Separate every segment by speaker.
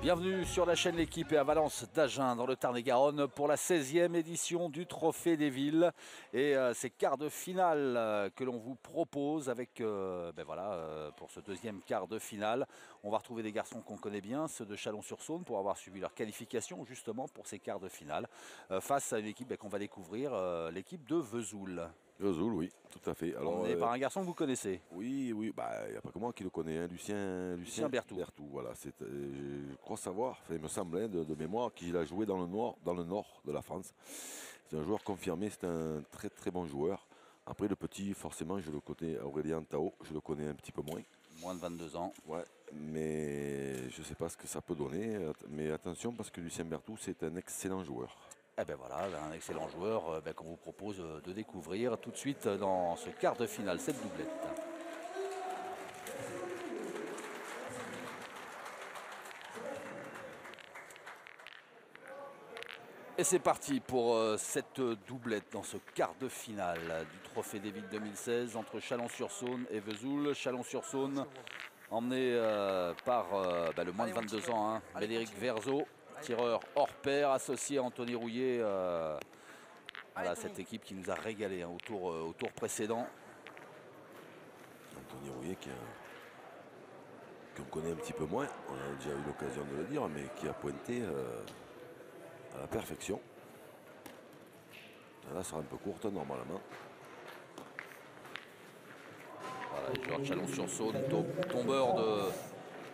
Speaker 1: Bienvenue sur la chaîne L'Équipe et à Valence d'Agen dans le Tarn-et-Garonne pour la 16e édition du Trophée des Villes et ces quarts de finale que l'on vous propose avec pour ce deuxième quart de finale. On va retrouver des garçons qu'on connaît bien, ceux de Chalon-sur-Saône, pour avoir suivi leur qualification justement pour ces quarts de finale face à une équipe qu'on va découvrir, l'équipe de Vesoul.
Speaker 2: Vesoul, oui, tout à fait.
Speaker 1: Alors, on est par un garçon que vous connaissez.
Speaker 2: Oui, il n'y a pas que moi qui le connais, hein, Lucien
Speaker 1: Berthoud.
Speaker 2: Voilà, je crois savoir, il me semble, de mémoire, qu'il a joué dans le nord de la France. C'est un joueur confirmé, c'est un très très bon joueur. Après, le petit, forcément, je le connais, Aurélien Tao, je le connais un petit peu moins.
Speaker 1: Moins de 22 ans.
Speaker 2: Ouais, mais je ne sais pas ce que ça peut donner. Mais attention, parce que Lucien Berthoud, c'est un excellent joueur.
Speaker 1: Eh bien voilà, un excellent joueur qu'on vous propose de découvrir tout de suite dans ce quart de finale, cette doublette. Et c'est parti pour cette doublette dans ce quart de finale du Trophée des Villes 2016 entre Chalon-sur-Saône et Vesoul. Chalon-sur-Saône emmené par le moins de 22 ans, hein, Médéric Verzo, tireur hors pair, associé à Anthony Rouillet. Voilà, cette équipe qui nous a régalé hein, au tour précédent.
Speaker 2: Anthony Rouillet qu'on connaît un petit peu moins, on a déjà eu l'occasion de le dire, mais qui a pointé à la perfection. Là, ça sera un peu courte normalement.
Speaker 1: Voilà, les joueurs de Chalon-sur-Saône, tombeur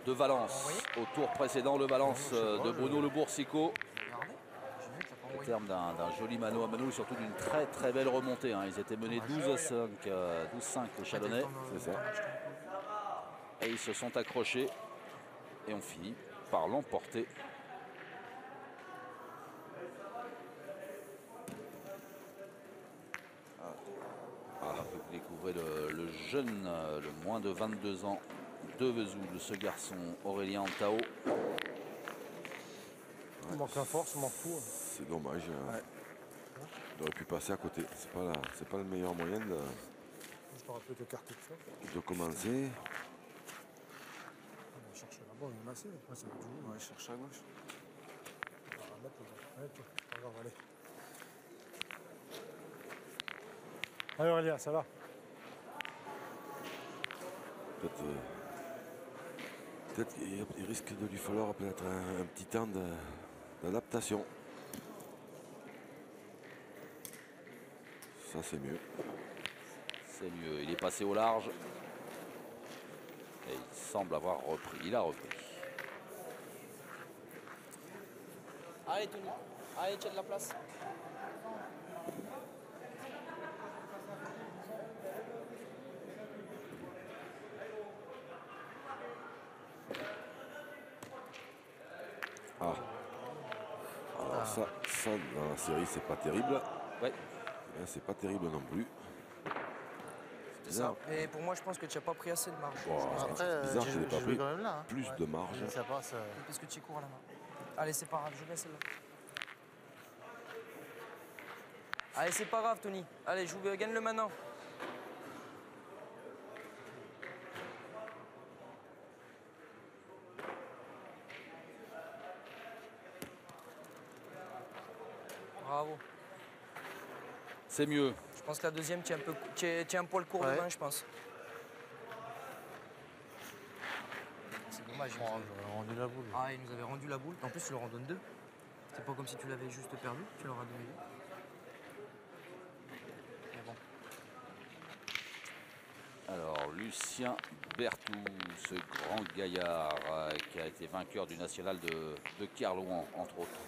Speaker 1: de Valence. Au tour précédent, le Valence de Bruno Le Boursicot. Au terme d'un joli mano à mano, surtout d'une très très belle remontée. Hein. Ils étaient menés 12-5 les Chalonnais.
Speaker 2: C'est ça.
Speaker 1: Et ils se sont accrochés. Et on finit par l'emporter. Vous découvrez le jeune, le moins de 22 ans de Vesoul, ce garçon Aurélien Tao.
Speaker 3: Il manque la force, il manque tout.
Speaker 2: C'est dommage. Il aurait pu passer à côté. C'est pas le meilleur moyen
Speaker 3: Je t'aurais pu t'écarter de ça.
Speaker 2: de commencer.
Speaker 3: On va chercher là-bas, on est massé. Après, ça va jouer.
Speaker 4: On va chercher à gauche.
Speaker 3: On va mettre le... Pas grave, allez. Allez Aurélien, ça va?
Speaker 2: Peut-être qu'il risque de lui falloir peut-être un petit temps d'adaptation. Ça, c'est mieux.
Speaker 1: C'est mieux. Il est passé au large. Et il semble avoir repris. Il a repris.
Speaker 4: Allez Tony, allez, tiens de la place.
Speaker 2: Alors ça, dans la série, c'est pas terrible.
Speaker 1: Ouais.
Speaker 2: C'est pas terrible non plus.
Speaker 4: C'est ça. Et pour moi, je pense que tu n'as pas pris assez de marge.
Speaker 2: C'est bizarre qu'il n'ait pas pris
Speaker 3: quand même là.
Speaker 2: plus de marge.
Speaker 3: Ça passe.
Speaker 4: Parce que tu cours à la main. Allez, c'est pas grave, je vais celle-là. Allez, c'est pas grave, Tony. Allez, gagne-le maintenant. Bravo.
Speaker 1: C'est mieux.
Speaker 4: Je pense que la deuxième, tu es un poil court de main, je pense. C'est dommage.
Speaker 3: J'aurais rendu la boule.
Speaker 4: Ah, il nous avait rendu la boule. En plus, tu leur en donnes deux. C'est pas comme si tu l'avais juste perdu, tu leur as donné deux. Mais bon.
Speaker 1: Alors, Lucien Berthoud, ce grand gaillard qui a été vainqueur du national de Kerlouan, entre autres.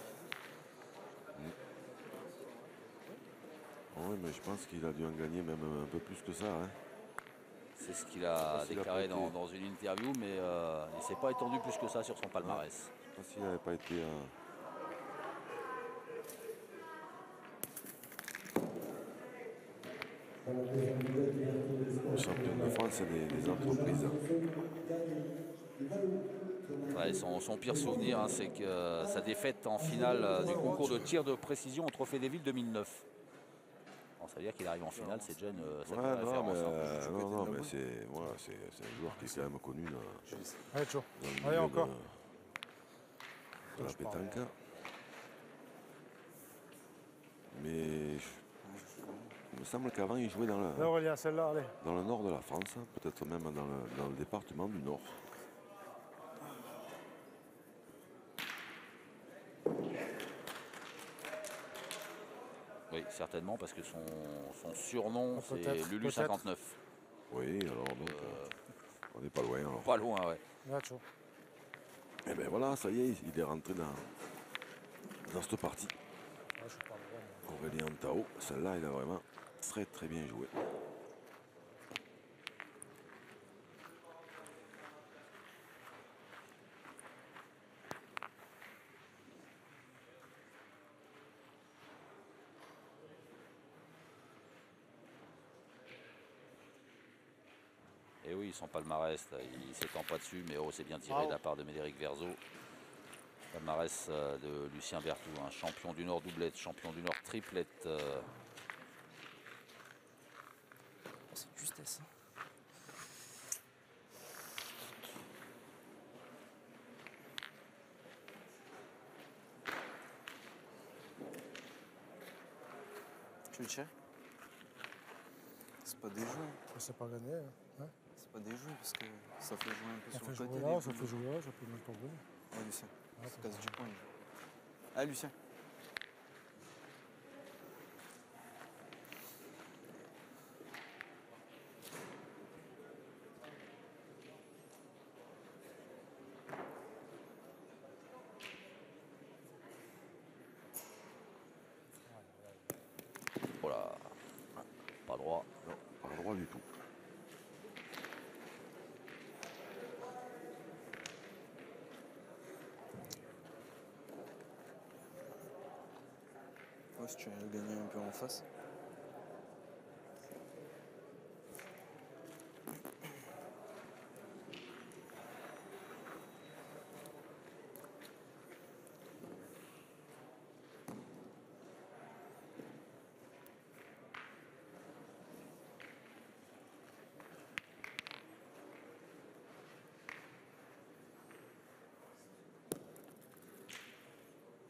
Speaker 2: Oui, mais je pense qu'il a dû en gagner même un peu plus que ça. Hein.
Speaker 1: C'est ce qu'il a déclaré dans une interview, mais il ne s'est pas étendu plus que ça sur son palmarès.
Speaker 2: Je ne sais pas s'il n'avait pas été... champion de France et des entreprises.
Speaker 1: Ouais, son pire souvenir, hein, c'est que sa défaite en finale du concours de tir de précision au Trophée des Villes 2009. Bon, ça veut dire qu'il arrive en finale, c'est déjà une sacrée référence.
Speaker 2: Non, mais c'est un joueur qui est quand même connu.
Speaker 3: Allez, toujours.
Speaker 2: Dans le
Speaker 3: Allez,
Speaker 2: milieu
Speaker 3: encore.
Speaker 2: de la pétanque. Mais il me semble qu'avant, il jouait dans
Speaker 3: Allez, Aurélien, celle-là, allez.
Speaker 2: le nord de la France, peut-être même dans le département du Nord.
Speaker 1: Oui, certainement, parce que son surnom,
Speaker 3: Ah,
Speaker 1: c'est
Speaker 3: peut-être,
Speaker 1: Lulu
Speaker 3: peut-être.
Speaker 1: 59.
Speaker 2: Oui, alors donc, on n'est pas loin. Alors.
Speaker 1: Pas loin, ouais.
Speaker 3: Nacho.
Speaker 2: Et bien voilà, ça y est, il est rentré dans cette partie.
Speaker 3: Ah, je suis pas loin, moi.
Speaker 2: Aurélien Tao, celle-là, il a vraiment très très bien joué.
Speaker 1: Et oui, son palmarès, là, il s'étend pas dessus, mais oh, c'est bien tiré
Speaker 3: Bravo.
Speaker 1: de la part de Médéric Verzo. Palmarès de Lucien Berthoud, un champion du Nord doublette, champion du Nord triplette.
Speaker 4: C'est de justesse. Hein. Tu le tiens? C'est pas des jeux.
Speaker 3: C'est pas gagné. Hein.
Speaker 4: C'est pas des jeux parce que ça fait jouer un peu
Speaker 3: Ça
Speaker 4: sur
Speaker 3: fait
Speaker 4: le
Speaker 3: jouer
Speaker 4: côté.
Speaker 3: là,
Speaker 4: des
Speaker 3: ça
Speaker 4: boules.
Speaker 3: fait jouer là, ça peut même tomber.
Speaker 4: Ouais, Lucien.
Speaker 3: Ouais,
Speaker 4: Ça casse du point. Ah, Lucien.
Speaker 1: Voilà, pas droit.
Speaker 2: Non, pas le droit du tout.
Speaker 4: Ouais, si tu veux gagner un peu en face.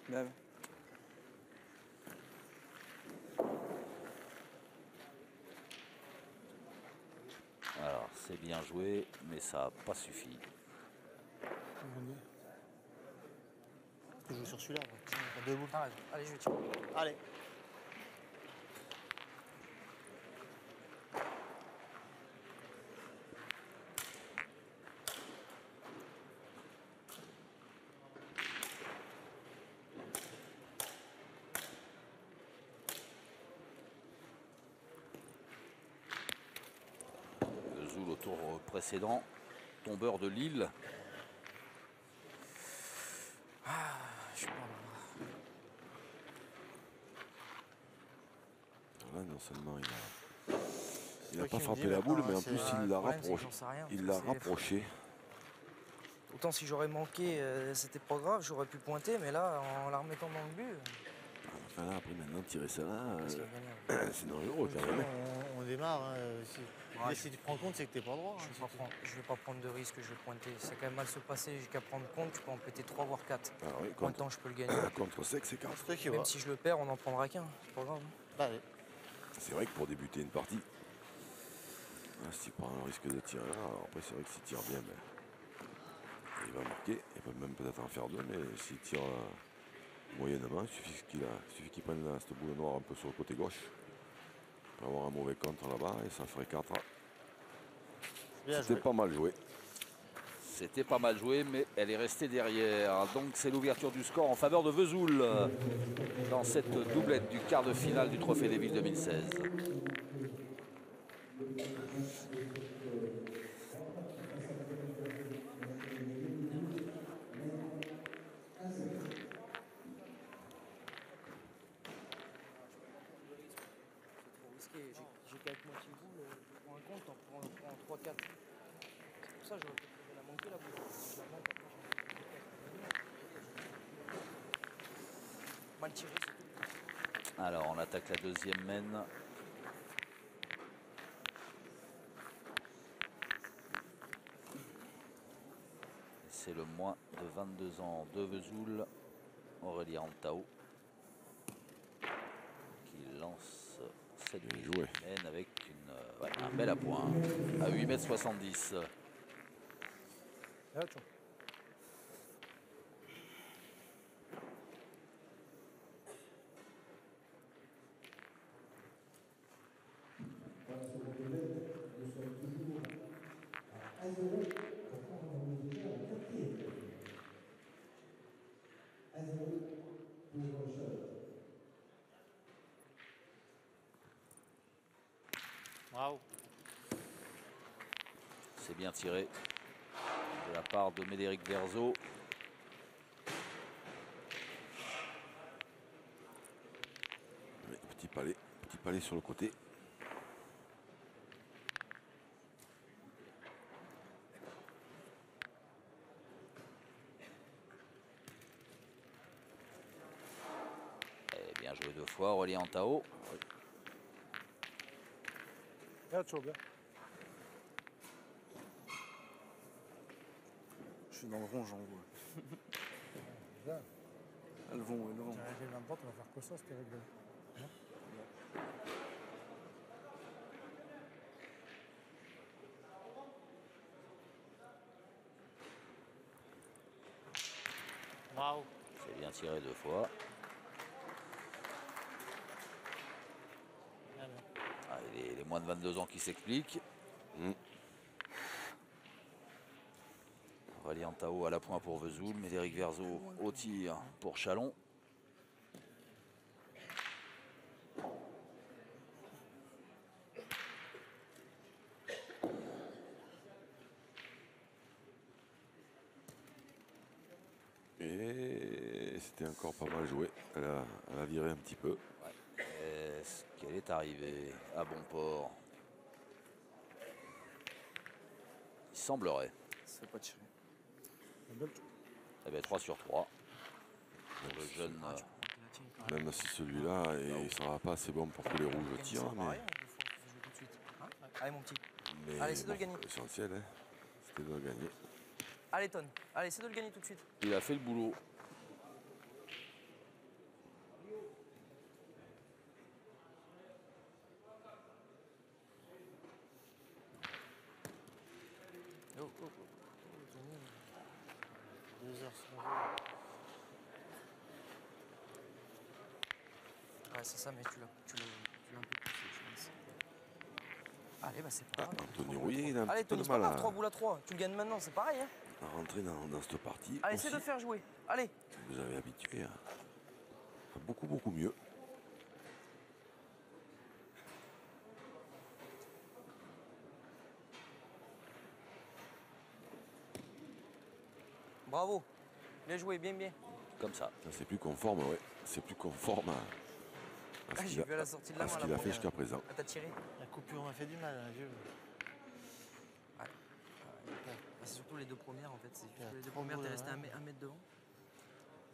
Speaker 4: Lève.
Speaker 1: Alors, c'est bien joué, mais ça n'a pas suffi.
Speaker 3: Je joue sur celui-là. Tiens, deux boules.
Speaker 4: T'as raison. Allez, je vais tirer.
Speaker 3: Allez.
Speaker 1: Vesoul au tour précédent, tombeur de Lille.
Speaker 4: Je suis pas loin.
Speaker 2: Là, non seulement il n'a
Speaker 3: toi
Speaker 2: pas
Speaker 3: qui me
Speaker 2: frappé
Speaker 3: dis
Speaker 2: la boule,
Speaker 3: maintenant,
Speaker 2: mais en
Speaker 3: hein,
Speaker 2: plus
Speaker 3: c'est-
Speaker 2: il
Speaker 4: Le
Speaker 2: l'a
Speaker 4: problème, c'est que
Speaker 2: rapproché.
Speaker 4: j'en sais rien,
Speaker 2: Il
Speaker 4: parce
Speaker 2: l'a
Speaker 4: que
Speaker 2: rapproché.
Speaker 4: Autant si j'aurais manqué, c'était pas grave, j'aurais pu pointer, mais là, en la remettant dans le but,
Speaker 2: Enfin là, après maintenant, tirer ça là,
Speaker 4: c'est gagnable.
Speaker 2: c'est dangereux quand même.
Speaker 3: On démarre. Hein, si...
Speaker 4: Ouais,
Speaker 3: Mais si tu te rends compte, c'est que t'es pas droit. Hein,
Speaker 4: Je vais pas prendre de risque, je vais pointer. C'est quand même mal se passer, j'ai qu'à prendre compte, je peux en péter 3 voire 4.
Speaker 2: Ah oui,
Speaker 4: Pointant, je peux le gagner.
Speaker 2: contre sec, c'est carte.
Speaker 3: c'est toi qui
Speaker 4: Même
Speaker 3: vois.
Speaker 4: si je le perds, on n'en prendra qu'un, c'est pas grave.
Speaker 3: Bah, allez.
Speaker 2: C'est vrai que pour débuter une partie, s'il prend un risque de tirer là, alors après c'est vrai que s'il tire bien, ben, il va marquer. Il peut même peut-être en faire deux, mais s'il tire moyennement, il suffit qu'il prenne cette boule noire un peu sur le côté gauche. Il peut avoir un mauvais contre là-bas et ça ferait 4.
Speaker 3: Bien
Speaker 2: C'était
Speaker 3: joué.
Speaker 2: pas mal joué.
Speaker 1: C'était pas mal joué, mais elle est restée derrière. Donc c'est l'ouverture du score en faveur de Vesoul dans cette doublette du quart de finale du Trophée des Villes 2016.
Speaker 4: C'est trop risqué, j'ai qu'avec moitié boule, je prends un compte, t'en prends 3-4. C'est pour ça que j'aurais peut-être la manquer la boule. Je la manque, après, mal tiré, c'est tout.
Speaker 1: Alors on attaque la deuxième mène. C'est le moins de 22 ans de Vesoul. Aurélien Antao qui lance cette
Speaker 2: Bien joué.
Speaker 1: mène avec ouais, un bel appoint à 8,70 m.
Speaker 3: Hecho.
Speaker 4: Waouh.
Speaker 1: C'est bien tiré de la part de Médéric Verzo.
Speaker 2: Petit palais sur le côté.
Speaker 1: Et bien joué 2 fois, Aurélien Antao.
Speaker 3: Hecho, bien.
Speaker 4: Je suis dans le rond, j'en vois.
Speaker 3: Bien.
Speaker 4: Elles vont, elles vont.
Speaker 3: J'arrive à droite, on va faire que ça, c'était réglé.
Speaker 4: Waouh.
Speaker 1: C'est bien tiré 2 fois. Ah, les moins de 22 ans qui s'expliquent. Aurélien Antao à la pointe pour Vesoul. Médéric Verzo au tir pour Chalon.
Speaker 2: Et c'était encore pas mal joué. Elle a viré un petit peu.
Speaker 1: Est-ce qu'elle est arrivée à bon port? Il semblerait.
Speaker 4: C'est pas tiré.
Speaker 1: Eh bien, 3 sur 3. Pour le jeune.
Speaker 2: Même si celui-là, il sera pas assez bon pour que les rouges tirent.
Speaker 4: Pareil, il faut jouer tout de suite. Hein, allez, mon petit.
Speaker 2: Mais
Speaker 4: Allez, c'est de le gagner.
Speaker 2: l'essentiel, hein, c'était de le gagner.
Speaker 4: Allez, Ton. Allez, c'est de le gagner tout de suite.
Speaker 1: Il a fait le boulot.
Speaker 4: Oh, oh, oh. 2 heures sur le jeu. Ouais, c'est ça, mais tu l'as un peu poussé, je pense. Allez, bah c'est pas grave.
Speaker 2: Anthony Rouillet, il a un
Speaker 4: Allez,
Speaker 2: petit peu
Speaker 4: Tony,
Speaker 2: de
Speaker 4: c'est pas
Speaker 2: mal
Speaker 4: grave, 3 boules à 3. Tu le gagnes maintenant, c'est pareil. Hein.
Speaker 2: à rentrer dans cette partie.
Speaker 4: Allez,
Speaker 2: aussi.
Speaker 4: essaie de faire jouer. Allez.
Speaker 2: Vous avez habitué à beaucoup mieux.
Speaker 4: Bravo. Bien joué, bien, bien.
Speaker 1: Comme ça.
Speaker 2: Ça, c'est plus conforme, ouais. C'est plus conforme à ce qu'il
Speaker 4: J'ai vu à la sortie de la
Speaker 2: à ce
Speaker 4: main.
Speaker 2: qu'il
Speaker 4: la
Speaker 2: a fait
Speaker 4: première.
Speaker 2: jusqu'à présent.
Speaker 4: Ah, t'as tiré.
Speaker 5: La coupure m'a fait du mal, hein, vieux.
Speaker 4: Ouais. Ah, c'est surtout les 2 premières en fait. C'est
Speaker 5: Il y a
Speaker 4: les 2
Speaker 5: trois
Speaker 4: premières, t'es
Speaker 5: boules,
Speaker 4: resté
Speaker 5: ouais.
Speaker 4: 1 mètre devant.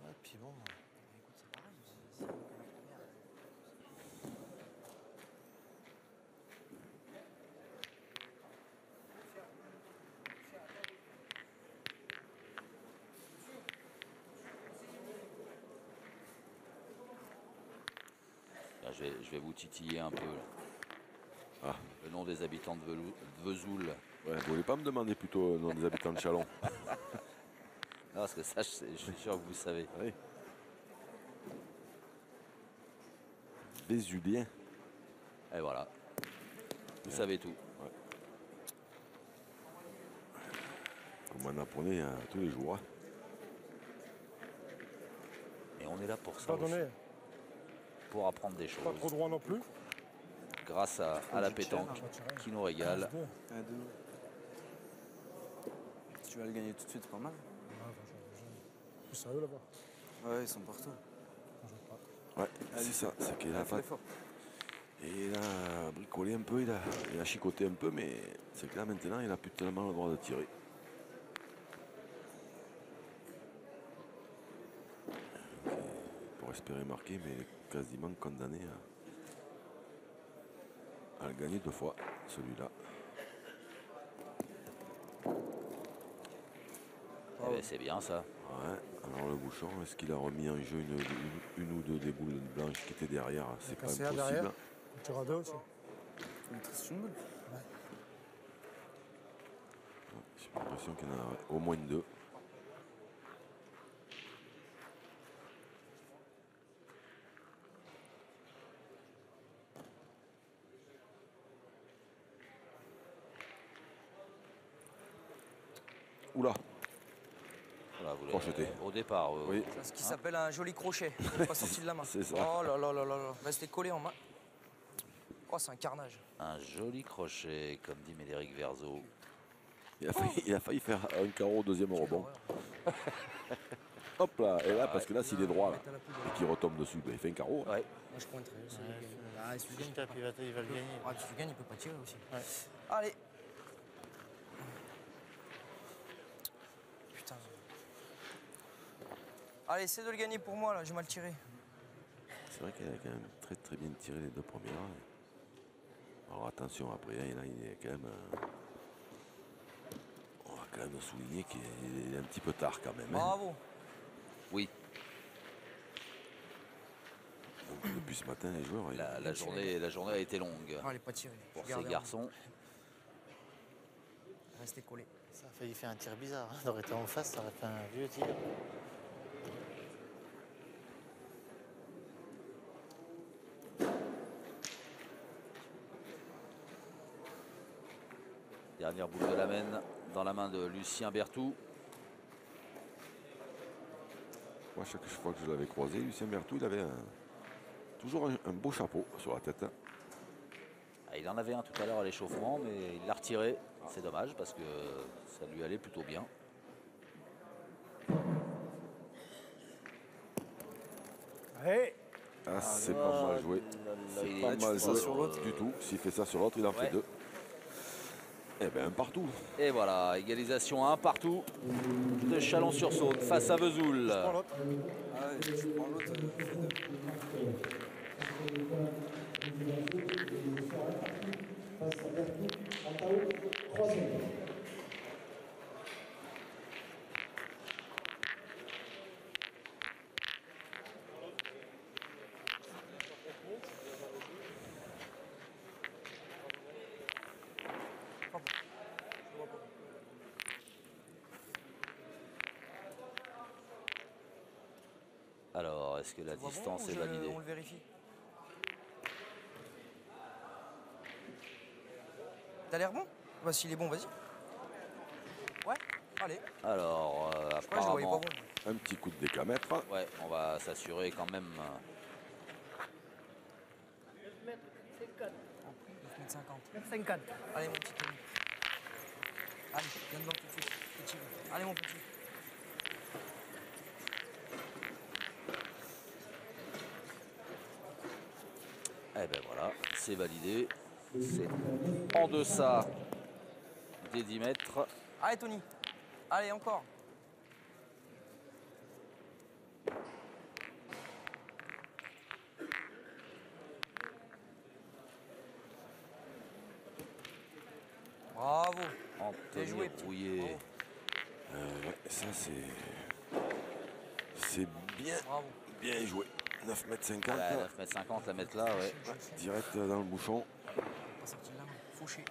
Speaker 5: Ouais, puis bon.
Speaker 4: Écoute, c'est pareil. C'est la première.
Speaker 1: Là, je vais vous titiller un peu. Là.
Speaker 2: Ah.
Speaker 1: Le nom des habitants de Vesoul.
Speaker 2: Ouais, vous voulez pas me demander plutôt le nom des habitants de Chalon?
Speaker 1: Non, parce que ça, je suis sûr que vous savez.
Speaker 2: Oui. Vésulien.
Speaker 1: Et voilà. Vous savez tout.
Speaker 2: Vous m'en apprenez tous les jours. Hein.
Speaker 1: Et on est là pour ça
Speaker 3: Pas
Speaker 1: aussi,
Speaker 3: donné.
Speaker 1: pour apprendre des choses.
Speaker 3: Pas trop droit non plus.
Speaker 1: Grâce à la pétanque qui nous régale.
Speaker 3: 2.
Speaker 4: Ah, 2. Si tu vas le gagner tout de suite, c'est pas mal.
Speaker 3: Plus sérieux là-bas.
Speaker 4: Ouais, ils sont partout.
Speaker 3: On joue pas.
Speaker 2: Ouais, c'est ça. C'est qu'il a fait. Et il a bricolé un peu, il a chicoté un peu, mais c'est que là maintenant il a plus tellement le droit de tirer. Pour espérer marquer, mais il est quasiment condamné à le gagner 2 fois, celui-là.
Speaker 1: Eh ben, c'est bien ça.
Speaker 2: Ouais, alors le bouchon, est-ce qu'il a remis en jeu une ou deux des boules blanches qui étaient derrière? C'est pas
Speaker 3: cassé un
Speaker 2: impossible.
Speaker 3: derrière. On tire à deux aussi.
Speaker 4: Faut mettre sur une boule.
Speaker 2: J'ai l'impression qu'il y en a au moins deux. Oula,
Speaker 1: Voilà, vous
Speaker 2: crocheté.
Speaker 1: au départ.
Speaker 2: Oui.
Speaker 4: C'est ce qui s'appelle un joli crochet. Il est pas sorti de la main.
Speaker 2: C'est ça.
Speaker 4: Oh là là là là là. Restez collé en main. Oh, c'est un carnage.
Speaker 1: Un joli crochet, comme dit Médéric Verzo.
Speaker 2: Il a failli faire un carreau au deuxième
Speaker 4: Quelle
Speaker 2: rebond.
Speaker 4: horreur.
Speaker 2: Hop là, et là, parce que là, s'il est droit là,
Speaker 4: Mettre à la poubelle.
Speaker 2: et qu'il retombe dessus, ben, il fait un carreau.
Speaker 1: Ouais.
Speaker 4: Moi, je pointerai. C'est lui qui gagne. Ah, si tu
Speaker 5: Si
Speaker 4: gagnes,
Speaker 5: je tape, il va le gagner.
Speaker 4: ah, si tu gagnes, il peut pas tirer aussi.
Speaker 5: Ouais.
Speaker 4: Allez. Putain. Allez, essaie de le gagner pour moi, là. J'ai mal tiré.
Speaker 2: C'est vrai qu'il a quand même très très bien tiré les deux premières. Alors attention, après, hein, là, il est quand même. On va quand même souligner qu'il est un petit peu tard quand même. Hein.
Speaker 4: Bravo.
Speaker 1: Oui,
Speaker 2: Donc, depuis ce matin, les joueurs.
Speaker 1: la journée a été longue
Speaker 4: Ah, elle est pas tirée.
Speaker 1: pour
Speaker 4: Regardez,
Speaker 1: ces garçons.
Speaker 4: Restez collés.
Speaker 5: Ça a failli faire un tir bizarre. Hein. Ça aurait été en face, ça aurait fait un vieux tir.
Speaker 1: Dernière boule de la main dans la main de Lucien Berthoud.
Speaker 2: Moi, chaque fois que je l'avais croisé, Lucien Berthoud, il avait toujours un beau chapeau sur la tête. Hein.
Speaker 1: Ah, il en avait un tout à l'heure à l'échauffement, mais il l'a retiré. C'est dommage parce que ça lui allait plutôt bien.
Speaker 3: Allez.
Speaker 2: Ah, c'est pas mal joué. C'est
Speaker 1: Il
Speaker 2: pas
Speaker 1: est-
Speaker 2: mal joué
Speaker 1: sur l'autre.
Speaker 2: du tout. S'il fait ça sur l'autre, il en
Speaker 1: Ouais.
Speaker 2: fait deux. Eh bien, un partout.
Speaker 1: Et voilà, égalisation un partout de Chalon-sur-Saône face à Vesoul.
Speaker 3: Je prends l'autre.
Speaker 4: Je prends l'autre.
Speaker 1: Alors, est-ce que la
Speaker 4: Tu vois
Speaker 1: distance
Speaker 4: bon ou
Speaker 1: est validée?
Speaker 4: on le vérifie. T'as l'air bon? Bah s'il est bon, vas-y. Ouais, allez.
Speaker 1: Alors,
Speaker 4: Ouais, je le voyais pas
Speaker 1: apparemment,
Speaker 4: bon.
Speaker 2: Un petit coup de décamètre.
Speaker 1: ouais, on va s'assurer quand même.
Speaker 4: 9,50 m.
Speaker 3: 50.
Speaker 4: Allez mon petit Tony. Allez, viens dedans tout de suite. Petit. Allez mon petit.
Speaker 1: Eh ben voilà, c'est validé. C'est en deçà des 10 mètres.
Speaker 4: Allez Tony. Allez encore. Bravo. Bien
Speaker 1: Anthony
Speaker 4: joué, petit.
Speaker 1: Rouillet.
Speaker 4: Bravo.
Speaker 2: Ouais, ça, c'est
Speaker 4: Bravo.
Speaker 2: bien joué. 9,50 m.
Speaker 1: Ouais, 9,50 m, la mettre là, ouais.
Speaker 2: Direct dans le bouchon.
Speaker 4: Pas sorti de la main. Fauché.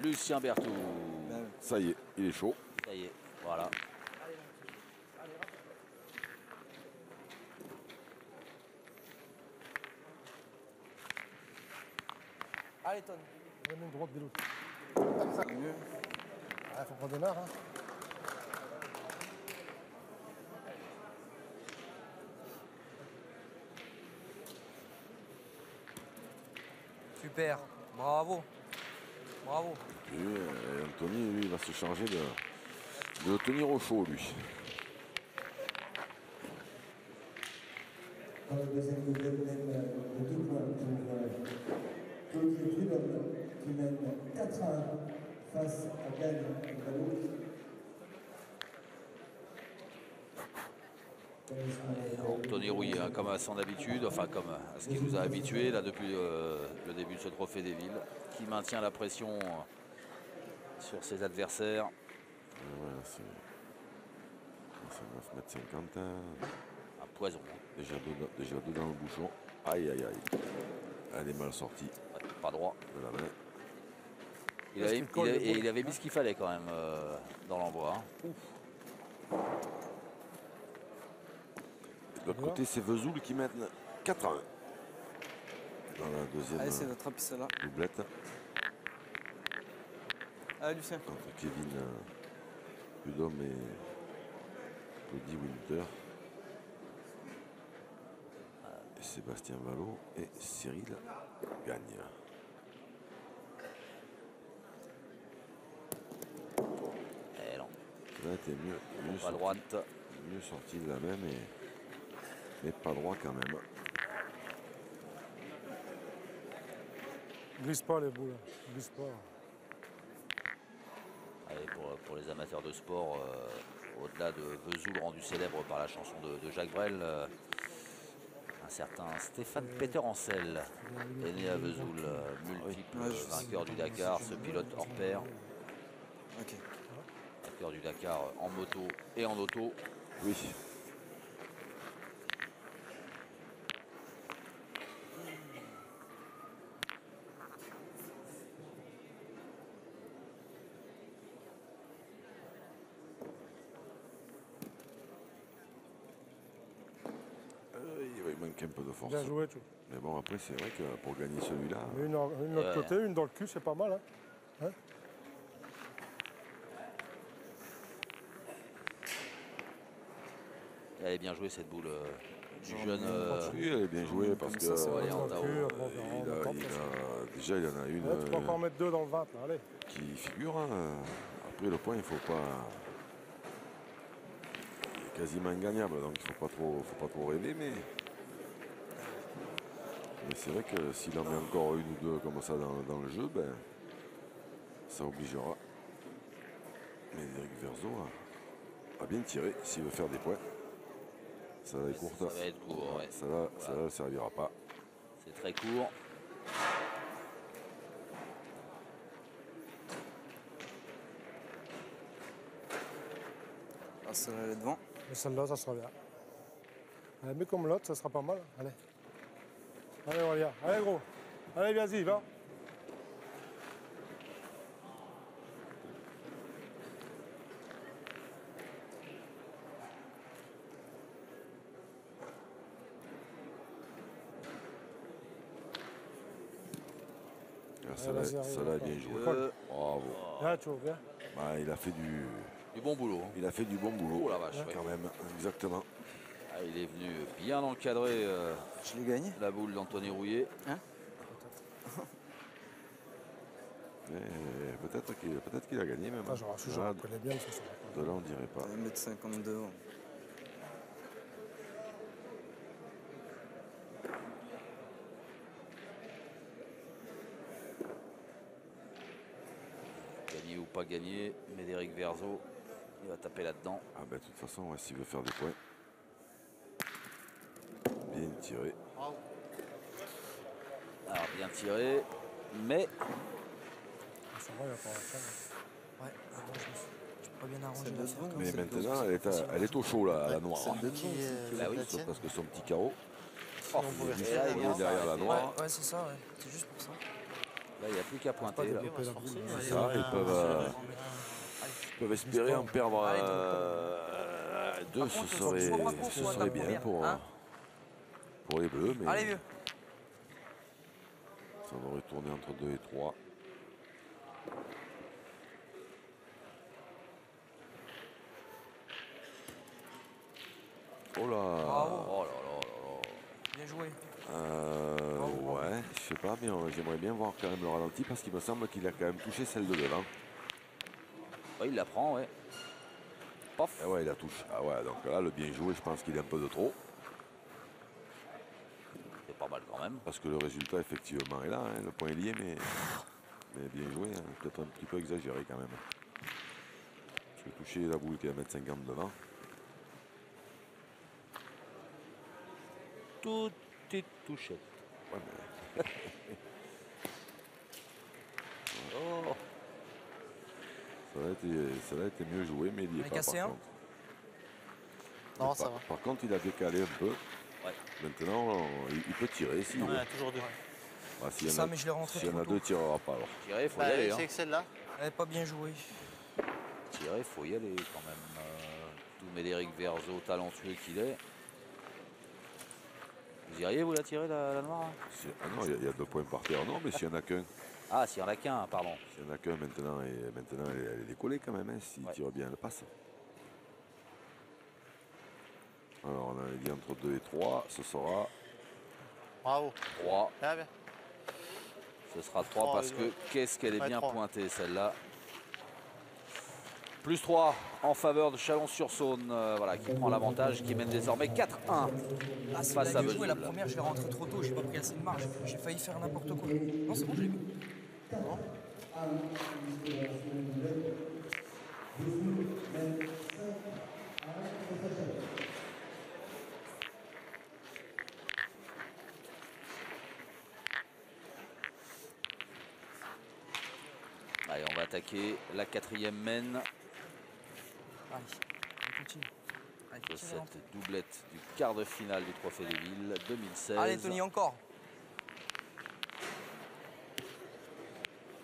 Speaker 1: Lucien Berthoud.
Speaker 2: Ça y est, il est chaud.
Speaker 1: Ça y est, voilà.
Speaker 4: Allez Tony.
Speaker 3: Donne une droite de l'autre. Ça mieux. Ah, faut qu'on démarre. Hein.
Speaker 4: Super. Bravo. Bravo.
Speaker 2: Et Anthony, lui, il va se charger de le tenir au chaud, lui.
Speaker 6: Dans le deuxième double, mène de 2 points pour Claudier Prudhomme, qui mène 4-1 face à Gagne Valo.
Speaker 1: Anthony Rouillet, hein, comme à son habitude, enfin comme à ce qu'il nous a habitué là depuis le début de ce trophée des villes, qui maintient la pression sur ses adversaires.
Speaker 2: Ouais, c'est 9,50 m.
Speaker 1: Un poison.
Speaker 2: Déjà deux dans le bouchon. Aïe aïe aïe. Elle est mal sortie
Speaker 1: Ouais, pas droit.
Speaker 2: de la main.
Speaker 1: Il avait mis ce qu'il fallait quand même dans l'envoi. Hein.
Speaker 2: De l'autre côté, c'est Vesoul qui mène 4-1 dans la deuxième
Speaker 4: Allez, c'est d'attraper celle-là.
Speaker 2: doublette
Speaker 4: Allez, Lucien.
Speaker 2: entre Kevin Prudhomme et Claudie Winter. Et Sébastien Vallot et Cyril Gagne.
Speaker 1: Eh non,
Speaker 2: Là, t'es mieux
Speaker 1: pas droite.
Speaker 2: mieux sorti de la main, mais pas droit quand même.
Speaker 3: Glisse pas les boules. Glisse pas.
Speaker 1: Allez, pour les amateurs de sport, au-delà de Vesoul rendu célèbre par la chanson de Jacques Brel, un certain Stéphane Peter Ancel est né à Vesoul, multiple vainqueur du Dakar, ce pilote hors pair.
Speaker 4: Ok.
Speaker 1: Vainqueur du Dakar en moto et en auto.
Speaker 2: Oui. Il manque un peu de force.
Speaker 3: Bien joué, tout.
Speaker 2: Mais bon, après, c'est vrai que pour gagner celui-là,
Speaker 3: Mais une de l'autre côté, une dans le cul, c'est pas mal. Hein.
Speaker 1: Elle est bien jouée cette boule du jeune.
Speaker 2: oui, elle est bien jouée parce que
Speaker 1: aller en
Speaker 3: Dans le
Speaker 1: Tao.
Speaker 3: cul, après, on verra, on attend.
Speaker 2: déjà, il y en a une
Speaker 3: Ouais, tu peux encore mettre 2 dans le ventre, là. Allez.
Speaker 2: qui figure. Hein. Après, le point, il faut pas. Il est quasiment ingagnable, donc il faut pas trop rêver, mais c'est vrai que s'il en met encore une ou deux comme ça dans le jeu, ben, ça obligera. Mais Eric Verzo a bien tiré s'il veut faire des points. Ça va être court.
Speaker 1: Ça va être court, ouais.
Speaker 2: Ça ne servira pas.
Speaker 1: C'est très court.
Speaker 4: Ah, celle-là, elle est devant.
Speaker 3: Mais celle-là, ça sera bien. Allez, mais comme l'autre, ça sera pas mal. Allez. Allez, Aurélien. Allez, gros. Allez, vas-y, va.
Speaker 2: Celle-là est bien jouée. Bravo.
Speaker 3: Bien, tu vois, bien.
Speaker 2: Bah, il a fait du
Speaker 1: bon boulot.
Speaker 2: Il a fait du bon boulot.
Speaker 1: Oh la vache,
Speaker 2: quand même. Exactement.
Speaker 1: Ah, il est venu bien encadrer
Speaker 4: Je l'ai gagné.
Speaker 1: la boule d'Anthony Rouillet.
Speaker 4: Hein?
Speaker 2: Peut-être qu'il a gagné même.
Speaker 3: Ah, je reconnais bien ce soir.
Speaker 2: De là, on dirait pas.
Speaker 4: 1,52 m.
Speaker 1: Gagné ou pas gagné, Médéric Verzo, il va taper là-dedans.
Speaker 2: Ah ben de toute façon, ouais, s'il veut faire des points. Bien tiré.
Speaker 1: Alors bien tiré, mais
Speaker 3: Ça va, il va pas la faire.
Speaker 4: Ouais, avant, je peux pas bien arranger la faire comme
Speaker 2: Mais
Speaker 4: ça.
Speaker 2: maintenant, elle est au chaud là, la noire.
Speaker 5: Celle de qui
Speaker 1: Bah oui,
Speaker 5: la tienne?
Speaker 2: Parce que son petit carreau,
Speaker 1: oh,
Speaker 2: il
Speaker 1: et là,
Speaker 2: est
Speaker 1: il est
Speaker 2: derrière la noire.
Speaker 4: Ouais, c'est ça, ouais. C'est juste pour ça.
Speaker 1: Là, il n'y a plus qu'à pointer. Là.
Speaker 3: Développer la boule.
Speaker 2: C'est ça, ils peuvent espérer en perdre deux,
Speaker 4: Par contre, faut que tu sois
Speaker 2: ce
Speaker 4: pour
Speaker 2: serait
Speaker 4: la
Speaker 2: bien
Speaker 4: première,
Speaker 2: pour
Speaker 4: hein.
Speaker 2: les Bleus, mais
Speaker 4: Allez, vieux.
Speaker 2: ça devrait tourner entre 2 et 3. Oh là.
Speaker 1: Oh là là là là.
Speaker 4: Bien joué.
Speaker 2: Ouais, je sais pas, mais j'aimerais bien voir quand même le ralenti parce qu'il me semble qu'il a quand même touché celle de devant.
Speaker 1: Ouais, il la prend, ouais. Paf.
Speaker 2: Ah ouais, il la touche. Ah ouais, donc là, le bien joué, je pense qu'il est un peu de trop.
Speaker 1: normal quand même.
Speaker 2: Parce que le résultat, effectivement, est là. Hein. Le point est lié, mais bien joué. Hein. Peut-être un petit peu exagéré quand même. Parce que toucher la boule qui est à 1,50 m devant.
Speaker 1: Tout est touché.
Speaker 2: Ouais, mais...
Speaker 1: Oh.
Speaker 2: Ça a été mieux joué, mais il y est
Speaker 4: On est
Speaker 2: pas
Speaker 4: cassé
Speaker 2: par
Speaker 4: un
Speaker 2: contre.
Speaker 5: Non, ça va.
Speaker 2: Par contre, il a décalé un peu.
Speaker 1: Ouais.
Speaker 2: Maintenant, il peut tirer s'il veut.
Speaker 5: Ouais, toujours deux.
Speaker 2: Ah, s'il y en
Speaker 4: Ça,
Speaker 2: a-
Speaker 4: mais je l'ai rentré
Speaker 2: s'il y en a
Speaker 4: trop
Speaker 2: deux,
Speaker 4: tôt.
Speaker 2: il tirera pas alors.
Speaker 1: Tirer, faut y
Speaker 5: Bah,
Speaker 1: aller. Hein.
Speaker 5: c'est que celle-là.
Speaker 4: Elle n'est pas bien jouée.
Speaker 1: Tirer, faut y aller quand même. Tout Médéric Verzo, talentueux qu'il est. Vous iriez, vous la tirer, la noire hein?
Speaker 2: Ah non, il y a 2 points par terre. Non, mais s'il y en a qu'un.
Speaker 1: Ah, s'il y en a qu'un, pardon.
Speaker 2: S'il y en a qu'un maintenant, et maintenant elle est décollée quand même. Hein, s'il
Speaker 1: Ouais.
Speaker 2: tire bien, elle passe. Alors, on avait dit entre 2 et 3. Ce sera
Speaker 5: Bravo.
Speaker 1: 3.
Speaker 5: Bien, bien.
Speaker 1: Ce sera 3
Speaker 5: Oh,
Speaker 1: parce
Speaker 5: il
Speaker 1: que
Speaker 5: doit-
Speaker 1: qu'est-ce qu'elle est
Speaker 5: Ouais,
Speaker 1: bien
Speaker 5: 3.
Speaker 1: pointée celle-là. Plus 3 en faveur de Chalon-sur-Saône, voilà, qui prend l'avantage, qui mène désormais 4-1
Speaker 4: Ah, c'est
Speaker 1: face
Speaker 4: la
Speaker 1: à
Speaker 4: bien jouée. La
Speaker 1: Vesoul.
Speaker 4: première, je l'ai rentrée trop tôt. J'ai pas pris assez de marge. J'ai failli faire n'importe quoi. Non, c'est bon, je l'ai mis.
Speaker 1: Allez, on va attaquer la 4e mène
Speaker 4: Allez, on continue. Allez,
Speaker 1: de
Speaker 4: continue, rentre.
Speaker 1: cette doublette du quart de finale du Trophée des Villes 2016.
Speaker 4: Allez, Tony, encore.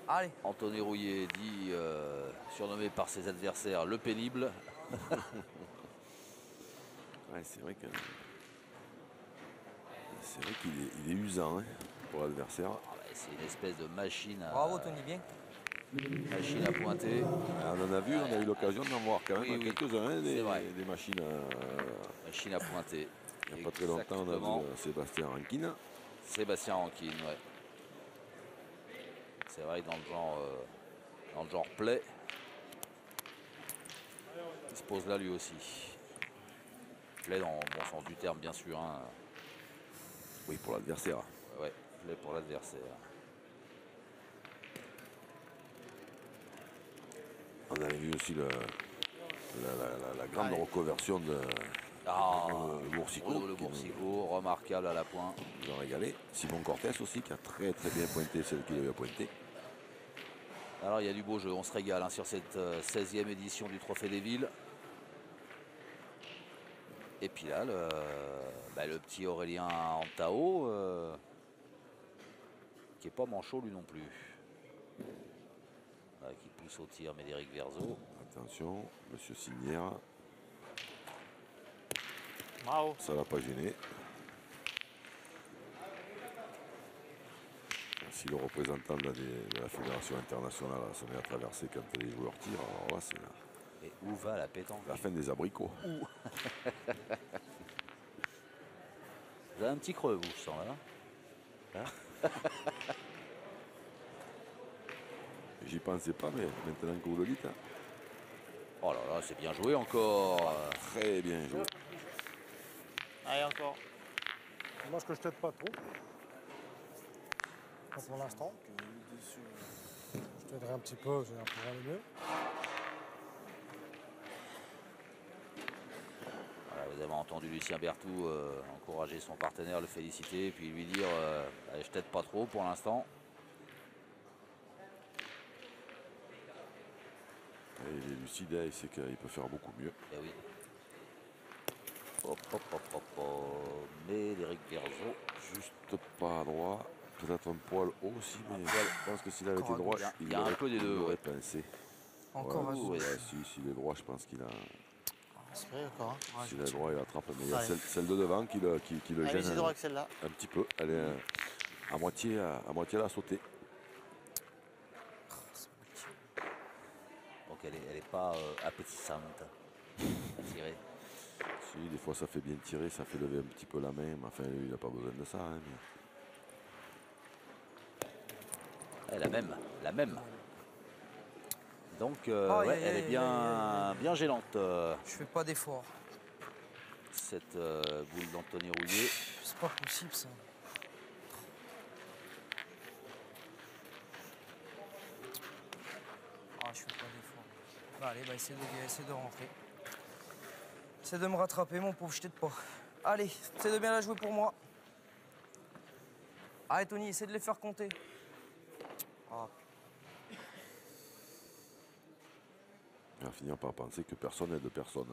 Speaker 4: Allez.
Speaker 1: Anthony Rouillet dit, surnommé par ses adversaires, le pénible.
Speaker 2: Ouais, c'est vrai qu'il est usant hein, pour l'adversaire.
Speaker 1: Ah bah, c'est une espèce de machine
Speaker 4: Bravo, Tony, bien.
Speaker 1: machine à pointer.
Speaker 2: On en a vu, on a eu l'occasion d'en voir quand même
Speaker 1: Oui, oui.
Speaker 2: quelques-uns, hein,
Speaker 1: C'est vrai.
Speaker 2: des machines.
Speaker 1: Machine à pointer.
Speaker 2: Il n'y a pas très longtemps, on a
Speaker 1: Exactement.
Speaker 2: vu Sébastien Rankin.
Speaker 1: Sébastien Rankin, ouais. C'est vrai que dans le genre play, il se pose là lui aussi. Play dans le bon sens du terme, bien sûr. Hein.
Speaker 2: Oui, pour l'adversaire.
Speaker 1: Ouais, play pour l'adversaire.
Speaker 2: On avait vu aussi la grande
Speaker 5: Allez.
Speaker 2: reconversion de
Speaker 1: Ah,
Speaker 2: le Boursicot.
Speaker 1: Bruno Le Boursicot, remarquable à la pointe.
Speaker 2: Nous a régalé. Simon Cortés aussi, qui a très bien pointé celle qu'il avait pointé.
Speaker 1: Alors il y a du beau jeu, on se régale hein, sur cette 16e édition du Trophée des Villes. Et puis là, le petit Aurélien Antao, qui est pas manchot lui non plus. Qui pousse au tir Médéric Verzo.
Speaker 2: Attention, monsieur Signière,
Speaker 5: Bravo.
Speaker 2: ça l'a pas gêné. Si le représentant de la Fédération internationale se met à traverser quand les joueurs tirent, alors là c'est
Speaker 1: Et où va la pétanque?
Speaker 2: la fin des abricots.
Speaker 1: Vous avez un petit creux, vous, je sens là. Hein?
Speaker 2: J'y pensais pas, mais maintenant que vous le dites, hein,
Speaker 1: Oh là là, c'est bien joué encore.
Speaker 2: très bien joué.
Speaker 5: Allez, encore.
Speaker 3: Dommage que je t'aide pas trop. Pas pour l'instant. Je t'aiderai un petit peu, j'ai un peu aller mieux.
Speaker 1: Voilà, vous avez entendu Lucien Berthoud encourager son partenaire, le féliciter, puis lui dire je t'aide pas trop pour l'instant.
Speaker 2: Et il est lucide, il sait qu'il peut faire beaucoup mieux.
Speaker 1: Eh oui. Hop, hop, hop, hop, hop. Médéric Verzo.
Speaker 2: Juste pas droit, peut-être un poil haut aussi, mais je pense que s'il avait été
Speaker 4: Encore un
Speaker 2: droit,
Speaker 1: peu. Il y a un peu des deux,
Speaker 2: aurait
Speaker 1: ouais.
Speaker 2: pincé.
Speaker 4: Encore un
Speaker 2: ouais,
Speaker 4: coup.
Speaker 1: ouais.
Speaker 2: s'il est droit, je pense qu'il a.
Speaker 5: C'est vrai, encore. Hein.
Speaker 2: S'il est droit, il attrape. Mais il y a
Speaker 5: Ouais.
Speaker 2: celle de devant qui le
Speaker 5: Allez,
Speaker 2: gêne
Speaker 5: c'est droit que celle-là.
Speaker 2: un petit peu. Elle est à moitié là à sauter.
Speaker 1: Donc elle est pas appétissante à tirer.
Speaker 2: Si, des fois ça fait bien tirer, ça fait lever un petit peu la main, mais enfin lui, il n'a pas besoin de ça. Hein, mais...
Speaker 1: La même. Donc
Speaker 4: Aïe,
Speaker 1: ouais,
Speaker 4: aïe,
Speaker 1: elle est
Speaker 4: aïe,
Speaker 1: bien gênante,
Speaker 4: Je fais pas d'effort.
Speaker 1: cette boule d'Anthony Rouillet.
Speaker 4: C'est pas possible ça. Allez, bah essaie de rentrer. Essaie de me rattraper, mon pauvre, je t'aide pas. Allez, essaie de bien la jouer pour moi. Allez, Tony, essaie de les faire compter. Ah.
Speaker 2: Il va finir par penser que personne n'aide personne.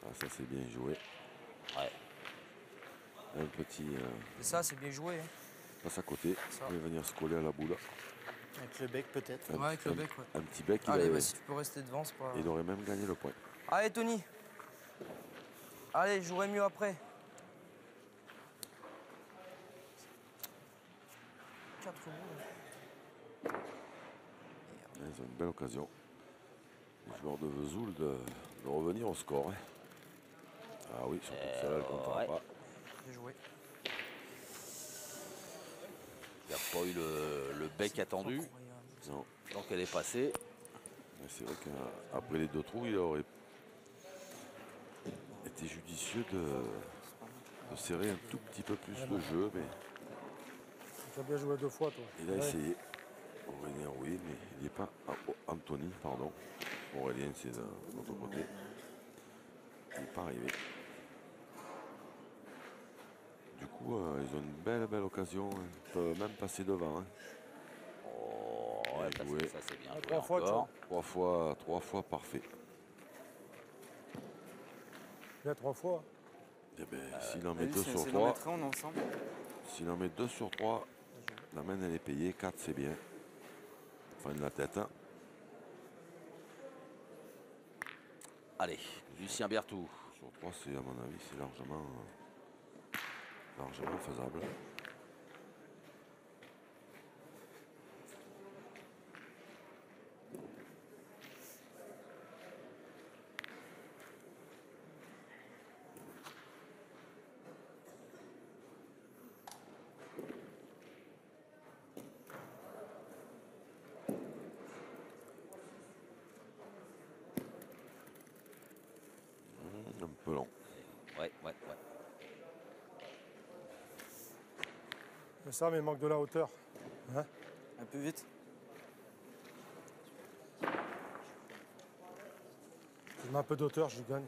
Speaker 2: Ah, ça c'est bien joué.
Speaker 1: Ouais.
Speaker 2: Un petit
Speaker 4: C'est ça, c'est bien joué. Hein.
Speaker 2: passe à côté.
Speaker 4: Ça.
Speaker 2: Il va venir se coller à la boule.
Speaker 5: Avec le bec peut-être.
Speaker 4: Ouais, avec le bec, ouais.
Speaker 2: Un petit bec,
Speaker 4: Allez, bah, si tu peux rester devant, c'est pas...
Speaker 2: il aurait même gagné le point.
Speaker 4: Allez, Tony. Allez, je jouerai mieux après. 4 boules.
Speaker 2: Ils ont une belle occasion. Les joueurs de Vesoul de revenir au score. Hein. Ah oui, surtout que celle-là, elle ne comptera
Speaker 1: ouais.
Speaker 2: pas.
Speaker 4: Bien joué.
Speaker 1: Il n'y a pas eu le bec attendu.
Speaker 2: Non.
Speaker 1: Donc elle est passée.
Speaker 2: Mais c'est vrai qu'après les deux trous, il aurait été judicieux de serrer un tout petit peu plus le jeu. Mais
Speaker 3: Tu as bien joué 2 fois, toi.
Speaker 2: il a essayé. Aurélien, oui, mais il n'est pas. Anthony, pardon. Aurélien, c'est de l'autre côté. Il n'est pas arrivé. Du coup, ils ont une belle occasion. Hein. Ils peuvent même passer devant. Hein.
Speaker 1: Oh, ouais,
Speaker 2: Bien
Speaker 1: parce
Speaker 2: joué.
Speaker 1: que ça c'est bien joué
Speaker 3: 3 fois,
Speaker 1: encore.
Speaker 2: Trois fois parfait.
Speaker 3: Il y a 3 fois.
Speaker 2: Eh ben, s'il en met 2 sur
Speaker 7: C'est
Speaker 2: 3,
Speaker 7: mettre un ensemble.
Speaker 2: s'il en met 2 sur 3, la main elle est payée. 4 c'est bien. Fin de la tête. Hein.
Speaker 1: Allez, Lucien Berthoud.
Speaker 2: Sur 3, c'est à mon avis, c'est largement faisable. Un peu long.
Speaker 1: Ouais.
Speaker 3: Mais ça, mais il manque de la hauteur. Hein?
Speaker 7: Un peu vite.
Speaker 3: Je mets un peu d'auteur, je gagne.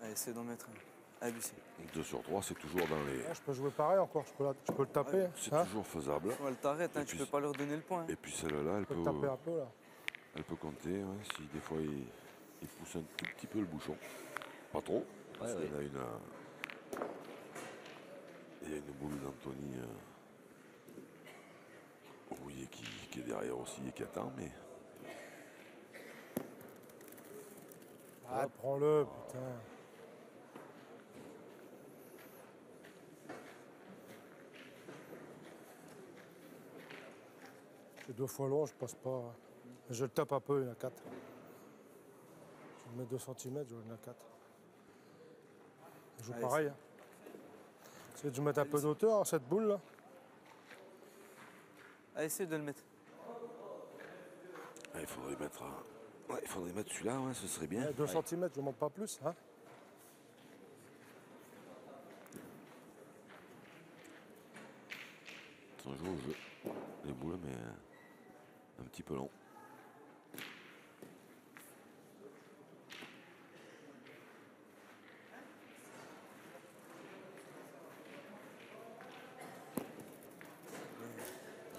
Speaker 7: Allez, essaie d'en mettre un. Abusé.
Speaker 2: 2 sur 3, c'est toujours dans les.
Speaker 3: Ah, je peux jouer pareil encore, je peux le taper.
Speaker 2: C'est
Speaker 3: hein?
Speaker 2: toujours faisable.
Speaker 7: Ouais, elle t'arrête,
Speaker 2: Et
Speaker 7: hein, tu
Speaker 2: puis-
Speaker 7: peux pas leur donner le point. Hein.
Speaker 2: Et puis celle-là,
Speaker 3: Je peux le taper un peu là.
Speaker 2: elle peut compter. Hein, si des fois il pousse un tout petit peu le bouchon. Pas trop. Parce
Speaker 1: Ouais,
Speaker 2: qu'il y a il y a une boule d'Anthony rouillée qui est derrière aussi et qui attend. Mais
Speaker 3: Ah, prends-le, putain. C'est 2 fois long, je passe pas. Je le tape un peu, il y en a 4. Je mets 2 cm, il y en a 4. Je joue
Speaker 7: Allez,
Speaker 3: pareil. Hein. Essaye de mettre un peu d'auteur à cette boule là.
Speaker 7: Allez, essaie de le mettre.
Speaker 2: il faudrait mettre, il faudrait mettre celui-là, ouais, ce serait bien.
Speaker 3: 2 cm, je ne monte pas plus. Hein.
Speaker 2: On joue au jeu. Les boules, mais un petit peu long.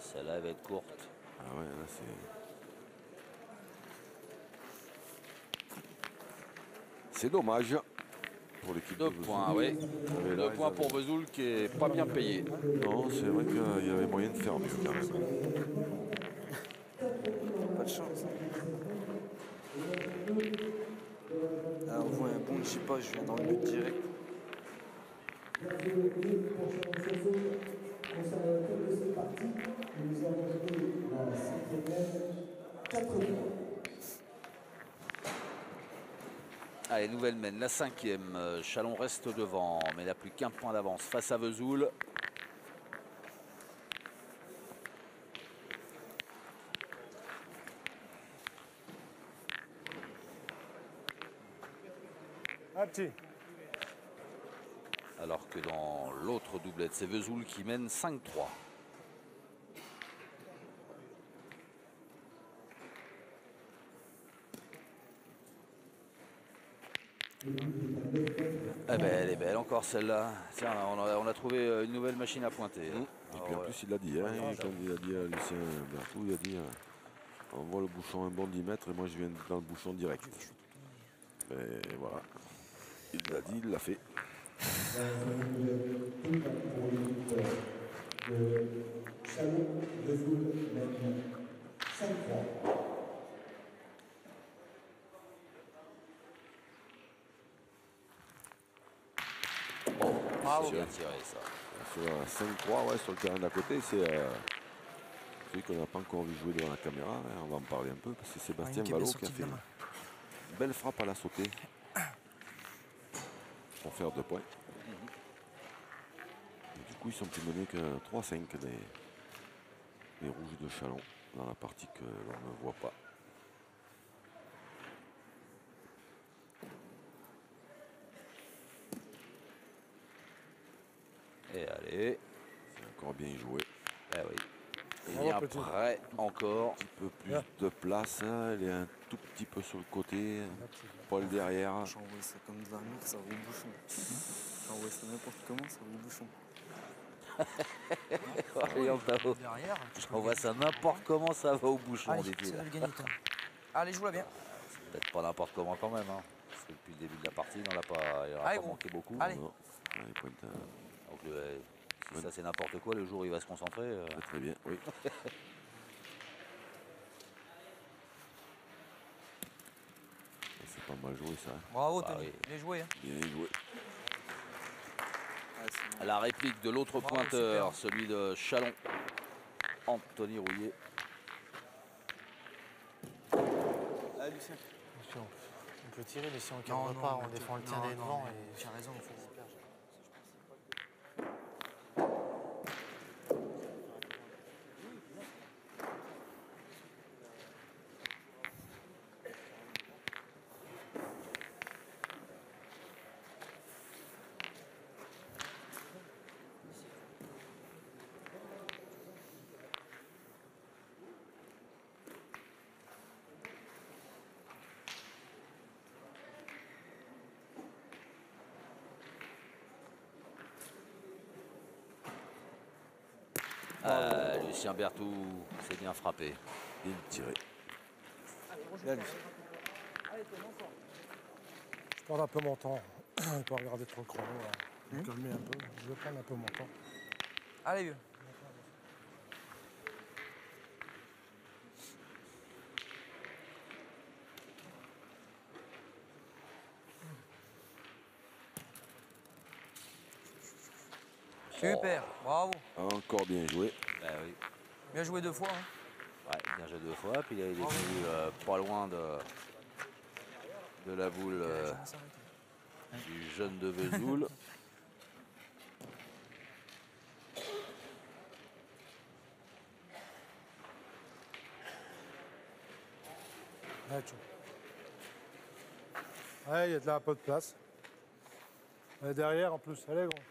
Speaker 1: Celle-là elle va être courte.
Speaker 2: Ah ouais, là c'est dommage pour l'équipe de
Speaker 1: 2
Speaker 2: Vesoul.
Speaker 1: points, oui.
Speaker 2: Mais là,
Speaker 1: 2
Speaker 2: ils
Speaker 1: points
Speaker 2: avaient-
Speaker 1: pour Vesoul qui est pas bien payé.
Speaker 2: Non, c'est vrai qu'il y avait moyen de faire mieux quand même.
Speaker 7: Pas de chance. Là, on voit un bon chipage, je viens dans le but direct.
Speaker 1: Allez, nouvelle mène, la 5e. Chalon reste devant, mais n'a plus qu'un point d'avance face à Vesoul.
Speaker 3: Un petit.
Speaker 1: Alors que dans l'autre doublette, c'est Vesoul qui mène 5-3. Eh ben, elle est belle encore celle-là. Tiens, on a trouvé une nouvelle machine à pointer.
Speaker 2: Et puis en plus, il l'a dit, hein, quand il a dit à Lucien Berthoud, il a dit on voit le bouchon un bon 10 mètres et moi je viens dans le bouchon direct. Et voilà. Il l'a dit, il l'a fait.
Speaker 6: Chalon de Zoul mène 5-3.
Speaker 1: Bravo. Bien tiré ça.
Speaker 2: Sur 5-3, ouais, sur le terrain d'à côté, c'est celui qu'on n'a pas encore vu jouer devant la caméra. Hein, on va en parler un peu parce que c'est Sébastien Vallot qui a fait une belle frappe à la sautée pour faire 2 points. Et du coup, ils sont plus menés que 3-5 les Rouges de Chalon dans la partie que l'on ne voit pas.
Speaker 1: Et allez.
Speaker 2: C'est encore bien joué.
Speaker 1: Eh oui. Et
Speaker 3: Bravo,
Speaker 1: après,
Speaker 3: petit.
Speaker 1: encore.
Speaker 2: Un petit peu plus de place. Hein, elle est un tout petit peu sur le côté. Paul derrière.
Speaker 7: J'envoie ça comme de l'armure, ça va au bouchon. J'envoie ça n'importe comment, ça va au bouchon.
Speaker 4: Derrière.
Speaker 1: On voit ça n'importe comment, ça va au bouchon,
Speaker 4: Allez,
Speaker 1: dit-il.
Speaker 4: c'est le gagner. Allez, joue-la bien.
Speaker 1: C'est peut-être pas n'importe comment quand même. Hein. Parce que depuis le début de la partie, il n'en a pas,
Speaker 4: Allez,
Speaker 1: pas
Speaker 4: gros.
Speaker 1: manqué beaucoup.
Speaker 4: Allez.
Speaker 2: Non. Allez, pointe,
Speaker 1: Donc si ça c'est n'importe quoi, le jour où il va se concentrer.
Speaker 2: très bien, oui. C'est pas mal joué ça.
Speaker 4: Bravo,
Speaker 1: Bah
Speaker 4: Tony.
Speaker 1: oui.
Speaker 4: Bien joué. Hein.
Speaker 2: Bien joué.
Speaker 1: La réplique de l'autre
Speaker 4: Bravo,
Speaker 1: pointeur,
Speaker 4: super.
Speaker 1: celui de Chalon, Anthony Rouillet.
Speaker 7: Allez, Lucien.
Speaker 5: On peut tirer, mais si on ne
Speaker 4: Non,
Speaker 5: cadre
Speaker 4: non,
Speaker 5: pas,
Speaker 4: mais
Speaker 5: on défend le
Speaker 4: non,
Speaker 5: tien des
Speaker 4: non,
Speaker 5: devant.
Speaker 4: mais
Speaker 5: Et...
Speaker 4: tu as raison, il faut.
Speaker 1: Lucien Berthoud s'est bien frappé.
Speaker 2: Bien tiré.
Speaker 7: Là, Lucien.
Speaker 3: Je prends un peu mon temps. Je ne vais pas regarder trop le chrono. Je vais me calmer un peu. Je vais prendre un peu mon temps.
Speaker 4: Allez, vieux. Super, bravo.
Speaker 2: Encore bien joué.
Speaker 1: Ben oui.
Speaker 4: Bien joué 2 fois. Hein.
Speaker 1: Ouais, bien joué 2 fois. Puis il est venu pas loin de la boule du jeune de Vesoul.
Speaker 3: Ouais, il y a de là un peu de place. Et derrière en plus, allez gros.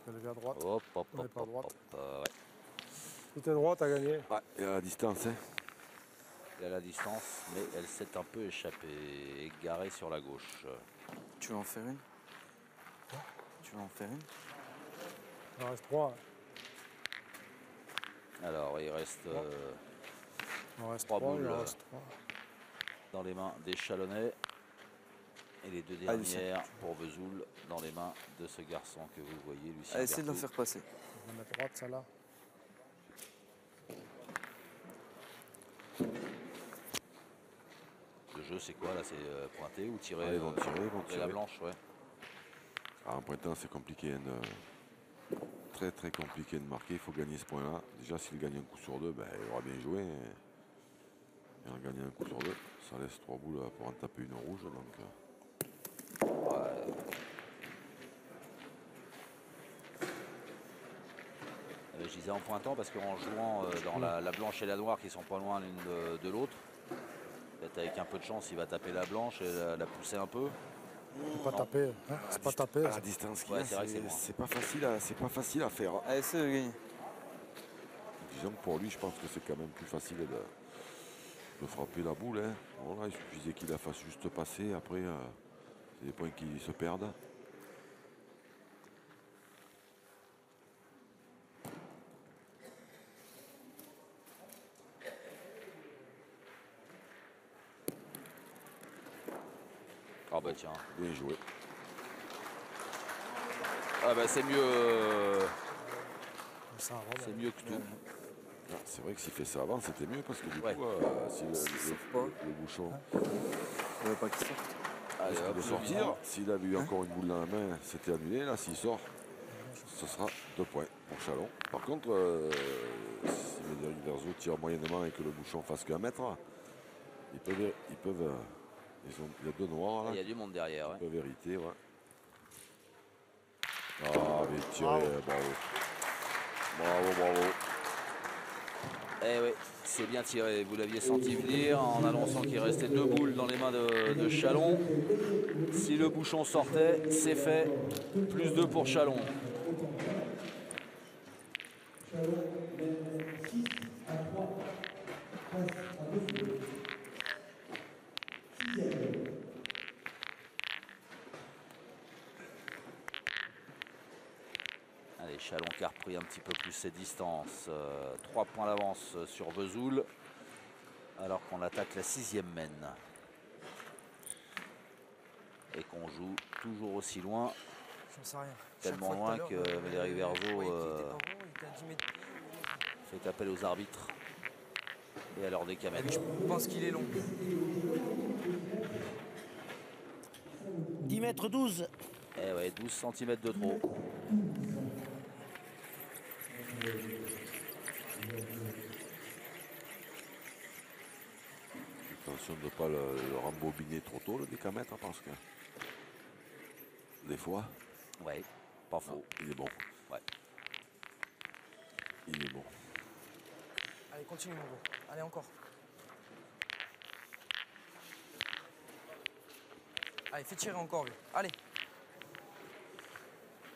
Speaker 3: Tu lever à droite.
Speaker 1: Hop, hop,
Speaker 3: On est
Speaker 1: hop,
Speaker 3: pas à
Speaker 1: hop,
Speaker 3: droite.
Speaker 1: hop, ouais.
Speaker 3: Si t'es droit, t'as gagné.
Speaker 2: Ouais, et à la distance, hein.
Speaker 1: Il a la distance, mais elle s'est un peu échappée, égarée sur la gauche.
Speaker 7: Tu veux en faire une? Tu veux en faire une?
Speaker 3: Il en reste 3.
Speaker 1: Alors, il reste
Speaker 3: Il en reste
Speaker 1: 3
Speaker 3: 3.
Speaker 1: boules
Speaker 3: Il en reste 3.
Speaker 1: dans les mains des Chalonnais. Et les 2
Speaker 7: Allez, Lucien.
Speaker 1: dernières pour Vesoul dans les mains de ce garçon que vous voyez, Lucien
Speaker 7: Allez, essaye de la
Speaker 1: Berthoud.
Speaker 7: faire passer.
Speaker 3: On va mettre droite, celle-là.
Speaker 1: Le jeu, c'est quoi là? C'est pointer ou tirer?
Speaker 2: Ah, ils vont tirer, ils vont
Speaker 1: la
Speaker 2: tirer.
Speaker 1: blanche, ouais.
Speaker 2: Ah, en pointant, c'est compliqué. Très très compliqué de marquer. Il faut gagner ce point-là. Déjà, s'il gagne un coup sur 2, ben, il aura bien joué. Et en gagnant un coup sur 2, ça laisse 3 boules pour en taper une rouge. Donc,
Speaker 1: Je disais en pointant parce qu'en jouant dans la blanche et la noire qui sont pas loin l'une de l'autre, peut-être avec un peu de chance, il va taper la blanche et la pousser un peu.
Speaker 3: C'est pas tapé. Hein, c'est pas tapé.
Speaker 2: À la distance qu'il
Speaker 1: Ouais,
Speaker 2: a,
Speaker 1: c'est vrai que c'est moins.
Speaker 2: c'est pas facile à faire.
Speaker 7: Allez, c'est de gagner.
Speaker 2: Disons que pour lui, je pense que c'est quand même plus facile de frapper la boule. Hein. Voilà, il suffisait qu'il la fasse juste passer. Après, c'est des points qui se perdent.
Speaker 1: Ah bah tiens.
Speaker 2: Bien joué.
Speaker 1: Ah bah c'est mieux.
Speaker 3: Ça,
Speaker 1: C'est
Speaker 3: vraiment.
Speaker 1: mieux que tout.
Speaker 2: Ah, c'est vrai que s'il fait ça avant, c'était mieux parce que du
Speaker 1: Ouais.
Speaker 2: coup, si
Speaker 7: Sauf pas.
Speaker 2: le bouchon
Speaker 7: Il ne pas qu'il sorte.
Speaker 1: Allez,
Speaker 2: risque
Speaker 1: hop,
Speaker 2: de
Speaker 1: le
Speaker 2: sortir,
Speaker 1: bidon.
Speaker 2: s'il avait eu encore une boule dans la main, c'était annulé. Là, s'il sort, ce sera 2 points pour Chalon. Par contre, si Médéric Verzo tire moyennement et que le bouchon fasse qu'1 mètre, ils peuvent il y a 2 noirs là,
Speaker 1: Il y a du monde derrière. Ouais.
Speaker 2: ils peuvent hériter. Ouais. Ah, mais tiré, bravo. Bravo.
Speaker 1: Eh oui, c'est bien tiré. Vous l'aviez senti venir en annonçant qu'il restait 2 boules dans les mains de Chalon. Si le bouchon sortait, c'est fait. Plus 2 pour Chalon.
Speaker 6: Chalon mène 6 à 3 face à Vesoul. 6e.
Speaker 1: Allez, Chalon qui a repris un petit peu plus ses distances. 3 points d'avance sur Vesoul. Alors qu'on attaque la 6e mène. Et qu'on joue toujours aussi loin.
Speaker 4: J'en sais rien.
Speaker 1: Tellement
Speaker 4: Chaque fois
Speaker 1: loin
Speaker 4: tout à l'heure,
Speaker 1: que Médéric Verzo
Speaker 4: je voyais qu'il était pas bon, il était à 10 mètres.
Speaker 1: fait appel aux arbitres et à leur décamètre.
Speaker 4: Je pense qu'il est long.
Speaker 5: 10 mètres 12.
Speaker 1: Eh ouais, 12 cm de trop.
Speaker 2: Attention de ne pas le rembobiner trop tôt, le décamètre, parce que des fois,
Speaker 1: Ouais, pas faux.
Speaker 2: il est bon.
Speaker 1: Ouais.
Speaker 2: Il est bon.
Speaker 4: Allez, continue, mon gros. Allez, encore. Allez, fais tirer encore, lui. Allez.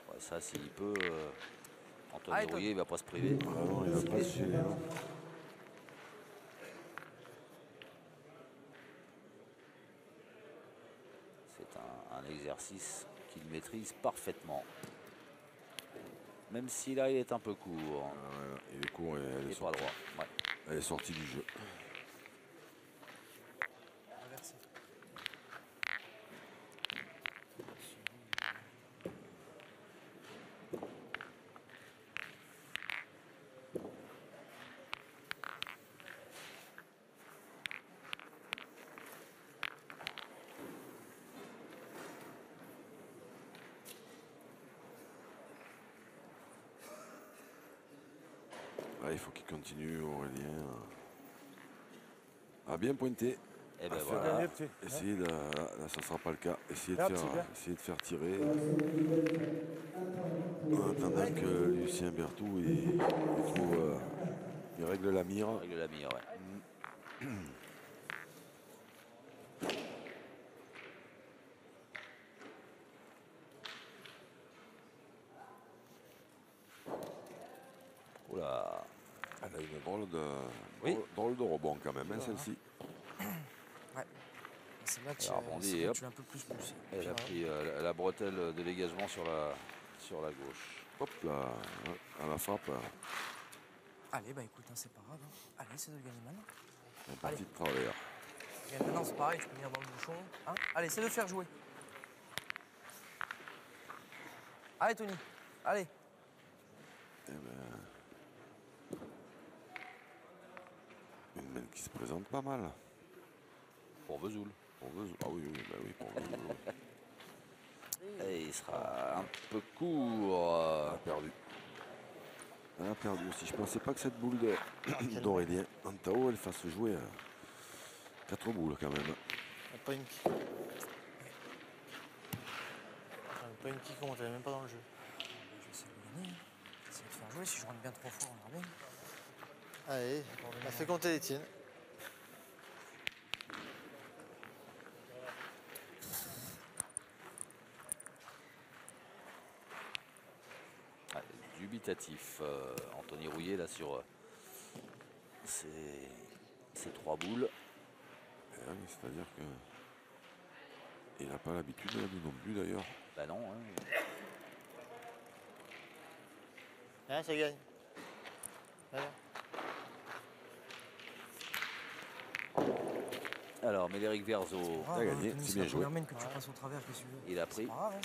Speaker 1: Ouais, ça, s'il peut, Anthony
Speaker 4: Allez, toi.
Speaker 1: Rouillet, il va pas se priver.
Speaker 2: Ah non, il va pas se gêner, hein.
Speaker 1: C'est un exercice qu'il maîtrise parfaitement. Même si là, il est un peu court.
Speaker 2: Voilà, il est court et
Speaker 1: Il n'est pas droit. Ouais.
Speaker 2: elle est sortie du jeu.
Speaker 4: Inversé.
Speaker 2: Ah, il faut qu'il continue, Aurélien, à bien pointer.
Speaker 1: Et ben
Speaker 2: à
Speaker 1: voilà.
Speaker 2: faire-
Speaker 3: Gagner, petit.
Speaker 2: Essayer de, là, ça ne sera pas le cas. Essayer de
Speaker 3: Regarde, c'est bien.
Speaker 2: faire tirer. En attendant que Lucien Berthoud il trouve, il règle la mire.
Speaker 1: Règle la mire, ouais. Oula.
Speaker 2: Elle a une drôle de,
Speaker 1: Oui.
Speaker 2: drôle de rebond quand même, hein, celle-ci.
Speaker 4: C'est là que
Speaker 1: Alors, rebondit,
Speaker 4: tu
Speaker 1: hop.
Speaker 4: es un peu plus poussé.
Speaker 1: Elle a pris la bretelle de dégagement sur la gauche.
Speaker 2: Hop là, à la frappe,
Speaker 4: Allez, bah écoute, hein, c'est pas grave. Hein. Allez, c'est de gagner maintenant.
Speaker 2: un parti de travers.
Speaker 4: Gagner maintenant, c'est pareil, tu peux venir dans le bouchon. Hein. Allez, c'est de faire jouer. Allez, Tony. Allez.
Speaker 2: Eh ben, une main qui se présente pas mal.
Speaker 1: Pour Vesoul.
Speaker 2: Pour Vesoul. Ah oui, bah oui, pour Vesoul, oui.
Speaker 1: Et il sera un peu court.
Speaker 2: Elle a perdu. Elle a perdu aussi. Je pensais pas que cette boule d'Aurélien Antao, elle fasse jouer 4 boules quand même.
Speaker 5: Pas une qui. Pas une qui compte, elle est même pas dans le jeu.
Speaker 4: Je vais essayer de gagner. Je vais essayer de faire jouer. Si je rentre bien trop fort, on verra bien.
Speaker 5: Allez, on a fait compter les tiennes.
Speaker 1: qualitatif. Anthony Rouillet là sur ces 3 boules.
Speaker 2: C'est-à-dire que il n'a pas l'habitude de la vie non plus d'ailleurs.
Speaker 1: Bah non. Hein.
Speaker 5: Hein, ça gagne. Voilà.
Speaker 1: Alors, Médéric Verzo,
Speaker 2: T'as gagné, c'est bien joué.
Speaker 4: Que tu passes au travers, que tu veux.
Speaker 1: il a pris.
Speaker 4: C'est pas grave, hein,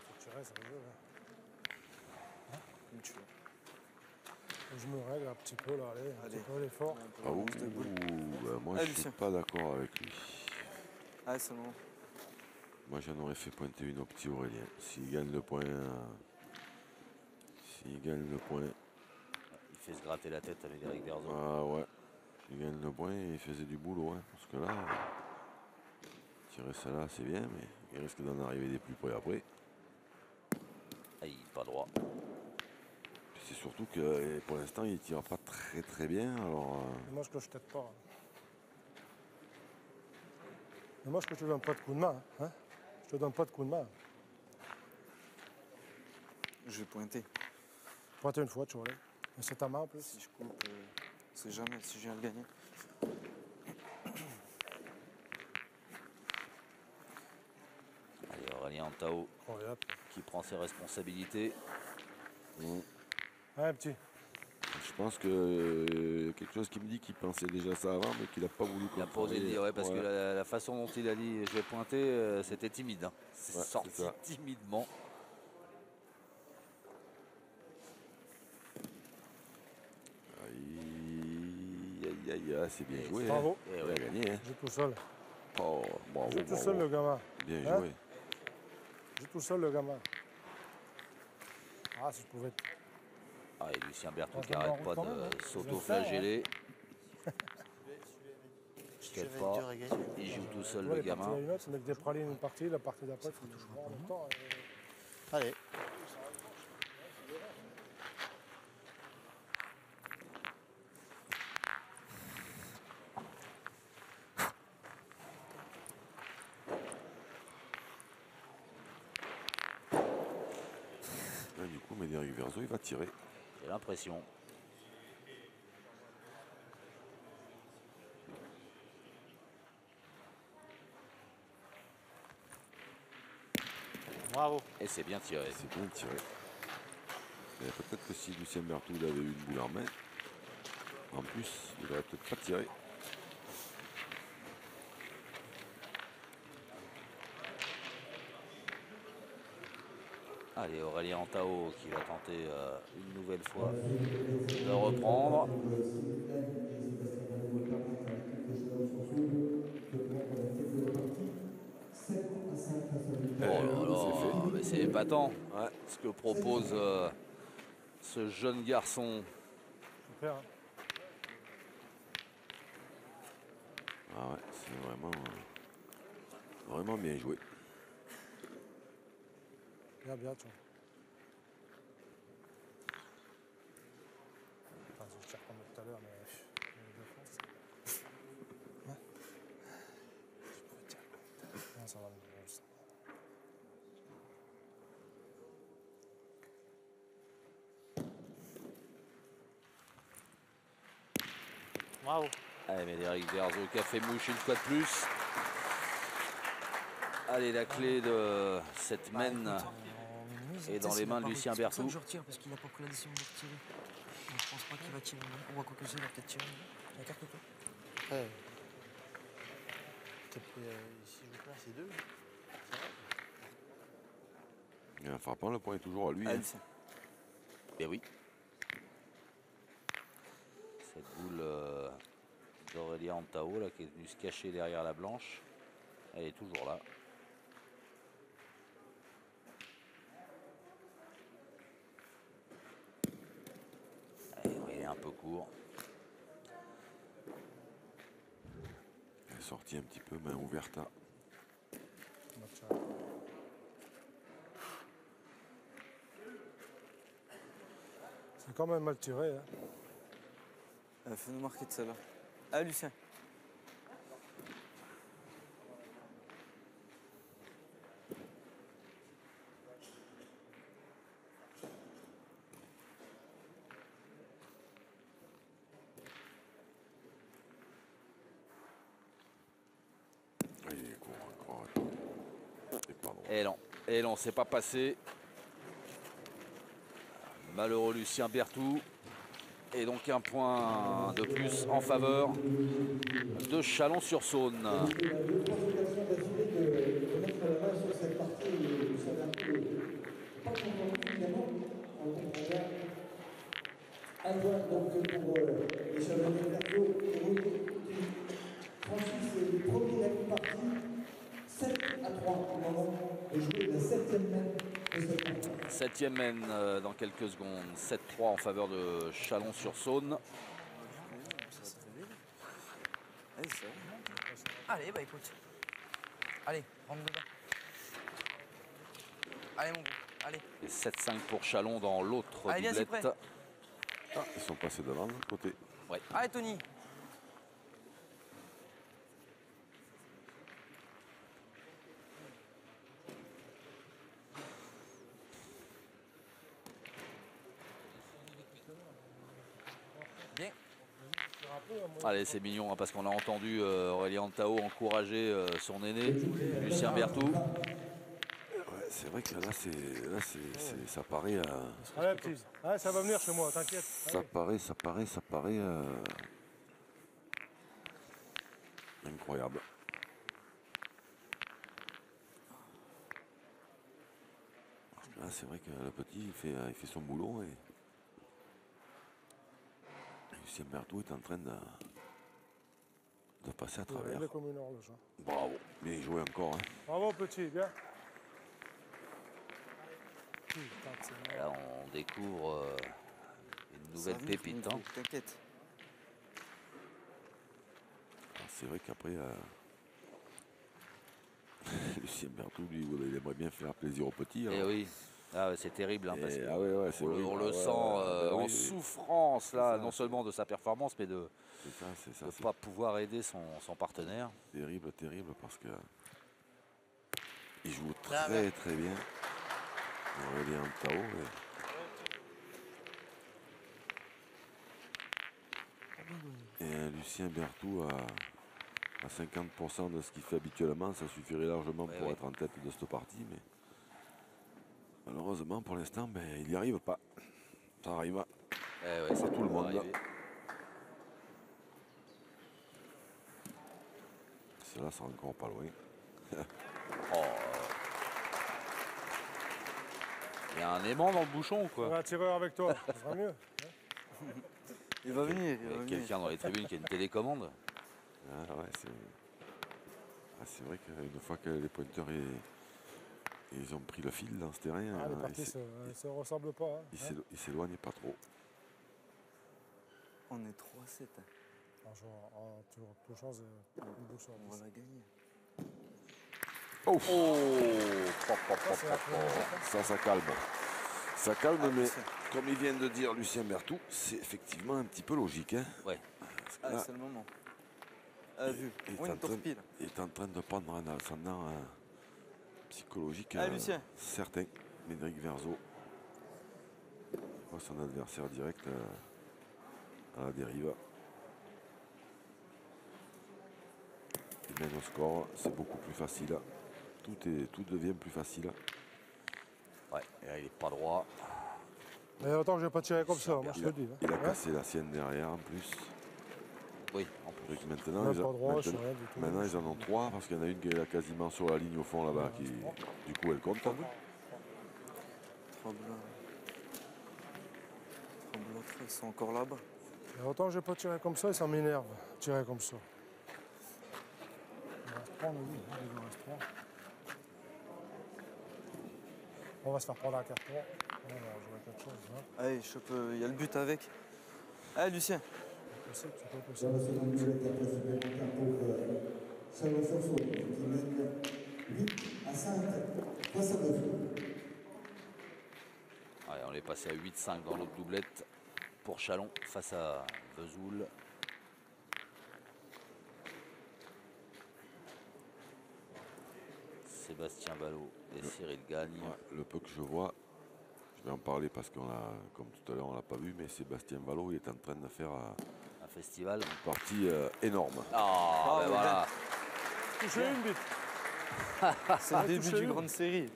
Speaker 3: Faut tirer, ça va jouer, hein.
Speaker 7: Comme tu veux.
Speaker 3: Je me règle un petit peu là, allez, un
Speaker 7: Allez.
Speaker 3: petit peu l'effort.
Speaker 2: Ah, moi
Speaker 7: Ah,
Speaker 2: je suis
Speaker 7: Lucien.
Speaker 2: pas d'accord avec lui.
Speaker 7: Ah, c'est bon.
Speaker 2: Moi j'en aurais fait pointer une au petit Aurélien. S'il gagne le point. S'il gagne le point.
Speaker 1: Il fait se gratter la tête à Médéric Verzo.
Speaker 2: Ah ouais. S'il gagne le point, il faisait du boulot. Hein, parce que là, tirer ça là c'est bien, mais il risque d'en arriver des plus près après.
Speaker 1: Ah, il pas droit.
Speaker 2: Puis c'est surtout que pour l'instant il tire pas très très bien. Alors.
Speaker 3: Dommage que je t'aide pas. Hein. Dommage que je te donne pas de coup de main. Hein. Je te donne pas de coup de main.
Speaker 7: Je vais pointer.
Speaker 3: Pointe une fois, tu vois. Mais c'est ta main en plus.
Speaker 7: Si je coupe, c'est jamais si je viens de gagner.
Speaker 1: Allez, Aurélien Antao
Speaker 3: Incroyable.
Speaker 1: qui prend ses responsabilités.
Speaker 3: Ouais, petit.
Speaker 2: Je pense que quelque chose qui me dit qu'il pensait déjà ça avant, mais qu'il n'a pas voulu.
Speaker 1: Il a pas osé le dire, ouais, parce que la façon dont il a dit je vais pointer, c'était timide. Hein. C'est
Speaker 2: Ouais,
Speaker 1: sorti
Speaker 2: c'est ça.
Speaker 1: timidement.
Speaker 2: C'est bien joué.
Speaker 3: Bravo.
Speaker 2: Hein. Il a gagné. Hein.
Speaker 3: Joue tout seul.
Speaker 2: Oh, bravo,
Speaker 3: Joue tout
Speaker 2: bravo.
Speaker 3: seul le gamin.
Speaker 2: Bien
Speaker 3: Hein?
Speaker 2: joué.
Speaker 3: Joue tout seul le gamin. Ah, si je pouvais.
Speaker 1: Ah, et Lucien Berthoud
Speaker 3: On
Speaker 1: qui
Speaker 3: va
Speaker 1: n'arrête
Speaker 3: voir
Speaker 1: pas
Speaker 3: quand même, hein.
Speaker 1: de s'auto-flageller. Je
Speaker 5: J'avais
Speaker 1: sais pas,
Speaker 5: dur à gagner.
Speaker 1: il joue tout seul
Speaker 3: Ouais,
Speaker 1: le
Speaker 3: les parties
Speaker 1: gamin.
Speaker 3: à une autre, c'est mettre des pralines une partie, la partie d'après, il faut toujours voir en même temps.
Speaker 5: Allez.
Speaker 2: Là, du coup, Médéric Verzo, il va tirer.
Speaker 1: J'ai l'impression.
Speaker 5: Bravo.
Speaker 1: Et c'est bien tiré.
Speaker 2: C'est bien tiré. Mais peut-être que si Lucien Berthoud avait eu une boule en main, en plus, il n'aurait peut-être pas tiré.
Speaker 1: Allez, Aurélien Antao qui va tenter une nouvelle fois de reprendre.
Speaker 2: Eh,
Speaker 1: Oh là
Speaker 2: c'est fait.
Speaker 1: là, mais c'est épatant ce que propose ce jeune garçon.
Speaker 3: Super. Hein.
Speaker 2: Ah ouais, c'est vraiment bien joué.
Speaker 3: Bien, bien, tu vois. Enfin, je cherche comme tout à l'heure, mais les défenses. Ouais. Non, ça va, je sens.
Speaker 5: Bravo.
Speaker 1: Allez, Médéric Verzo qui a fait mouche une fois de plus. Allez, la clé de cette mène est dans les mains de Lucien
Speaker 4: C'est pour ça
Speaker 1: Berthoud.
Speaker 4: que je retire, parce qu'il n'a pas pris la décision de retirer. Donc, je pense pas qu'il va tirer. On voit quoi que c'est, il va peut-être tirer. La carte toi.
Speaker 5: Après, t'as pris ici, je crois, c'est 2.
Speaker 2: Et en frappant, le point est toujours à lui.
Speaker 7: Ah,
Speaker 2: Hein.
Speaker 7: Lucien.
Speaker 1: Eh oui. Cette boule d'Aurélien Antao là, qui est venue se cacher derrière la blanche, elle est toujours là. Allez, il est un peu court.
Speaker 2: Elle est sortie un petit peu, main ouverte. Là.
Speaker 3: Match, c'est quand même mal tiré. Hein.
Speaker 7: Fais-nous marquer de celle-là. Ah, Lucien.
Speaker 1: Et non, c'est pas passé. Malheureux Lucien Berthoud. Et donc un point de plus en faveur de Chalon-sur-Saône.
Speaker 6: Il a 2-3 occasions d'affilée de mettre la main sur cette partie où ça va un peu pas content, évidemment, on comprend bien. À voir donc pour les Chalonnais Berthaud, Francis est le premier à une partie, 7-3 au moment de jouer la 7e main de cette partie.
Speaker 1: 7e main dans quelques secondes. 7-3 en faveur de Chalon-sur-Saône.
Speaker 7: Ça se réveille. Allez, ça va.
Speaker 4: Allez, bah écoute. Allez, rentre dedans. Allez, mon gars. Allez.
Speaker 1: Et 7-5 pour Chalon dans l'autre
Speaker 4: Allez, viens,
Speaker 1: doublette.
Speaker 4: Cyprès.
Speaker 2: Ah, ils sont passés devant de l'autre côté.
Speaker 1: Ouais.
Speaker 4: Allez, Tony. Bien.
Speaker 1: Allez, c'est mignon hein, parce qu'on a entendu Aurélien Tao encourager son aîné, Lucien Berthoud.
Speaker 2: Ouais, c'est vrai que là, ça paraît.
Speaker 3: Allez, petit. Allez, ça va venir chez moi, t'inquiète.
Speaker 2: Ça paraît incroyable. Parce que là, c'est vrai que le petit, il fait son boulot et Lucien Berthoud est en train de passer à travers.
Speaker 3: Il est comme une horloge. Hein.
Speaker 2: Bravo, bien joué encore. Hein.
Speaker 3: Bravo, petit, bien.
Speaker 1: Et là, on découvre une nouvelle
Speaker 7: Ça arrive,
Speaker 1: pépite.
Speaker 7: mais
Speaker 1: Hein.
Speaker 7: T'inquiète.
Speaker 2: Alors, c'est vrai qu'après, Lucien Berthoud, lui, il aimerait bien faire plaisir au petit.
Speaker 1: Et
Speaker 2: alors.
Speaker 1: oui, ah, ouais, c'est terrible hein, parce que
Speaker 2: Ah ouais, c'est
Speaker 1: on
Speaker 2: horrible.
Speaker 1: le
Speaker 2: Ah ouais,
Speaker 1: sent
Speaker 2: bah
Speaker 1: en
Speaker 2: oui,
Speaker 1: souffrance là,
Speaker 2: ça,
Speaker 1: non seulement de sa performance, mais de
Speaker 2: c'est ça,
Speaker 1: ne
Speaker 2: c'est
Speaker 1: pas pouvoir aider son partenaire.
Speaker 2: terrible parce que il joue
Speaker 4: Là,
Speaker 2: très très bien. Aurélien Tao. Et Lucien Berthoud à 50% de ce qu'il fait habituellement, ça suffirait largement
Speaker 1: Ouais,
Speaker 2: pour
Speaker 1: ouais.
Speaker 2: être en tête de cette partie, mais malheureusement pour l'instant, il n'y arrive pas. Ça arrive.
Speaker 1: Eh ouais, ça
Speaker 2: tout le
Speaker 1: peut
Speaker 2: monde, là.
Speaker 1: arriver.
Speaker 2: Cela sera encore pas loin.
Speaker 1: Oh, il y a un aimant dans le bouchon ou
Speaker 3: On
Speaker 1: quoi?
Speaker 3: va un tireur avec toi, ça sera mieux.
Speaker 7: Il va venir, il
Speaker 1: Il y
Speaker 7: va
Speaker 1: a
Speaker 7: venir.
Speaker 1: quelqu'un dans les tribunes qui a une télécommande.
Speaker 2: Ah ouais, c'est vrai qu'une fois que les pointeurs ils ont pris le fil dans ce terrain,
Speaker 3: Ah, les parties ne se ressemblent pas. Hein.
Speaker 2: ils s'éloignent pas trop.
Speaker 7: On est 3-7. Hein.
Speaker 3: En toute chance, une bouche sur
Speaker 7: On
Speaker 3: 10.
Speaker 7: va la gagner.
Speaker 1: Oh,
Speaker 3: c'est la première.
Speaker 2: Ça calme. Ça calme, mais
Speaker 7: Lucien.
Speaker 2: comme il vient de dire Lucien Berthoud, c'est effectivement un petit peu logique. Hein.
Speaker 1: Ouais.
Speaker 2: Parce que
Speaker 7: Ah,
Speaker 2: là,
Speaker 7: c'est le moment. Ah, vu.
Speaker 2: il est
Speaker 7: Oh,
Speaker 2: en
Speaker 7: une
Speaker 2: train-
Speaker 7: torpille.
Speaker 2: il est en train de prendre un ascendant psychologique
Speaker 7: Ah, Lucien.
Speaker 2: certain. Médéric Verzo. Il voit son adversaire direct à la dérive. Il mène au score, c'est beaucoup plus facile. Tout devient plus facile.
Speaker 1: Ouais, et là, il est pas droit.
Speaker 3: Mais autant que je vais pas tirer comme ça, moi je te le dis. Hein.
Speaker 2: Il a
Speaker 3: Ouais.
Speaker 2: cassé la sienne derrière en plus.
Speaker 1: Oui, en plus.
Speaker 2: Donc maintenant,
Speaker 3: Même pas droit, je sais rien du tout.
Speaker 2: maintenant, ils en ont 3 parce qu'il y en a une qui est là quasiment sur la ligne au fond là-bas. Qui, du coup, elle compte.
Speaker 7: 3 blocs. 3 blocs, ils sont encore là-bas.
Speaker 3: Mais autant que je vais pas tirer comme ça, ça m'énerve. Tirer comme ça. Il reste 3, on a dit. Il en reste 3. On va se faire prendre un carton. On va jouer quelque chose. Hein.
Speaker 7: Allez, il y a le but avec. Allez, Lucien.
Speaker 3: C'est possible, c'est pas
Speaker 6: Dans
Speaker 3: possible.
Speaker 6: la seconde durée après supplémentaire pour Chalon-sur-Saône qui mène 8-5 face à 9.
Speaker 1: Allez, on est passé à 8-5 dans l'autre doublette pour Chalon face à Vesoul. Sébastien Ballot et Cyril Gagne.
Speaker 2: Ouais, le peu que je vois, je vais en parler parce qu'on a, comme tout à l'heure, on l'a pas vu, mais Sébastien Ballot il est en train de faire
Speaker 1: Un festival.
Speaker 2: une partie énorme.
Speaker 1: Ah, ben
Speaker 7: mais
Speaker 1: voilà.
Speaker 3: Touché une bite.
Speaker 7: C'est le début d'une grande série.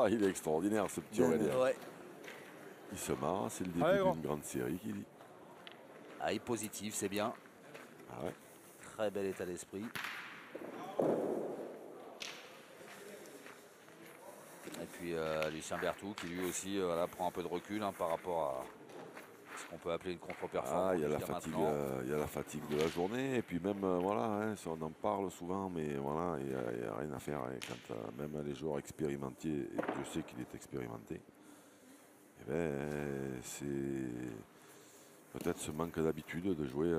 Speaker 2: Il est extraordinaire ce petit Aurélien.
Speaker 1: Ouais.
Speaker 2: Il se marre, c'est le début
Speaker 3: Allez, grand.
Speaker 2: d'une grande série qu'il dit.
Speaker 1: Ah, il est positif, c'est bien.
Speaker 2: Ah ouais.
Speaker 1: Très bel état d'esprit. Et puis Lucien Berthoud qui lui aussi voilà, prend un peu de recul hein, par rapport à ce qu'on peut appeler une contre-performance.
Speaker 2: Ah, il y a la
Speaker 1: jusqu'à
Speaker 2: fatigue,
Speaker 1: maintenant.
Speaker 2: il y a la fatigue de la journée et puis même voilà, hein, ça, on en parle souvent, mais voilà, il n'y a rien à faire hein, quand même les joueurs expérimentés, et je sais qu'il est expérimenté. Eh ben, c'est peut-être ce manque d'habitude de jouer.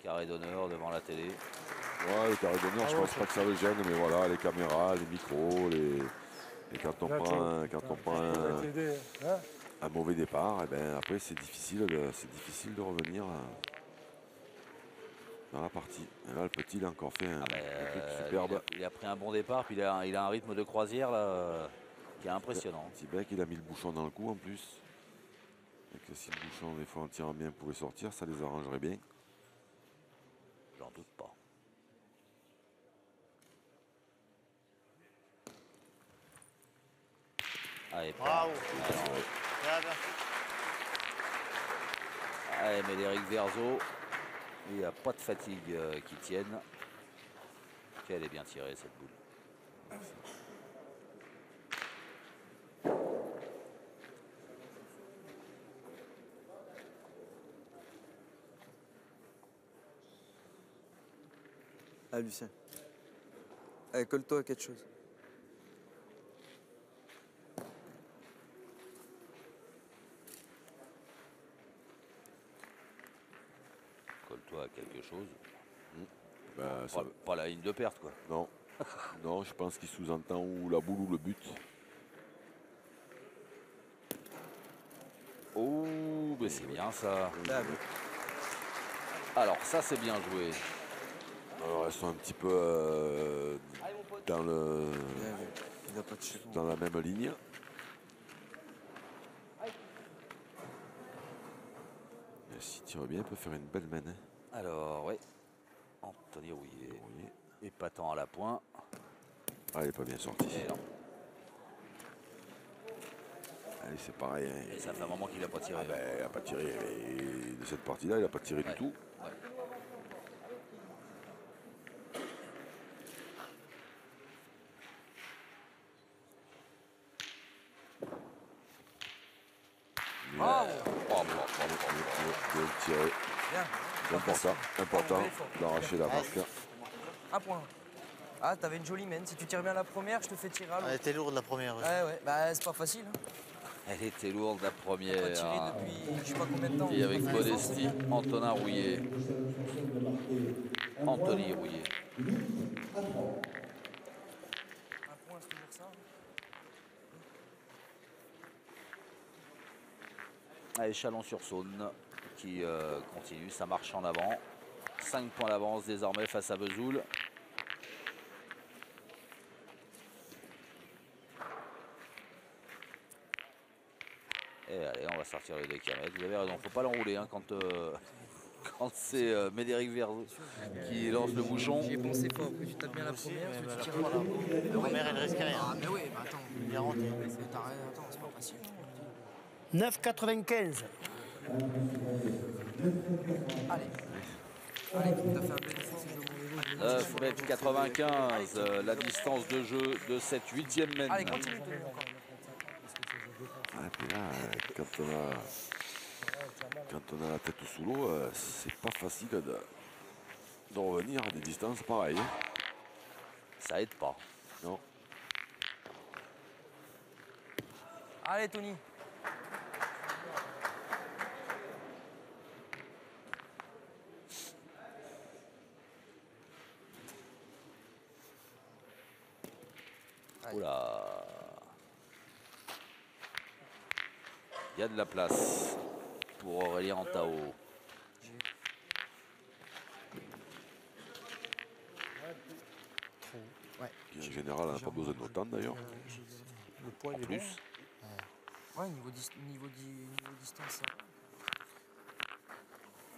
Speaker 1: Carré d'honneur devant la télé.
Speaker 2: Ouais, le carré d'honneur,
Speaker 3: Ah
Speaker 2: je
Speaker 3: ouais,
Speaker 2: pense pas que ça le gêne, mais voilà, les caméras, les micros, et quand on
Speaker 3: Là,
Speaker 2: prend,
Speaker 3: tiens,
Speaker 2: quand on
Speaker 3: ça
Speaker 2: prend
Speaker 3: va t'aider, hein.
Speaker 2: un mauvais départ, et ben après c'est difficile de revenir dans la partie. Et là, le petit, il a encore fait un truc superbe.
Speaker 1: Il a pris un bon départ, puis il a un rythme de croisière là, qui est impressionnant.
Speaker 2: Petit bec, il a mis le bouchon dans le cou en plus. Et que si le bouchon, des fois, en tirant bien, pouvait sortir, ça les arrangerait bien.
Speaker 1: J'en doute pas. Allez,
Speaker 5: Bravo.
Speaker 1: alors,
Speaker 5: Bien, bien.
Speaker 1: allez, Médéric Verzo. Il n'y a pas de fatigue qui tienne. Qu'elle est bien tirée cette boule.
Speaker 7: Ah, Lucien. Allez, colle-toi à quelque chose.
Speaker 1: Colle-toi à quelque chose.
Speaker 2: Ben, ça-
Speaker 1: Pas la ligne de perte quoi.
Speaker 2: non, non, je pense qu'il sous-entend ou la boule ou le but.
Speaker 1: Oh, mais c'est bien ça.
Speaker 7: Ah, oui.
Speaker 1: Alors ça c'est bien joué.
Speaker 2: Alors, elles sont un petit peu dans,
Speaker 7: Il n'a pas de chez
Speaker 2: dans la même ligne. Et s'il tire bien, il peut faire une belle main. Hein.
Speaker 1: Alors oui. Anthony Rouillet.
Speaker 2: Rouillet.
Speaker 1: Épatant à la pointe.
Speaker 2: Ah, il n'est pas bien sorti.
Speaker 1: Et non.
Speaker 2: Allez, c'est pareil. Hein.
Speaker 1: Et ça fait un moment qu'il n'a pas tiré.
Speaker 2: Ah ben, il n'a pas tiré. Et de cette partie-là, il n'a pas tiré
Speaker 1: Ouais.
Speaker 2: du tout.
Speaker 1: Ouais.
Speaker 5: Bravo.
Speaker 2: Bien tiré.
Speaker 4: Bien.
Speaker 2: Important d'arracher la marque.
Speaker 4: Un point. Ah, t'avais une jolie main. Si tu tires bien la première, je te fais tirer à
Speaker 5: Elle
Speaker 4: l'autre.
Speaker 5: était lourde la première. aussi.
Speaker 4: Ouais. Bah, c'est pas facile. Hein.
Speaker 1: Elle était lourde la
Speaker 4: Pas
Speaker 1: première.
Speaker 4: tiré depuis je sais pas combien de temps.
Speaker 1: Et avec modestie, Antonin Rouillet. Anthony Rouillet.
Speaker 4: Un point, c'est toujours ça.
Speaker 1: Allez, Chalon-sur-Saône qui continue sa marche en avant. 5 points d'avance désormais face à Vesoul. Et allez, on va sortir le décamètre. Vous avez raison, faut pas l'enrouler hein, quand, quand c'est Médéric Verzo qui lance le bouchon.
Speaker 4: J'y ai pensé fort. Que tu tapes bien la
Speaker 5: Aussi,
Speaker 4: première,
Speaker 5: mais
Speaker 4: que
Speaker 5: la
Speaker 4: tu tires à l'autre.
Speaker 5: La première, elle risquait rien.
Speaker 4: Ah, mais oui, bah attends.
Speaker 5: Garantie.
Speaker 4: Attends, c'est pas facile.
Speaker 6: 9,95.
Speaker 4: Allez. Allez, t'as fait un bel effort.
Speaker 1: 9,95 m, la distance de jeu de cette 8e mène.
Speaker 4: Allez, continue, Tony, encore.
Speaker 2: Ah, puis là, quand on a la tête sous l'eau, c'est pas facile de revenir à des distances pareilles. Hein.
Speaker 1: Ça aide pas.
Speaker 2: Non.
Speaker 4: Allez, Tony.
Speaker 1: Oula. Il y a de la place pour Aurélien Antao.
Speaker 2: Qui en général n'a pas besoin d'autant d'ailleurs.
Speaker 4: Le poids,
Speaker 1: En
Speaker 4: il est
Speaker 1: plus,
Speaker 4: bon. Ouais, niveau distance, ça va.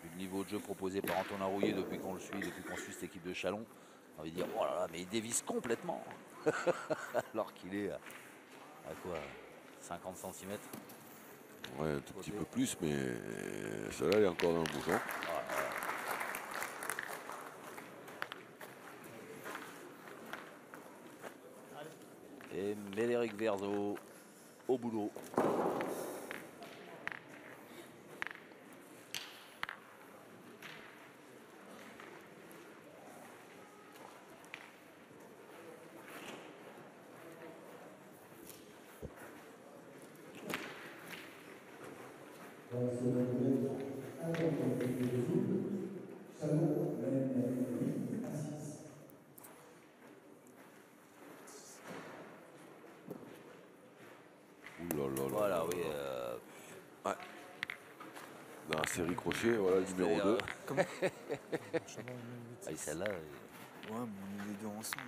Speaker 1: le niveau de jeu proposé par Antonin Rouillet depuis qu'on le suit, depuis qu'on suit cette équipe de Chalon, On va dire, oh là là, mais il dévisse complètement. Alors qu'il est à quoi 50 cm.
Speaker 2: Ouais, un tout petit peu plus, mais celle-là, elle est encore dans le bouchon.
Speaker 1: Et Médéric Verzo au boulot. Voilà, oui.
Speaker 2: Ouais. Dans la série crochet, voilà le numéro 2.
Speaker 7: Comment
Speaker 1: Ah, celle-là,
Speaker 7: Ouais, mais on est les deux ensemble.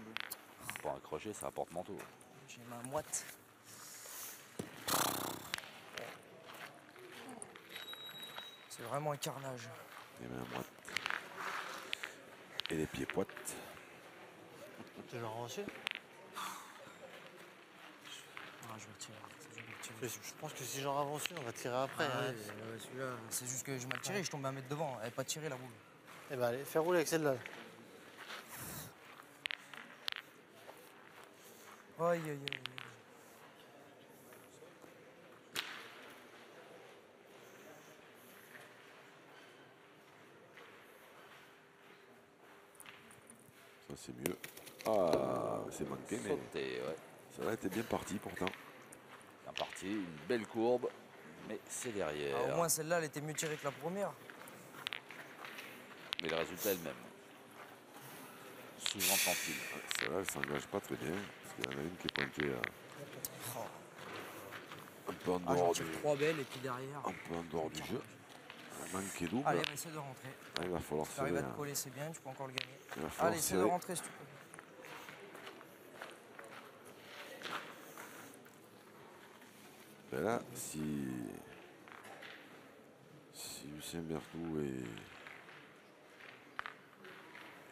Speaker 1: pour un crochet, c'est un porte-manteau.
Speaker 4: J'ai ma moite. C'est vraiment un carnage.
Speaker 2: Les mains moites. Et les pieds poites.
Speaker 5: Toujours reçu.
Speaker 4: Ah, je vais le tirer.
Speaker 5: Je pense que si j'en avance une, on va tirer après.
Speaker 4: Ah,
Speaker 5: hein.
Speaker 4: ouais, celui-là, c'est juste que je mal tiré, je tombais à mettre devant. Elle n'est pas tirée la boule.
Speaker 5: Eh ben allez, fais rouler avec celle-là.
Speaker 4: Aïe, aïe, aïe.
Speaker 2: Ça, c'est mieux. Ah, c'est manqué, mais
Speaker 1: Sauté, ouais.
Speaker 2: celle-là était bien partie pourtant.
Speaker 1: Bien parti, une belle courbe, mais c'est derrière.
Speaker 4: Ah, au moins celle-là, elle était mieux tirée que la première.
Speaker 1: Mais le résultat est le même. Sous-entendu.
Speaker 2: Celle-là, elle s'engage pas très bien. Parce qu'il y en a une qui est pointée
Speaker 4: Oh.
Speaker 2: un peu en
Speaker 4: Ah, j'en
Speaker 2: dehors
Speaker 4: tire
Speaker 2: du,
Speaker 4: 3 belles et puis derrière.
Speaker 2: un peu en dehors du jeu. Elle manquait double.
Speaker 4: Allez, essaie de rentrer.
Speaker 2: Ah, il va falloir
Speaker 4: Si t'arrives
Speaker 2: serrer.
Speaker 4: à te coller, c'est bien, tu peux encore le gagner.
Speaker 2: Il va falloir
Speaker 4: Allez, essaie de
Speaker 2: serrer.
Speaker 4: rentrer si tu peux.
Speaker 2: Et là, si Lucien Berthoud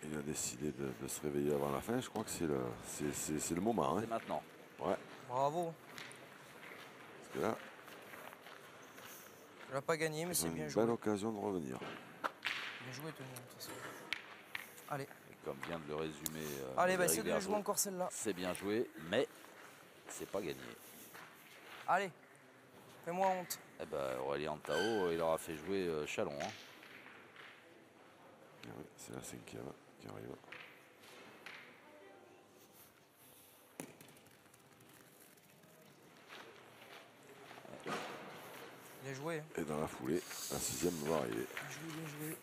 Speaker 2: il a décidé de se réveiller avant la fin, je crois que c'est le moment. Hein.
Speaker 1: C'est maintenant.
Speaker 2: Ouais,
Speaker 4: Bravo.
Speaker 2: parce que là,
Speaker 4: Tu l'as pas gagné, mais
Speaker 2: c'est
Speaker 4: c'est
Speaker 2: une
Speaker 4: bien
Speaker 2: belle
Speaker 4: joué.
Speaker 2: occasion de revenir.
Speaker 4: Bien joué, Tony. de toute façon. Allez,
Speaker 1: Et comme vient de le résumer
Speaker 4: allez, bah,
Speaker 1: Médéric
Speaker 4: essaie de
Speaker 1: Verzo,
Speaker 4: jouer encore celle-là.
Speaker 1: c'est bien joué, mais c'est pas gagné.
Speaker 4: Allez, fais-moi honte.
Speaker 1: Eh ben, Aurélien Tao, il aura fait jouer Chalon. Hein.
Speaker 2: Et ouais, c'est la 5e qui arrive.
Speaker 4: Bien joué. Hein.
Speaker 2: Et dans la foulée, la 6e va arriver.
Speaker 4: Bien joué, bien joué.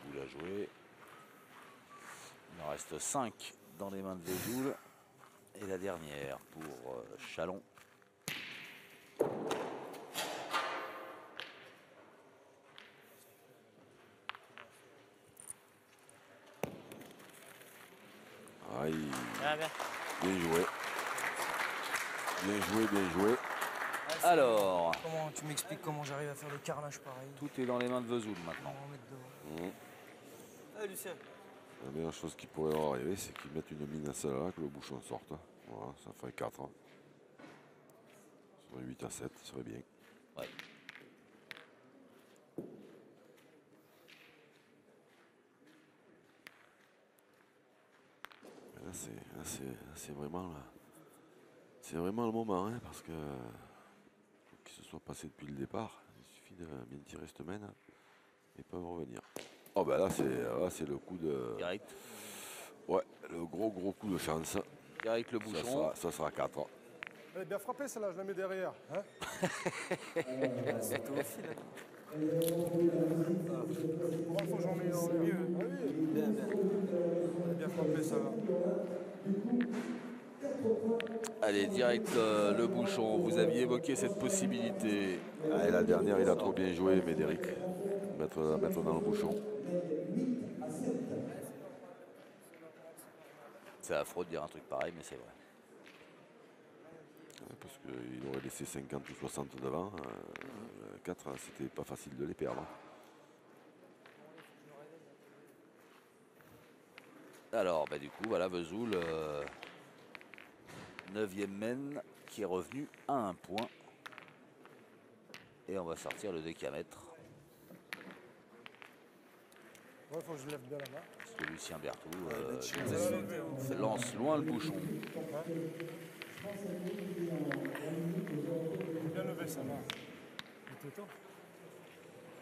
Speaker 1: Boule à jouer. Il en reste 5 dans les mains de Vesoul. Et la dernière pour Chalon.
Speaker 2: Aïe,
Speaker 5: Ah, bien.
Speaker 2: bien joué. Bien joué, bien joué.
Speaker 1: Alors,
Speaker 4: Comment tu m'expliques comment j'arrive à faire le carnage pareil?
Speaker 1: tout est dans les mains de Vesoul maintenant.
Speaker 4: On va mettre devant.
Speaker 2: Mmh.
Speaker 4: Allez, Lucien.
Speaker 2: La meilleure chose qui pourrait leur arriver, c'est qu'ils mettent une mine à celle-là, que le bouchon sorte. Voilà, ça ferait 4. Sur 8 à 7, ce serait bien.
Speaker 1: Ouais.
Speaker 2: Mais là, c'est vraiment là. C'est vraiment le moment, hein, parce que faut qu'ils se soient passés depuis le départ. Il suffit de bien tirer cette main, hein, et ils peuvent revenir. Oh ben là, c'est le coup de.
Speaker 1: Direct,
Speaker 2: Ouais, le gros coup de chance.
Speaker 1: direct le bouchon.
Speaker 2: Ça sera 4.
Speaker 3: Elle est bien frappée celle-là, je la mets derrière. Hein.
Speaker 7: C'était au fil.
Speaker 3: Bon, il faut que j'en mette dans le mieux. Ah oui,
Speaker 7: Bien, bien.
Speaker 3: elle est bien frappée celle-là.
Speaker 1: Allez, direct le bouchon. Vous aviez évoqué cette possibilité.
Speaker 2: Ah, et la dernière, il a trop bien joué, Médéric. mettre dans le bouchon.
Speaker 1: C'est affreux de dire un truc pareil, mais c'est vrai.
Speaker 2: Parce qu'il aurait laissé 50 ou 60 devant. 4, c'était pas facile de les perdre.
Speaker 1: Alors, bah, du coup, voilà Vesoul, 9e mène, qui est revenu à 1 point. Et on va sortir le décamètre.
Speaker 3: Il faut que je lève bien la main.
Speaker 1: Parce que Lucien Berthoud
Speaker 3: Ouais.
Speaker 1: lance loin le bouchon.
Speaker 3: Bien levé, ça va. Il était temps.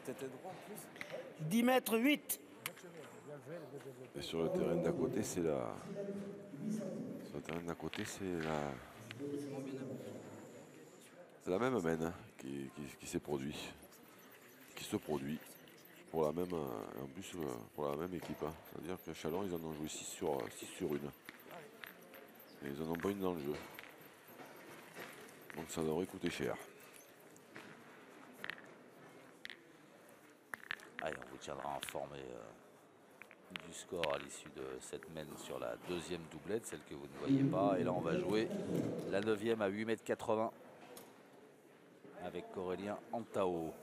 Speaker 7: T'étais droit en plus.
Speaker 4: 10 mètres 8.
Speaker 3: Bien levé, bien développé.
Speaker 2: Et sur le terrain d'à côté, c'est la. Sur le terrain d'à côté, c'est la. C'est la même mène qui s'est produit. Qui se produit. Pour la même, en plus pour la même équipe. C'est-à-dire que Chalon, ils en ont joué 6 sur 1. Et ils en ont pas une dans le jeu. Donc ça aurait coûté cher.
Speaker 1: Allez, on vous tiendra informé du score à l'issue de cette mène sur la 2e doublette, celle que vous ne voyez pas. Et là, on va jouer la 9e à 8,80 m avec Aurélien Antao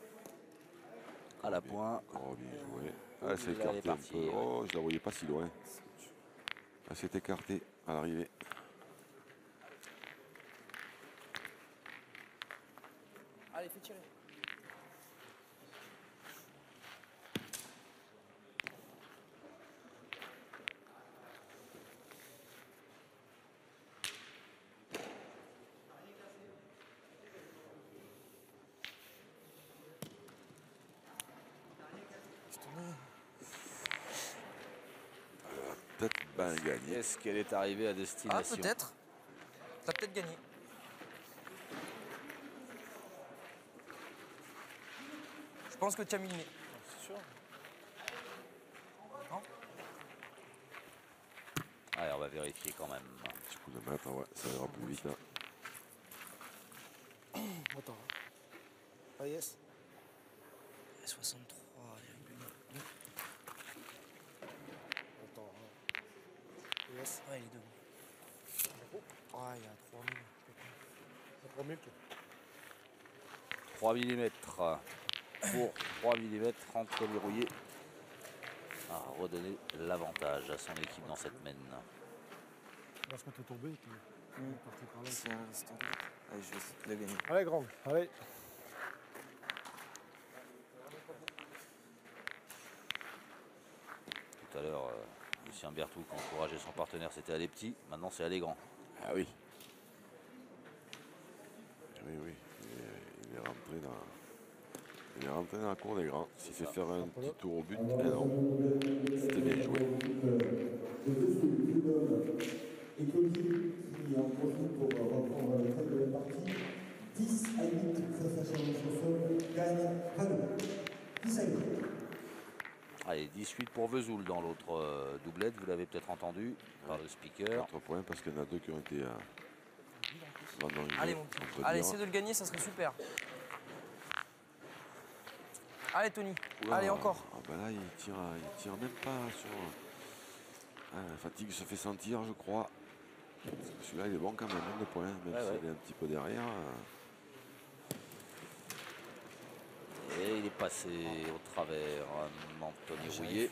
Speaker 1: à la pointe.
Speaker 2: Oh, bien joué. Ah, c'est
Speaker 1: Là, elle est
Speaker 2: écarté un
Speaker 1: partie,
Speaker 2: peu.
Speaker 1: ouais.
Speaker 2: Oh, je la voyais pas si loin. Elle s'est écartée à l'arrivée.
Speaker 4: Allez, fais tirer.
Speaker 2: Peut-être ben gagné.
Speaker 1: Est-ce qu'elle est arrivée à
Speaker 4: Ah,
Speaker 1: destination?
Speaker 4: peut-être. T'as peut-être gagné. Je pense que tu as mis le nez.
Speaker 3: C'est sûr.
Speaker 1: Allez, on va vérifier quand même.
Speaker 2: Petit coup de mètre, ouais, ça ira plus vite.
Speaker 3: Attends. Ah yes.
Speaker 4: 63.
Speaker 3: Attends. Yes.
Speaker 4: Ouais, il est debout. Ah, il y a 3000.
Speaker 3: 3000.
Speaker 1: 3 mm pour 3 mm entre verrouillé à redonner l'avantage à son équipe dans cette mène.
Speaker 3: Parce que t'es tombé, t'es parti par là.
Speaker 7: C'est un instant. Allez, je vais essayer de la gagner.
Speaker 3: Allez, grande. Allez.
Speaker 1: Tout à l'heure, Lucien Berthoud qui encourageait son partenaire, c'était aller petit. Maintenant, c'est aller grand.
Speaker 2: Ah oui. Oui, oui. Il est rentré dans. Il est rentré dans la cour des grands. S'il fait faire un petit tour au but, eh non. C'était bien joué.
Speaker 6: Et Claudie qui en profite pour reprendre la tête de la partie. 10 à 8 face à Chalon-sur-Saône gagne Hano. 10 à 8.
Speaker 1: Allez, 18 pour Vesoul dans l'autre doublette. Vous l'avez peut-être entendu par le speaker.
Speaker 2: 4 points parce qu'il y en a 2 qui ont été dans le jeu,
Speaker 4: Allez, mon petit.
Speaker 2: on peut
Speaker 4: Allez,
Speaker 2: dire.
Speaker 4: essaie de le gagner, ça serait super. Allez, Tony.
Speaker 2: Oula,
Speaker 4: Allez, encore.
Speaker 2: Ah bah là, il tire même pas sur. La fatigue se fait sentir, je crois. Celui-là, il est bon quand même, le point, même
Speaker 1: Ouais,
Speaker 2: s'il
Speaker 1: ouais.
Speaker 2: est un petit peu derrière.
Speaker 1: Et il est passé au travers Anthony Rouillet.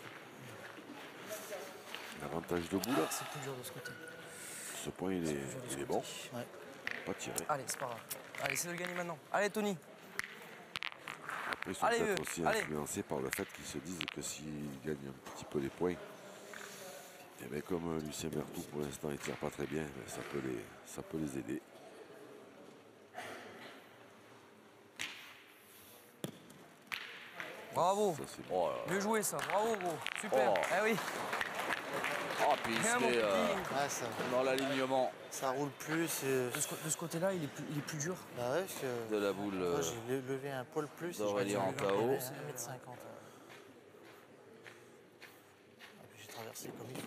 Speaker 2: L'avantage de bout, là.
Speaker 4: C'est plus dur de ce côté.
Speaker 2: Ce point, il est bon.
Speaker 4: Ouais.
Speaker 2: Pas tiré.
Speaker 4: Allez, c'est pas grave. Allez, essaie de le gagner maintenant. Allez, Tony.
Speaker 2: Après, ils sont
Speaker 4: Allez,
Speaker 2: peut-être aussi
Speaker 4: allez.
Speaker 2: influencés par le fait qu'ils se disent que s'ils gagnent un petit peu les points, et bien comme Lucien Berthoud pour l'instant il tire pas très bien, ben, ça peut les aider.
Speaker 4: Bravo.
Speaker 2: Ça, c'est bon.
Speaker 1: Oh, là là.
Speaker 4: Mieux joué, ça. Bravo, gros. Super.
Speaker 1: Oh.
Speaker 4: Eh oui.
Speaker 1: Oh, puis il
Speaker 4: Bien,
Speaker 1: se
Speaker 4: mon
Speaker 1: met
Speaker 4: petit.
Speaker 5: Ouais, ça,
Speaker 1: dans l'alignement
Speaker 5: ça roule plus.
Speaker 4: De ce côté-là, il est plus dur.
Speaker 5: Bah ouais, parce que
Speaker 1: de la boule.
Speaker 5: moi, j'ai levé un poil plus.
Speaker 1: d'Aurélien Antao.
Speaker 5: C'est 1,50 m. Et puis j'ai traversé comme il faut.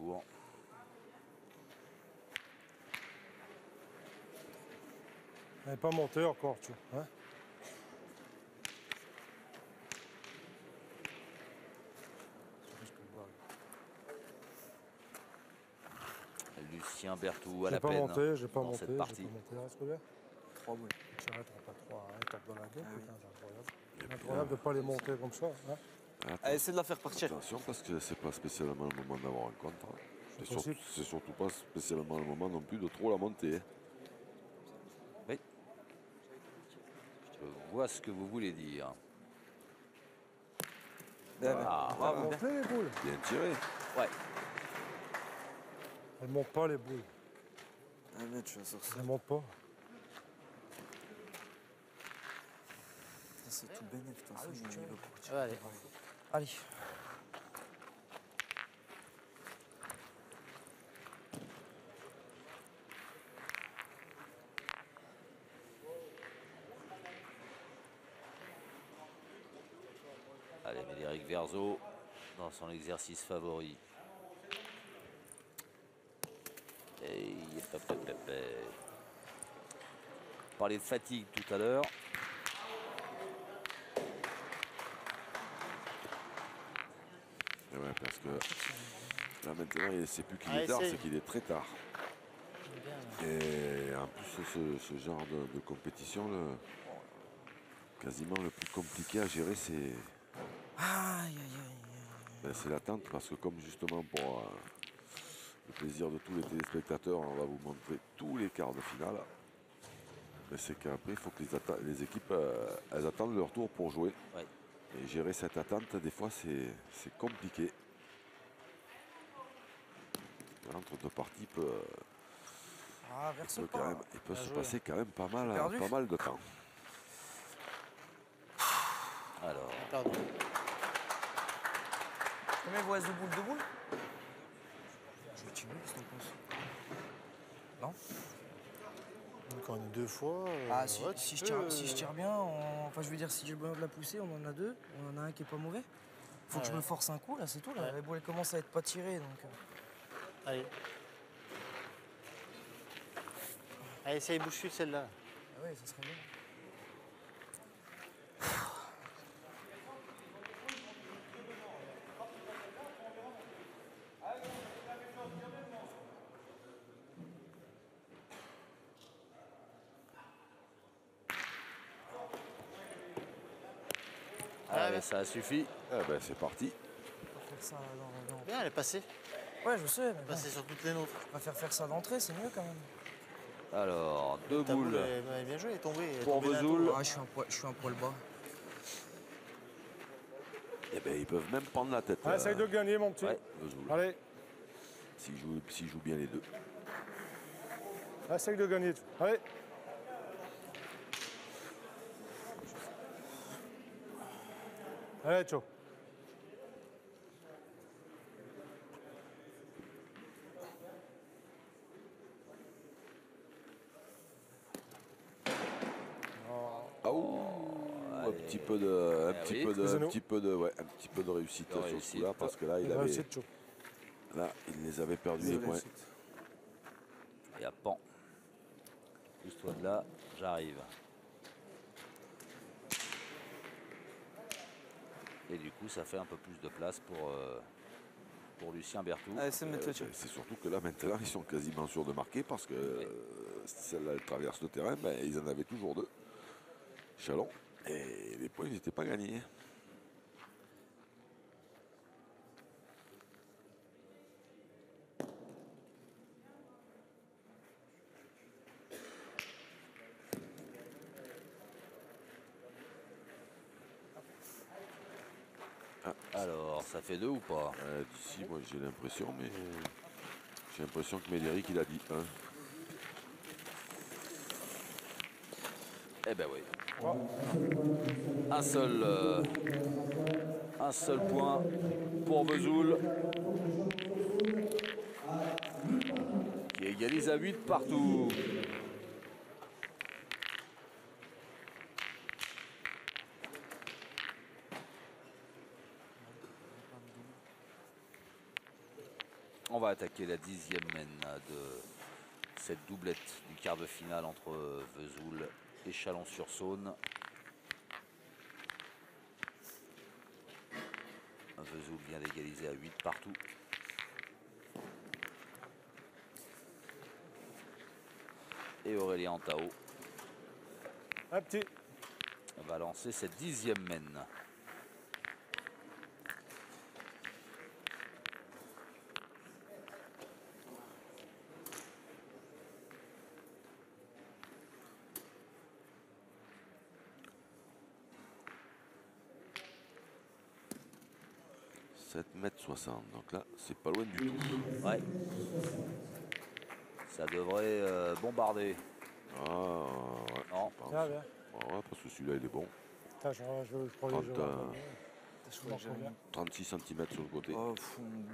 Speaker 1: court.
Speaker 3: Elle n'est pas montée encore, tu vois. Hein?
Speaker 1: Lucien Berthoud à
Speaker 3: J'ai
Speaker 1: la
Speaker 3: pas
Speaker 1: peine
Speaker 3: monté, j'ai pas
Speaker 1: dans
Speaker 3: monté,
Speaker 1: cette
Speaker 3: j'ai pas
Speaker 1: partie.
Speaker 3: monté. Reste bien.
Speaker 7: 3 boules.
Speaker 3: Tu arrêtes, on pas 3, hein, tape dans la gueule,
Speaker 7: Ah oui.
Speaker 3: putain, c'est incroyable.
Speaker 2: Et
Speaker 3: C'est
Speaker 2: puis,
Speaker 3: incroyable de pas les monter comme ça. Hein?
Speaker 7: Allez, essaie de la faire partir.
Speaker 2: Attention parce que c'est pas spécialement le moment d'avoir un contre. Hein.
Speaker 3: C'est
Speaker 2: Et surtout,
Speaker 3: possible.
Speaker 2: c'est surtout pas spécialement le moment non plus de trop la monter. Hein.
Speaker 1: Je vois ce que vous voulez dire.
Speaker 3: Ah,
Speaker 1: Bravo.
Speaker 3: montez les boules.
Speaker 2: Bien tiré.
Speaker 1: Ouais.
Speaker 3: Elles montent pas les boules.
Speaker 7: Ah, mais tu vas sortir.
Speaker 3: Elles montent pas.
Speaker 7: C'est tout bénéf, de toute façon, il va pour tirer.
Speaker 5: Ouais, allez.
Speaker 4: Allez.
Speaker 1: Allez, Médéric Verzo dans son exercice favori. Et on parlait de fatigue tout à l'heure.
Speaker 2: Et ouais, parce que là maintenant, c'est plus qu'il
Speaker 5: Allez,
Speaker 2: est tard,
Speaker 5: essaye.
Speaker 2: c'est qu'il est très tard.
Speaker 5: Bien, là.
Speaker 2: Et en plus, ce genre de compétition, quasiment le plus compliqué à gérer, c'est
Speaker 4: Aïe, aïe, aïe.
Speaker 2: c'est l'attente. Parce que comme justement pour le plaisir de tous les téléspectateurs, on va vous montrer tous les quarts de finale. Mais c'est qu'après, il faut que les équipes elles attendent leur tour pour jouer.
Speaker 1: Ouais.
Speaker 2: Et gérer cette attente, des fois, c'est compliqué. Entre deux parties,
Speaker 4: Ah, verse pas.
Speaker 2: il peut
Speaker 5: Bien
Speaker 2: se
Speaker 5: joué.
Speaker 2: passer quand même pas
Speaker 4: perdu.
Speaker 2: mal de temps.
Speaker 1: Alors,
Speaker 5: Pardon.
Speaker 4: Combien vous reste de boules? 2 boules? Je vais tirer, qu'est-ce que t'en penses? Non?
Speaker 5: Donc on est 2 fois.
Speaker 4: Ah, si,
Speaker 5: ouais,
Speaker 4: si,
Speaker 5: tu
Speaker 4: je tire,
Speaker 5: peux,
Speaker 4: si je tire bien, enfin je veux dire, si j'ai le bonheur de la pousser, on en a 2. On en a un qui est pas mauvais. Faut que je
Speaker 5: ouais.
Speaker 4: me force un coup, là, c'est tout. Là.
Speaker 5: Ouais.
Speaker 4: Les boules elles commencent à être pas tirées, donc.
Speaker 5: Allez. Allez, essaye bouche sud celle-là.
Speaker 4: Ah ouais, ça serait bien.
Speaker 1: allez, ça a suffi.
Speaker 2: Eh ben, c'est parti.
Speaker 4: On va faire ça dans.
Speaker 5: Bien, elle est passée.
Speaker 4: Ouais, je sais, mais bon,
Speaker 5: Passée sur toutes les nôtres.
Speaker 4: on va faire ça d'entrée, c'est mieux quand même.
Speaker 1: Alors, 2
Speaker 5: Ta boule,
Speaker 1: boules
Speaker 5: elle est bien jouée, elle est tombée. Elle est
Speaker 1: pour
Speaker 5: tombée d'un
Speaker 1: Vesoul.
Speaker 4: Ah, je suis un poil bas.
Speaker 2: Eh ben, ils peuvent même prendre la tête.
Speaker 3: Ah, essaye de gagner, mon petit.
Speaker 1: Ouais.
Speaker 2: Vesoul.
Speaker 3: Allez,
Speaker 2: S'ils jouent bien les deux.
Speaker 3: essaye de gagner. Allez. Allez, ciao.
Speaker 2: Ah, ouh, un petit peu de, un petit
Speaker 1: oui.
Speaker 2: peu de, un
Speaker 3: Excusez-nous.
Speaker 2: petit peu de, ouais, un petit peu de réussite
Speaker 1: De
Speaker 2: sur ce
Speaker 1: réussite.
Speaker 2: coup-là parce que là, il
Speaker 3: Réussite, ciao.
Speaker 2: les avait perdus les points.
Speaker 1: Et à Pan. Pousse-toi de là, j'arrive. Et du coup, ça fait un peu plus de place pour Lucien Berthoud.
Speaker 7: Allez, essaie de mettre le tir.
Speaker 2: C'est surtout que là, maintenant, ils sont quasiment sûrs de marquer parce que celle-là, elle traverse le terrain, ben, ils en avaient toujours 2. Chalon. Et les points, ils n'étaient pas gagnés.
Speaker 1: Alors, ça fait 2 ou pas?
Speaker 2: D'ici, moi, j'ai l'impression, mais j'ai l'impression que Médéric, il a dit 1.
Speaker 1: Eh ben oui. Un seul point pour Vesoul. Qui égalise à 8 partout. On va attaquer la 10e mène de cette doublette du quart de finale entre Vesoul et Chalon-sur-Saône. Vesoul vient d'égaliser à 8 partout. Et Aurélien Antao
Speaker 3: Un petit.
Speaker 1: va lancer cette 10e mène.
Speaker 2: – 7,60 m. Donc là, c'est pas loin du tout.
Speaker 1: Ouais. Ça devrait bombarder.
Speaker 2: Ah, ouais,
Speaker 1: Non.
Speaker 2: je pense.
Speaker 3: Tiens, viens.
Speaker 2: Ouais, parce que celui-là, il est bon.
Speaker 3: Attends, je croyais que je
Speaker 2: 30,
Speaker 3: vois.
Speaker 7: Je crois que j'avais mis.
Speaker 2: 36 cm sur le côté.
Speaker 7: Oh,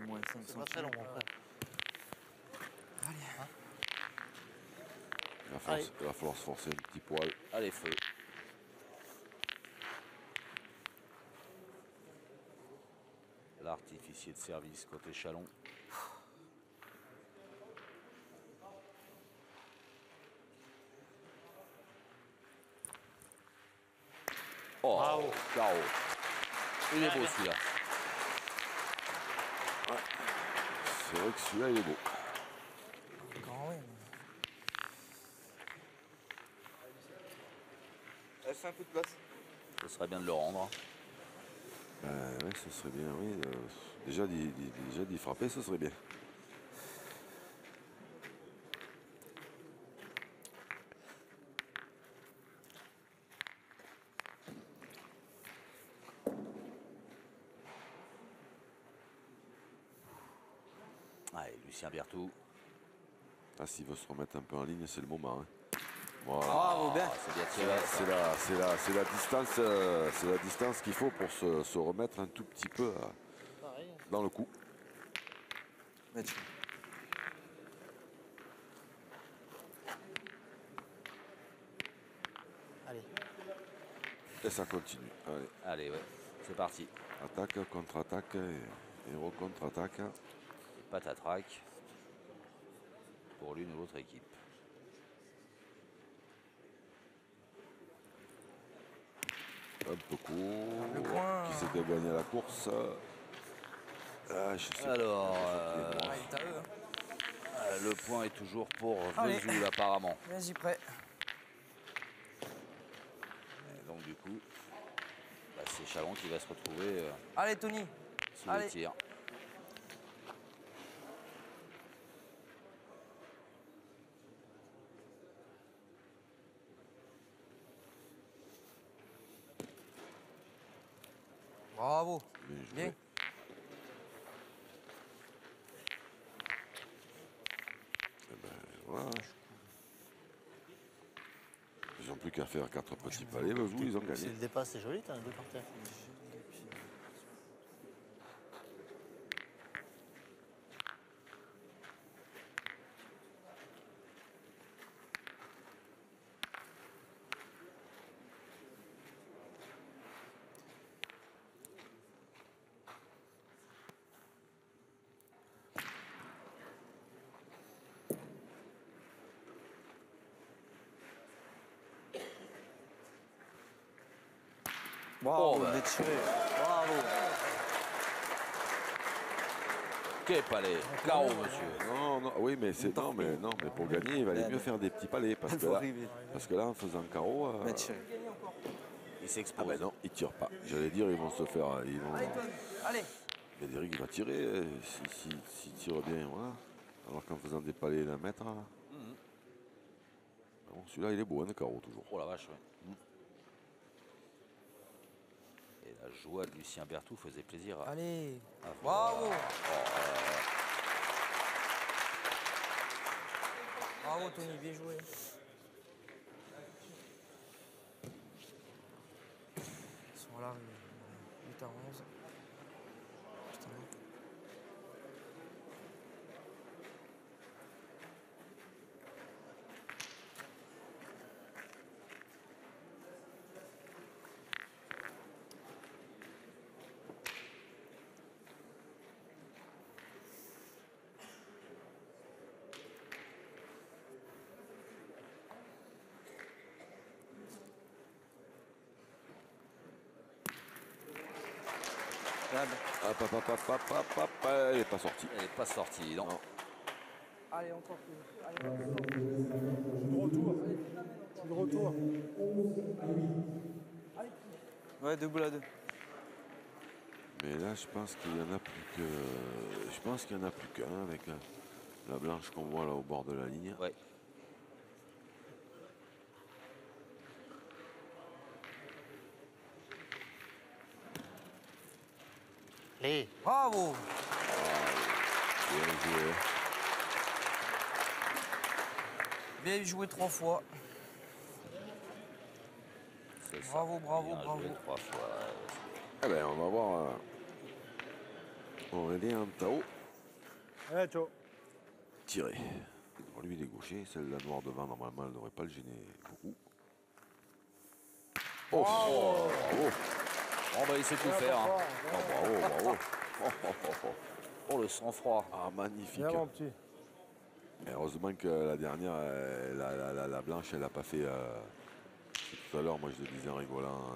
Speaker 7: moins 5
Speaker 5: C'est pas très long
Speaker 7: cm.
Speaker 5: après.
Speaker 2: Il va falloir se forcer un petit poil.
Speaker 1: Allez, feu. L'artificier de service côté Chalon. Oh,
Speaker 5: Bravo.
Speaker 1: carreau. Il est beau celui-là.
Speaker 2: C'est vrai que celui-là, il est beau.
Speaker 4: Quand même.
Speaker 7: Elle fait un peu de place.
Speaker 1: Ce serait bien de le rendre.
Speaker 2: Oui, ce serait bien, oui. Déjà d'y frapper, ce serait bien.
Speaker 1: Allez, Lucien Berthoud.
Speaker 2: Là, s'il veut se remettre un peu en ligne, c'est le moment. Hein. Voilà.
Speaker 7: Bravo, bien.
Speaker 1: C'est bien tiré.
Speaker 2: C'est la distance qu'il faut pour se remettre un tout petit peu
Speaker 5: Pareil.
Speaker 2: dans le coup.
Speaker 7: Match.
Speaker 5: Allez.
Speaker 2: Et ça continue. Allez.
Speaker 1: Allez, ouais. C'est parti.
Speaker 2: Attaque, contre-attaque et re-contre-attaque.
Speaker 1: Et patatrac pour l'une ou l'autre équipe.
Speaker 2: Un peu court.
Speaker 4: Le point.
Speaker 2: Qui c'est qui a gagné la course? Ah, je sais
Speaker 1: Alors,
Speaker 2: pas.
Speaker 4: Ah, il est à eux. Hein.
Speaker 1: le point est toujours pour
Speaker 4: Allez.
Speaker 1: Vesoul apparemment.
Speaker 4: Vas-y, prêt.
Speaker 1: Et donc du coup, bah, c'est Chalon qui va se retrouver
Speaker 4: Allez, Tony.
Speaker 1: sous
Speaker 4: Allez.
Speaker 1: les tirs.
Speaker 4: Bravo.
Speaker 2: Bien joué.
Speaker 4: Bien.
Speaker 2: Eh ben, voilà. Ils n'ont plus qu'à faire 4 petits palais, vous, ils ont
Speaker 5: Si
Speaker 2: gagné.
Speaker 5: le dépasse, c'est joli, t'as un deux par terre.
Speaker 7: Bravo,
Speaker 1: Oh, bah.
Speaker 7: bien tiré.
Speaker 1: Bravo. Quel palais. Carreau, monsieur.
Speaker 2: Non, non, oui, mais c'est non, mais pour gagner, il valait mieux faire des petits palais parce
Speaker 7: Il
Speaker 2: que
Speaker 7: faut
Speaker 2: là,
Speaker 7: arriver.
Speaker 2: en faisant carreau,
Speaker 7: Bien tiré.
Speaker 1: Il
Speaker 2: ah
Speaker 1: s'expose.
Speaker 2: ben non, ils tirent pas. J'allais dire, ils vont se faire, ils vont.
Speaker 4: Allez, Tony. Allez.
Speaker 2: Médéric va tirer s'il tire bien, voilà. Alors qu'en faisant des palais d'un mètre, là.
Speaker 1: Mhm.
Speaker 2: Bon, celui-là, il est beau, hein, le carreau toujours.
Speaker 1: Oh la vache, ouais. Et la joie de Lucien Berthoud faisait plaisir à
Speaker 4: Allez.
Speaker 1: voir.
Speaker 4: Bravo.
Speaker 1: Oh,
Speaker 4: Bravo, Tony. Bien joué. Ils sont là. 8 à 11. Putain.
Speaker 7: Malade.
Speaker 2: Hop, elle n'est pas sortie.
Speaker 1: Elle n'est pas sortie, non.
Speaker 2: Non.
Speaker 4: Allez, encore plus. Allez,
Speaker 3: De retour. Je suis de retour.
Speaker 7: Ouais, 2 boules à 2.
Speaker 2: Mais là, je pense qu'il y en a plus que. Je pense qu'il y en a plus qu'un avec la blanche qu'on voit là au bord de la ligne.
Speaker 1: Ouais.
Speaker 5: Allez,
Speaker 4: Bravo.
Speaker 2: Bien joué.
Speaker 4: Bien joué 3 fois.
Speaker 1: C'est ça.
Speaker 4: Bravo, bravo,
Speaker 1: Bien
Speaker 4: bravo.
Speaker 1: joué 3 fois.
Speaker 2: Eh ben, on va voir Aurélien Tao
Speaker 3: Allez, ciao.
Speaker 2: tirer. Pour lui, il est gaucher. Celle-là noire devant, normalement, elle ne devrait pas le gêner beaucoup. Oh, bravo.
Speaker 1: Bon, bah, il sait tout faire. Hein.
Speaker 2: Bravo.
Speaker 1: Oh, le sang-froid.
Speaker 2: Ah, magnifique.
Speaker 3: Viens, mon petit.
Speaker 2: Et heureusement que la dernière, la blanche, elle n'a pas fait. Tout à l'heure, moi, je le disais en rigolant.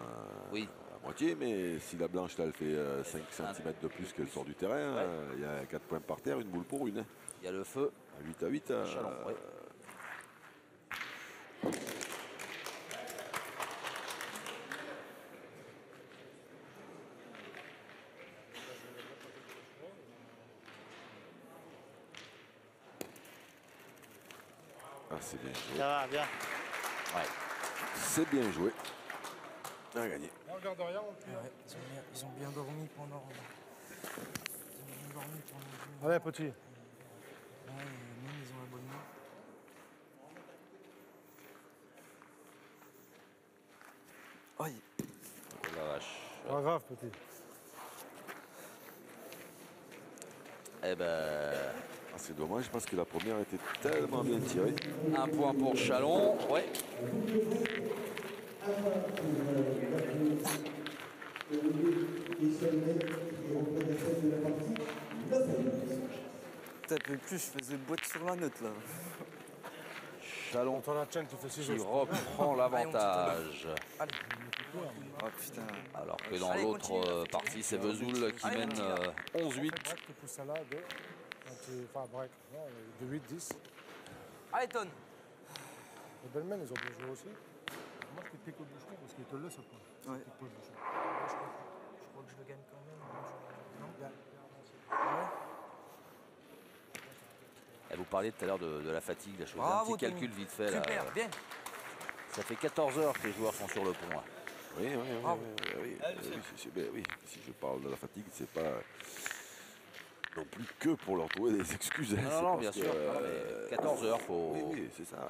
Speaker 1: Oui.
Speaker 2: À moitié, mais si la blanche, là, elle fait 5 cm de plus qu'elle sort du terrain,
Speaker 1: Ouais.
Speaker 2: il y a 4 points par terre, une boule pour une. Hein.
Speaker 1: Il y a le feu.
Speaker 2: À 8 à 8.
Speaker 1: Chalon, ouais.
Speaker 2: Ah, c'est bien joué.
Speaker 5: ça va, bien.
Speaker 1: Ouais.
Speaker 2: C'est bien joué. On a gagné.
Speaker 3: Regarde rien, mon petit.
Speaker 4: Ouais, ils ont bien dormi pendant. Ils ont bien dormi pendant.
Speaker 3: Allez, petit.
Speaker 4: Ouais, même ils ont un bon nom.
Speaker 7: Aïe.
Speaker 1: Oh la vache.
Speaker 3: Pas grave, petit.
Speaker 1: Eh ben,
Speaker 2: Ah, c'est dommage parce que la première était tellement bien tirée.
Speaker 1: un point pour Chalon. Ouais.
Speaker 7: Tapez plus, je faisais boîte sur la note là.
Speaker 1: Chalon
Speaker 3: Quand on a chaîne qui fait 6
Speaker 1: qui
Speaker 3: jours.
Speaker 1: reprend l'avantage.
Speaker 4: Allez.
Speaker 7: Oh putain.
Speaker 1: Alors que dans
Speaker 4: Allez,
Speaker 1: l'autre
Speaker 4: continue.
Speaker 1: partie, c'est Vesoul qui
Speaker 4: Allez,
Speaker 1: mène
Speaker 4: continue.
Speaker 1: 11-8.
Speaker 3: Break, tu pousses ça là, enfin, break. Non, de 8, 10.
Speaker 4: Allez, Ton.
Speaker 3: Les Bellmen, ils ont bien joué aussi. Moi, je te pique au bouchon parce qu'ils te le laissent au point.
Speaker 7: Ouais.
Speaker 3: Pique pas au bouchon.
Speaker 4: Je crois que je le gagne quand même. Non.
Speaker 1: Et vous parliez tout à l'heure de la fatigue. Là, je faisais un
Speaker 4: Bravo,
Speaker 1: petit
Speaker 4: Tony.
Speaker 1: calcul vite fait. Là.
Speaker 4: Super, bien.
Speaker 1: Ça fait 14 heures que les joueurs sont sur le pont. Là.
Speaker 2: Oui,
Speaker 4: Bravo.
Speaker 2: oui. Si je parle de la fatigue, c'est pas non plus que pour leur trouver des excuses. Hein,
Speaker 1: Non,
Speaker 2: c'est
Speaker 1: non,
Speaker 2: parce
Speaker 1: bien
Speaker 2: que,
Speaker 1: sûr. Non, mais 14 heures, faut.
Speaker 2: Oui, c'est ça. Hein.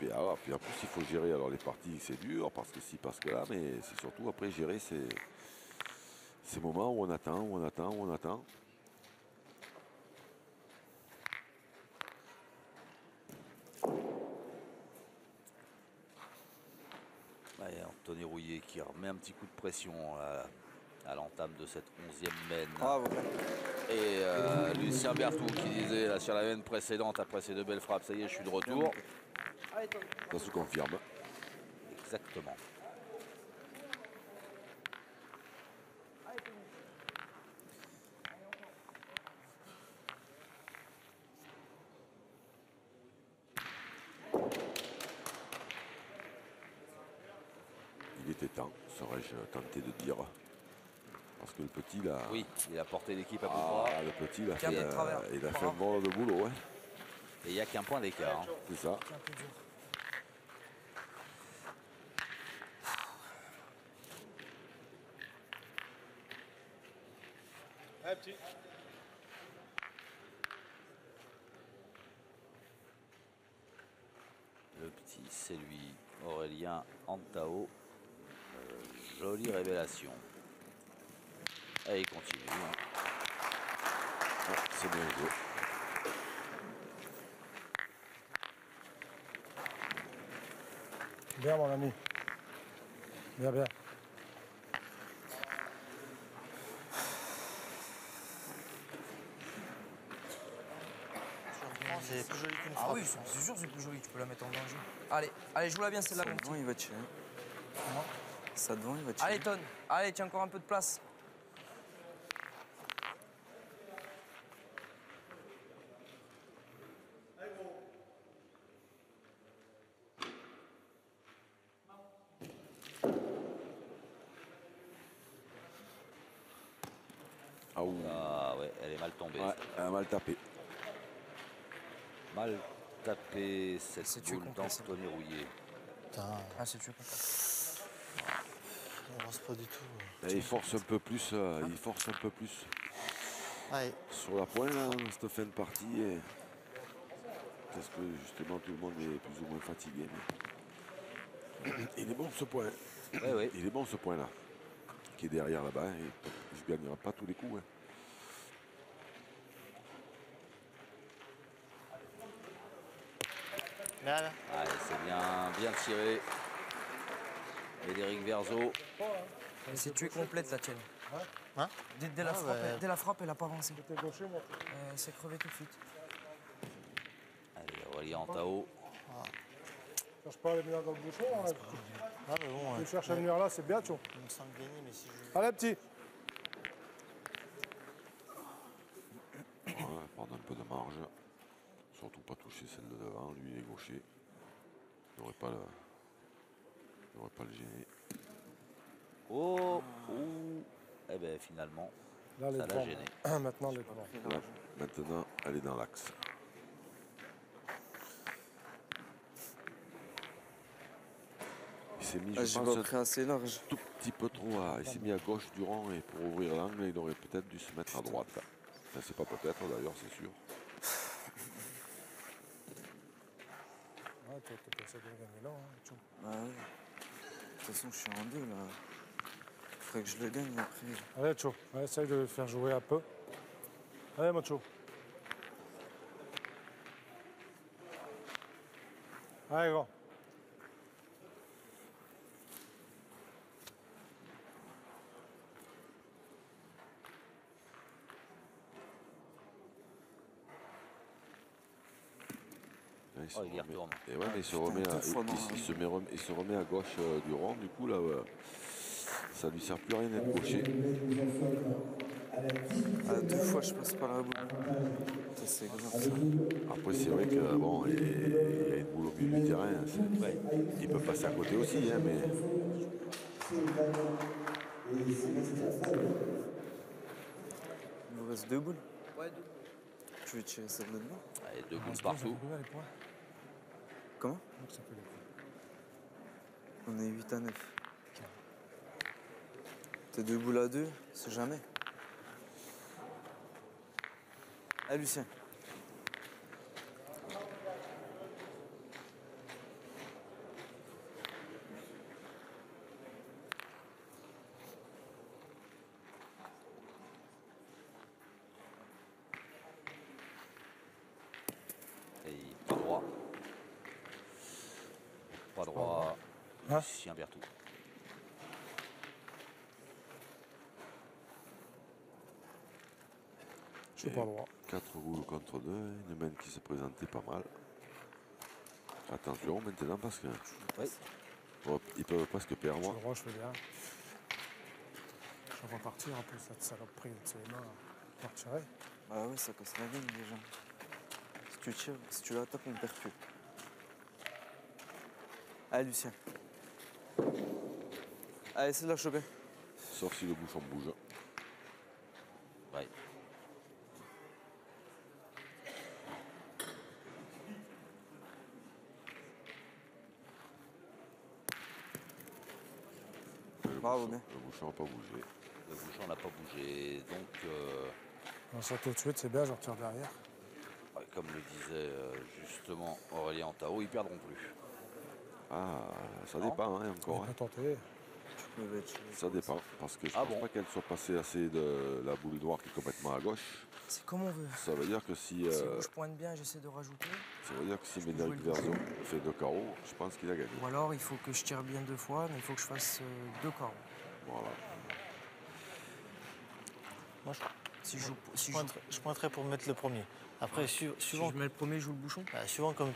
Speaker 2: Puis en plus, il faut gérer. Alors les parties, c'est dur parce que si, parce que là, mais c'est surtout après gérer ces moments où on attend.
Speaker 1: Ouais, Anthony Rouillet qui remet un petit coup de pression à l'entame de cette 11e mène.
Speaker 7: Bravo.
Speaker 1: Et Lucien Berthoud qui disait là, sur la mène précédente, après ces 2 belles frappes, ça y est, je suis de retour.
Speaker 4: Allez, Ton.
Speaker 2: Ça se confirme.
Speaker 1: Exactement.
Speaker 2: Il était temps, serais-je tenté de dire. Parce que le petit, là.
Speaker 1: Oui, il a porté l'équipe à bout de bras.
Speaker 2: Ah, le petit, il a
Speaker 4: Tiens,
Speaker 2: fait,
Speaker 4: de travers.
Speaker 2: il a fait un bon de boulot. Hein.
Speaker 1: Et il n'y a qu'un point d'écart. Hein.
Speaker 2: C'est ça.
Speaker 4: Tiens, un peu dur.
Speaker 3: Allez, petit.
Speaker 1: Le petit, c'est lui, Aurélien Antao. Jolie révélation. Et il continue. Hein.
Speaker 2: Ouais, c'est bien joué.
Speaker 3: Bien, mon ami. Bien, bien.
Speaker 5: C'est plus joli qu'une
Speaker 4: Ah
Speaker 5: frappe.
Speaker 4: oui, c'est sûr, c'est plus joli. Tu peux la mettre en danger. Allez, joue-la bien celle-là,
Speaker 7: Ça
Speaker 4: mon
Speaker 7: devant,
Speaker 4: petit.
Speaker 7: il va tirer. Ça devant, il va tirer.
Speaker 4: Allez, Ton. Allez, tiens encore un peu de place.
Speaker 2: Ah, ouh.
Speaker 1: Ah ouais, elle est mal tombée.
Speaker 2: Ouais, elle a mal tapé.
Speaker 1: Mal tapé cette
Speaker 4: C'est tué
Speaker 1: boule
Speaker 4: complet, ça.
Speaker 1: d'Anthony Rouillet.
Speaker 5: Putain,
Speaker 4: Ah, c'est tué complet.
Speaker 5: on avance pas du tout.
Speaker 2: Et il force un peu plus, il force un peu plus
Speaker 5: Allez,
Speaker 2: sur la pointe là, dans cette fin de partie. Et... parce que justement tout le monde est plus ou moins fatigué. Mais... il est bon ce point.
Speaker 1: Ouais, ouais.
Speaker 2: Il est bon ce point là. Qui est derrière là-bas. Il ne gagnera pas tous les coups. Hein.
Speaker 5: là, là.
Speaker 1: Allez, c'est bien tiré. Médéric Verzo.
Speaker 4: C'est tué complète la tienne.
Speaker 5: Hein
Speaker 4: Dès la
Speaker 5: Ah,
Speaker 4: frappe,
Speaker 5: ouais.
Speaker 4: dès la frappe, elle a pas avancé.
Speaker 3: T'es gaucher, moi.
Speaker 4: Elle s'est crevée tout de suite.
Speaker 1: Allez, Aurélien Antao.
Speaker 3: Cherche pas à aller venir dans le bouchon. Hein.
Speaker 5: Ah, mais bon,
Speaker 3: Tu cherches à venir là, c'est bien, tu vois.
Speaker 5: il me semble gagner, mais si je.
Speaker 3: Allez, petit.
Speaker 2: Ouais, prendre un peu de marge. Surtout pas toucher celle de devant. Lui il est gaucher. Il n'aurait pas le gêner.
Speaker 1: Oh, ouh. Eh ben finalement,
Speaker 3: Là, les
Speaker 1: ça l'a
Speaker 3: devants.
Speaker 1: gêné.
Speaker 3: Maintenant, les devants.
Speaker 2: Là, maintenant, elle est dans l'axe. Il s'est mis,
Speaker 7: Ah,
Speaker 2: je
Speaker 7: j'ai
Speaker 2: pense,
Speaker 7: pas pris assez large.
Speaker 2: tout petit peu trop à... Il s'est mis à gauche du rond et pour ouvrir l'angle, il aurait peut-être dû se mettre à droite. Enfin, c'est pas peut-être d'ailleurs, c'est sûr.
Speaker 3: Ouais, toi, t'es passé de gagner là. Hein, tu vois.
Speaker 7: Ah ouais. De toute façon, je suis en 2 là. Faudrait que je le gagne après.
Speaker 3: Allez, Tcho. Ouais, essaye de le faire jouer un peu. Allez, Macho. Allez, grand.
Speaker 2: Là,
Speaker 1: Oh, il y retourne.
Speaker 2: Et ouais, mais il se remet à,
Speaker 7: deux fois dans
Speaker 2: il se remet à gauche du rond. Du coup, là, ça lui sert plus à rien d'être gaucher.
Speaker 7: Ah, 2 fois, je passe par la boule. Ça, c'est grave ça.
Speaker 2: Après, c'est vrai que bon, il y a une boule au milieu du terrain. Ouais. Il peut passer à côté aussi, hein, mais
Speaker 7: Il vous reste 2 boules.
Speaker 4: Ouais,
Speaker 7: Tu veux tirer celle de dedans?
Speaker 1: Allez, deux boules
Speaker 3: Ça fait
Speaker 1: partout.
Speaker 3: combien, les points?
Speaker 7: Comment?
Speaker 3: Donc, ça fait les points.
Speaker 7: On est 8 à 9. T'es 2 boules à 2, c'est jamais. Ah, Lucien.
Speaker 1: Et pas droit. Pas droit.
Speaker 3: Hein?
Speaker 1: Lucien Berthoud.
Speaker 3: Je suis pas droit.
Speaker 2: 4 boules contre 2. Une main qui se présentait pas mal. Attention maintenant parce que
Speaker 1: Oui.
Speaker 2: hop, ils peuvent presque
Speaker 3: Je
Speaker 2: perdre.
Speaker 3: suis droit, je fais bien. Je vais partir un peu cette saloperie de ses mains. Pour tirer.
Speaker 7: Bah ouais, ça casse la gaine déjà. Si tu tires, si tu l'attaques, on perd plus. Allez, Lucien. Allez, essaie de la choper.
Speaker 2: Sauf si le bouchon bouge.
Speaker 1: Ouais.
Speaker 7: Bravo, bien.
Speaker 2: Le bouchon n'a pas bougé.
Speaker 1: Le bouchon n'a pas bougé. Donc,
Speaker 3: Ça tout de suite, c'est bien, je retire derrière.
Speaker 1: ouais, comme le disait justement Aurélien Antao, ils perdront plus.
Speaker 2: Ah, ça
Speaker 1: Non.
Speaker 2: dépend hein,
Speaker 3: On
Speaker 2: encore.
Speaker 3: peut
Speaker 2: Hein.
Speaker 3: tenter.
Speaker 7: Tu peux être-
Speaker 2: Ça dépend. Parce que je
Speaker 1: Ah
Speaker 2: pense
Speaker 1: bon?
Speaker 2: pas qu'elle soit passée assez de la boule noire qui est complètement à gauche.
Speaker 4: C'est comme on veut.
Speaker 2: Ça veut dire que si,
Speaker 4: Si je pointe bien, j'essaie de rajouter.
Speaker 2: ça veut dire que si
Speaker 4: Je peux
Speaker 2: Médéric
Speaker 4: jouer le
Speaker 2: Verzo fait 2 carreaux, je pense qu'il a gagné.
Speaker 4: Ou alors, il faut que je tire bien 2 fois, mais il faut que je fasse 2 carreaux.
Speaker 2: Voilà.
Speaker 5: Moi,
Speaker 4: Si
Speaker 5: je pointerais pour mettre le premier. Après,
Speaker 4: si
Speaker 5: suivant,
Speaker 4: je mets le premier, je joue le bouchon.
Speaker 5: suivant où
Speaker 2: après,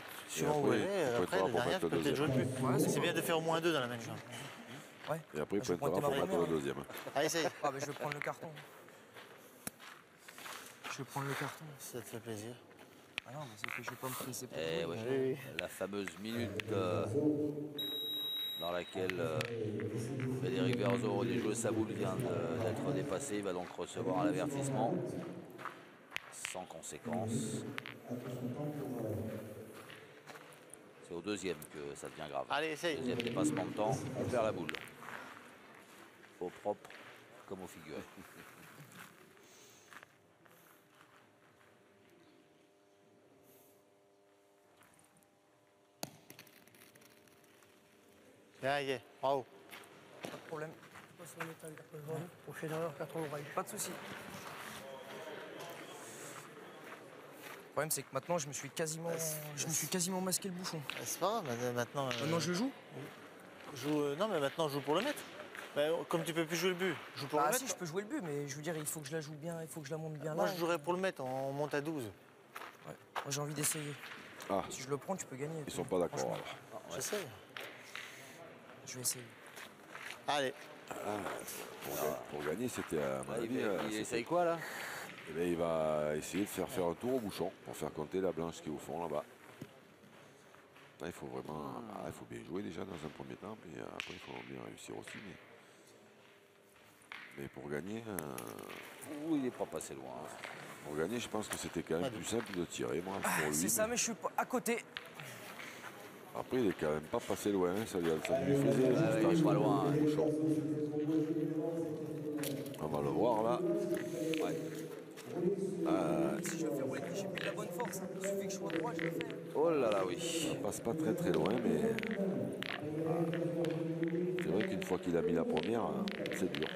Speaker 5: elle est,
Speaker 2: tu peux
Speaker 5: après,
Speaker 2: être
Speaker 5: le dernier,
Speaker 2: pour
Speaker 5: tu peux
Speaker 2: mettre
Speaker 5: peut-être jouer le plus.
Speaker 4: Ouais,
Speaker 5: C'est bien de faire au moins 2 dans la même jambe.
Speaker 4: Ouais.
Speaker 2: Et après, il
Speaker 4: Je
Speaker 2: peut
Speaker 4: pointais
Speaker 2: être
Speaker 4: ma
Speaker 2: pour mettre
Speaker 4: première.
Speaker 2: le deuxième.
Speaker 5: Allez, essaye.
Speaker 4: Ah, mais je vais prendre le carton. Je vais prendre le carton.
Speaker 5: Ça te fait plaisir.
Speaker 4: Ah non, mais c'est que je vais pas me presser pour
Speaker 1: Eh
Speaker 4: jouer.
Speaker 1: ouais. La fameuse minute dans laquelle Frédéric Verzo aurait dû jouer sa boule, vient d'être dépassé. Il va donc recevoir un avertissement sans conséquence. C'est au deuxième que ça devient grave.
Speaker 5: Allez, essaye.
Speaker 1: Deuxième dépassement de temps, on perd la boule. Au propre comme au figuré.
Speaker 5: Bien, y est. Bravo.
Speaker 4: Pas de problème. Prochaine erreur, 4 oreilles. Pas de souci. Le problème, c'est que maintenant, je me suis quasiment masqué le bouchon.
Speaker 5: C'est pas grave, maintenant.
Speaker 4: Maintenant, je joue.
Speaker 5: Non, mais maintenant, je joue pour le mettre. Mais comme tu peux plus jouer le but, je joue pour le
Speaker 4: Ah
Speaker 5: mettre.
Speaker 4: si, je peux jouer le but, mais je veux dire, il faut que je la joue bien, il faut que je la monte bien
Speaker 5: Moi,
Speaker 4: là.
Speaker 5: je jouerais pour le mettre. On monte à 12.
Speaker 4: Ouais. Moi, j'ai envie d'essayer.
Speaker 2: Ah,
Speaker 4: Si je le prends, tu peux gagner.
Speaker 2: ils sont pas d'accord.
Speaker 4: Franchement,
Speaker 2: alors.
Speaker 5: J'essaie.
Speaker 4: je vais essayer.
Speaker 5: Allez.
Speaker 2: Pour gagner, c'était à mon
Speaker 1: Ah,
Speaker 2: avis,
Speaker 1: il
Speaker 2: c'était-
Speaker 1: essaye quoi là?
Speaker 2: eh bien, il va essayer de faire un tour au bouchon pour faire compter la blanche qui est au fond là-bas. Là, il faut vraiment, il faut bien jouer déjà dans un premier temps, puis après il faut bien réussir aussi. Mais pour gagner,
Speaker 1: Ouh, il n'est pas passé loin.
Speaker 2: je pense que c'était quand même plus simple de tirer, moi, pour lui.
Speaker 4: C'est ça, mais je suis pas à côté.
Speaker 2: Après, il est quand même pas passé loin, hein, ça lui faisait
Speaker 1: Ah,
Speaker 2: juste
Speaker 1: il est
Speaker 2: un
Speaker 1: pas loin.
Speaker 2: au bouchon. On va le voir là.
Speaker 1: Ouais.
Speaker 4: Si je le fais rouler, j'ai plus de la bonne force. Il suffit que je sois droit, je le fais.
Speaker 1: Oh là là, oui.
Speaker 2: Ça passe pas très très loin, mais c'est vrai qu'une fois qu'il a mis la première, c'est dur.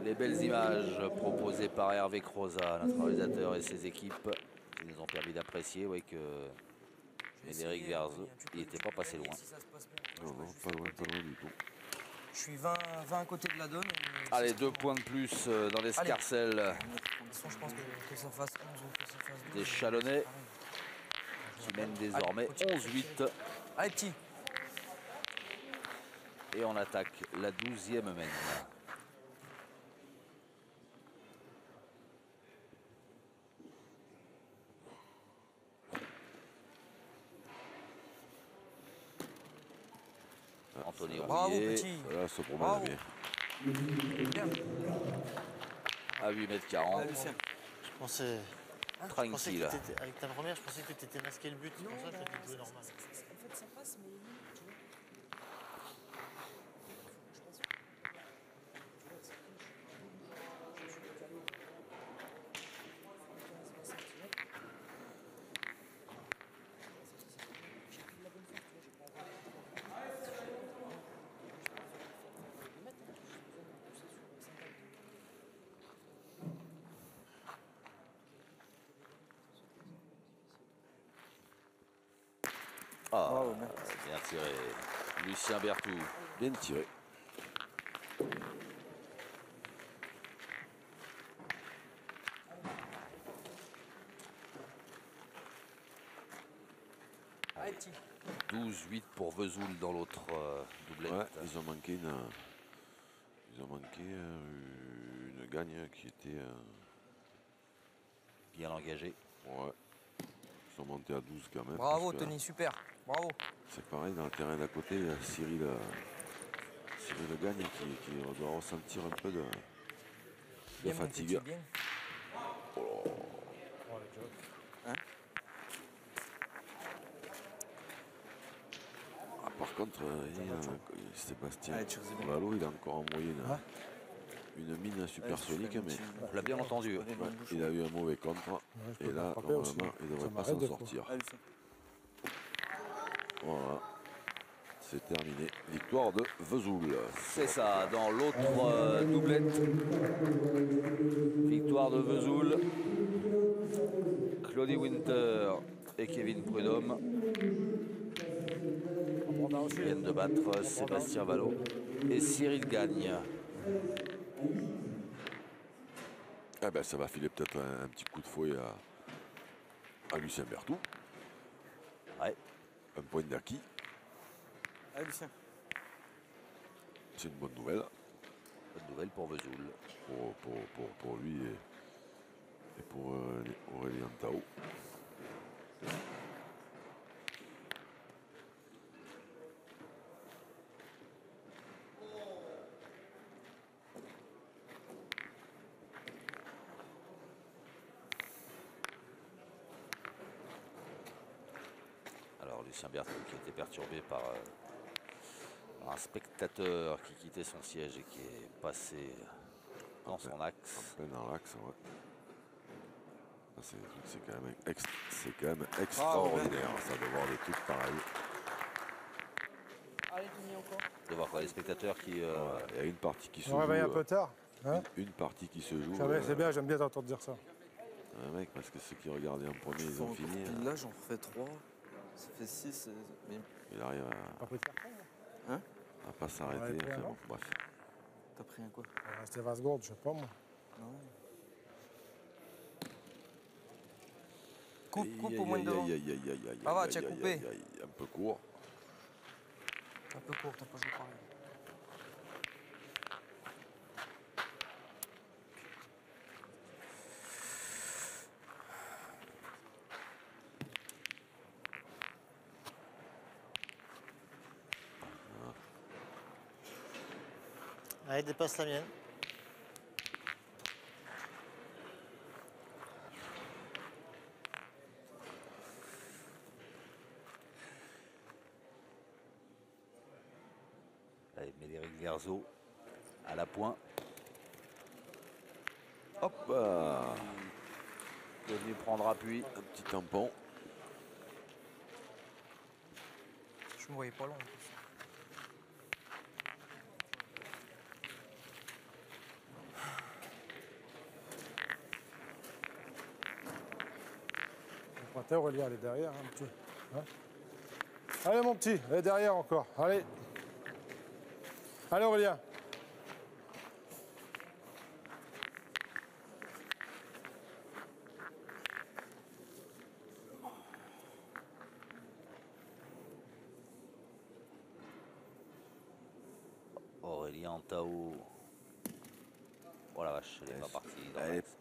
Speaker 1: Les belles images proposées par Hervé Croza, notre réalisateur et ses équipes, qui nous ont permis d'apprécier que Frédéric Verzo, il n'était pas passé loin.
Speaker 4: Si ça se passe bien.
Speaker 2: Non, non, pas loin du tout.
Speaker 4: Je suis 20 à côté de la donne.
Speaker 1: Allez, 2 points de plus dans l'escarcelle
Speaker 4: De toute façon, je pense que ça fasse 11 ou que ça fasse 12.
Speaker 1: des Chalonnais, qui mènent désormais 11-8.
Speaker 4: Allez, petit.
Speaker 1: Et on attaque la 12e mène. Anthony
Speaker 4: Bravo,
Speaker 1: Rouillet
Speaker 4: petit.
Speaker 2: Là, se promène
Speaker 4: Bravo.
Speaker 2: bien.
Speaker 4: Bien.
Speaker 1: à 8,40 m.
Speaker 5: Je pensais que
Speaker 1: Tranquille.
Speaker 5: avec ta première, je pensais que tu étais masqué le but. C'est pour ça que je t'ai joué normal.
Speaker 4: En fait, ça passe, mais tu vois.
Speaker 1: Ah, bien tiré. Lucien Berthoud.
Speaker 2: Bien tiré.
Speaker 4: Allez, petit.
Speaker 1: 12-8 pour Vesoul dans l'autre doublette.
Speaker 2: Ouais, ils ont manqué une gagne qui était.
Speaker 1: Bien engagé.
Speaker 2: Ouais. Ils sont montés à 12 quand même.
Speaker 4: Bravo,
Speaker 2: parce que
Speaker 4: Tony, super. Bravo.
Speaker 2: C'est pareil, dans le terrain d'à côté, il y a Cyril Gagne qui doit ressentir un peu de
Speaker 4: Bien, mon
Speaker 2: fatigue.
Speaker 4: petit, bien.
Speaker 2: Par contre, Sébastien
Speaker 7: Allez, Chelsea, bien.
Speaker 2: Lalo, il a encore envoyé une mine supersonique, mais
Speaker 1: On l'a bien entendu.
Speaker 2: ouais, il a eu un mauvais contre.
Speaker 3: je
Speaker 2: Et
Speaker 3: peux
Speaker 2: là,
Speaker 3: pas frapper aussi.
Speaker 2: normalement, il ne
Speaker 3: Ça
Speaker 2: devrait pas
Speaker 3: m'arrête
Speaker 2: s'en
Speaker 3: des fois.
Speaker 2: sortir.
Speaker 7: Allez, ça.
Speaker 2: Voilà. C'est terminé. Victoire de Vesoul.
Speaker 1: C'est ça, dans l'autre doublette. Victoire de Vesoul. Claudie Winter et Kevin Prudhomme viennent de battre Sébastien Vallot et Cyril Gagne.
Speaker 2: Eh ben, ça va filer peut-être un petit coup de fouet à Lucien Berthoud.
Speaker 1: Ouais.
Speaker 2: Un point d'acquis.
Speaker 7: Allez, Lucien.
Speaker 2: C'est une bonne nouvelle
Speaker 1: Bonne nouvelle pour Vesoul.
Speaker 2: pour lui et pour Aurélien Tao.
Speaker 1: Lucien Bertrand qui a été perturbé par un spectateur qui quittait son siège et qui est passé dans son axe.
Speaker 2: Dans l'axe, ouais. C'est quand même extraordinaire ça, de voir des trucs pareils.
Speaker 4: Allez, Tony, encore.
Speaker 1: De voir quoi, les spectateurs qui...
Speaker 2: Il y a une partie qui se
Speaker 3: On
Speaker 2: joue.
Speaker 3: réveille un peu tard. Hein,
Speaker 2: une partie qui se joue.
Speaker 3: c'est bien, j'aime bien t'entendre dire ça.
Speaker 2: Mec, parce que ceux qui regardaient en premier, ils ont fini.
Speaker 7: Puis là, j'en refais 3. Ça fait 6. Mais
Speaker 2: Il arrive
Speaker 3: Pas pris de carton, hein.
Speaker 2: à pas s'arrêter.
Speaker 3: Ouais,
Speaker 2: Enfin,
Speaker 3: non.
Speaker 2: bon, bref.
Speaker 7: t'as pris un quoi?
Speaker 3: Il restait 20 secondes, je sais pas moi.
Speaker 7: Non. Coupe au moins de devant.
Speaker 2: Ah
Speaker 7: va, tu as coupé.
Speaker 2: Un peu court.
Speaker 4: Un peu court, t'as pas joué pareil.
Speaker 5: Allez, dépasse la mienne.
Speaker 1: Allez, Médéric Verzo à la pointe.
Speaker 2: Hop,
Speaker 1: Il est venu prendre appui.
Speaker 2: un petit tampon.
Speaker 4: Je me voyais pas long en plus.
Speaker 3: Le pointeur, Aurélien, elle est derrière, hein, petit. Hein, allez, mon petit, elle est derrière encore. Allez. Allez, Aurélien.
Speaker 1: Aurélien Tao. Oh la vache, elle est pas partie. dans
Speaker 2: Elle
Speaker 1: l'axe.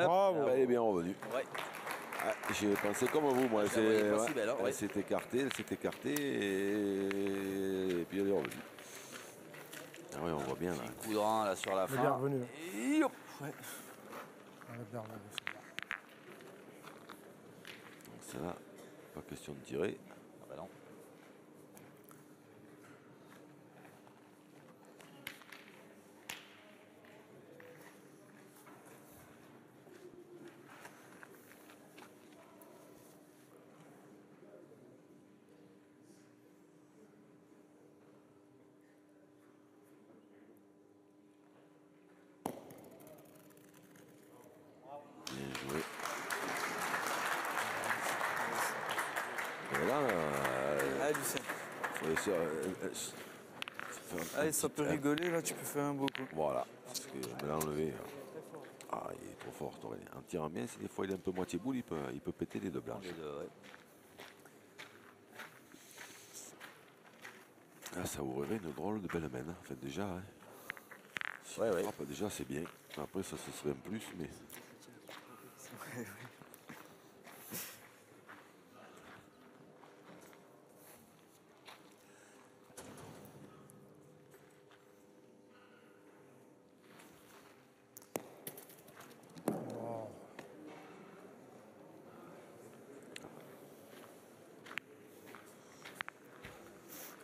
Speaker 3: Bravo.
Speaker 2: est bien revenue.
Speaker 1: Ouais.
Speaker 2: Ah, j'ai pensé comme vous, moi.
Speaker 1: Je la voyais pas si belle, hein, ouais.
Speaker 2: Elle s'est écartée, et puis elle est revenue. Ah oui, on voit bien là.
Speaker 1: Coup de rein là sur la
Speaker 3: Elle est bien
Speaker 1: fin.
Speaker 3: revenue.
Speaker 1: Et hop.
Speaker 3: Elle est bien revenue.
Speaker 2: Donc celle-là, pas question de tirer.
Speaker 1: Ah bah non.
Speaker 2: Bien joué. Et là,
Speaker 7: Allez, Lucien. Allez, ça peut rigoler, là, tu peux faire un beau coup.
Speaker 2: Voilà, parce que me l'a enlevé. Ah, il est trop fort, Aurélien. En tirant bien, si des fois il est un peu moitié boule, il peut péter les deux blanches.
Speaker 1: Les deux, ouais.
Speaker 2: Là, ça ouvrirait une drôle de belle main, en fait, déjà. Hein. Si
Speaker 1: Ouais,
Speaker 2: tu
Speaker 1: ouais.
Speaker 2: frappes, déjà, c'est bien. Après, ça, ce serait un plus, mais...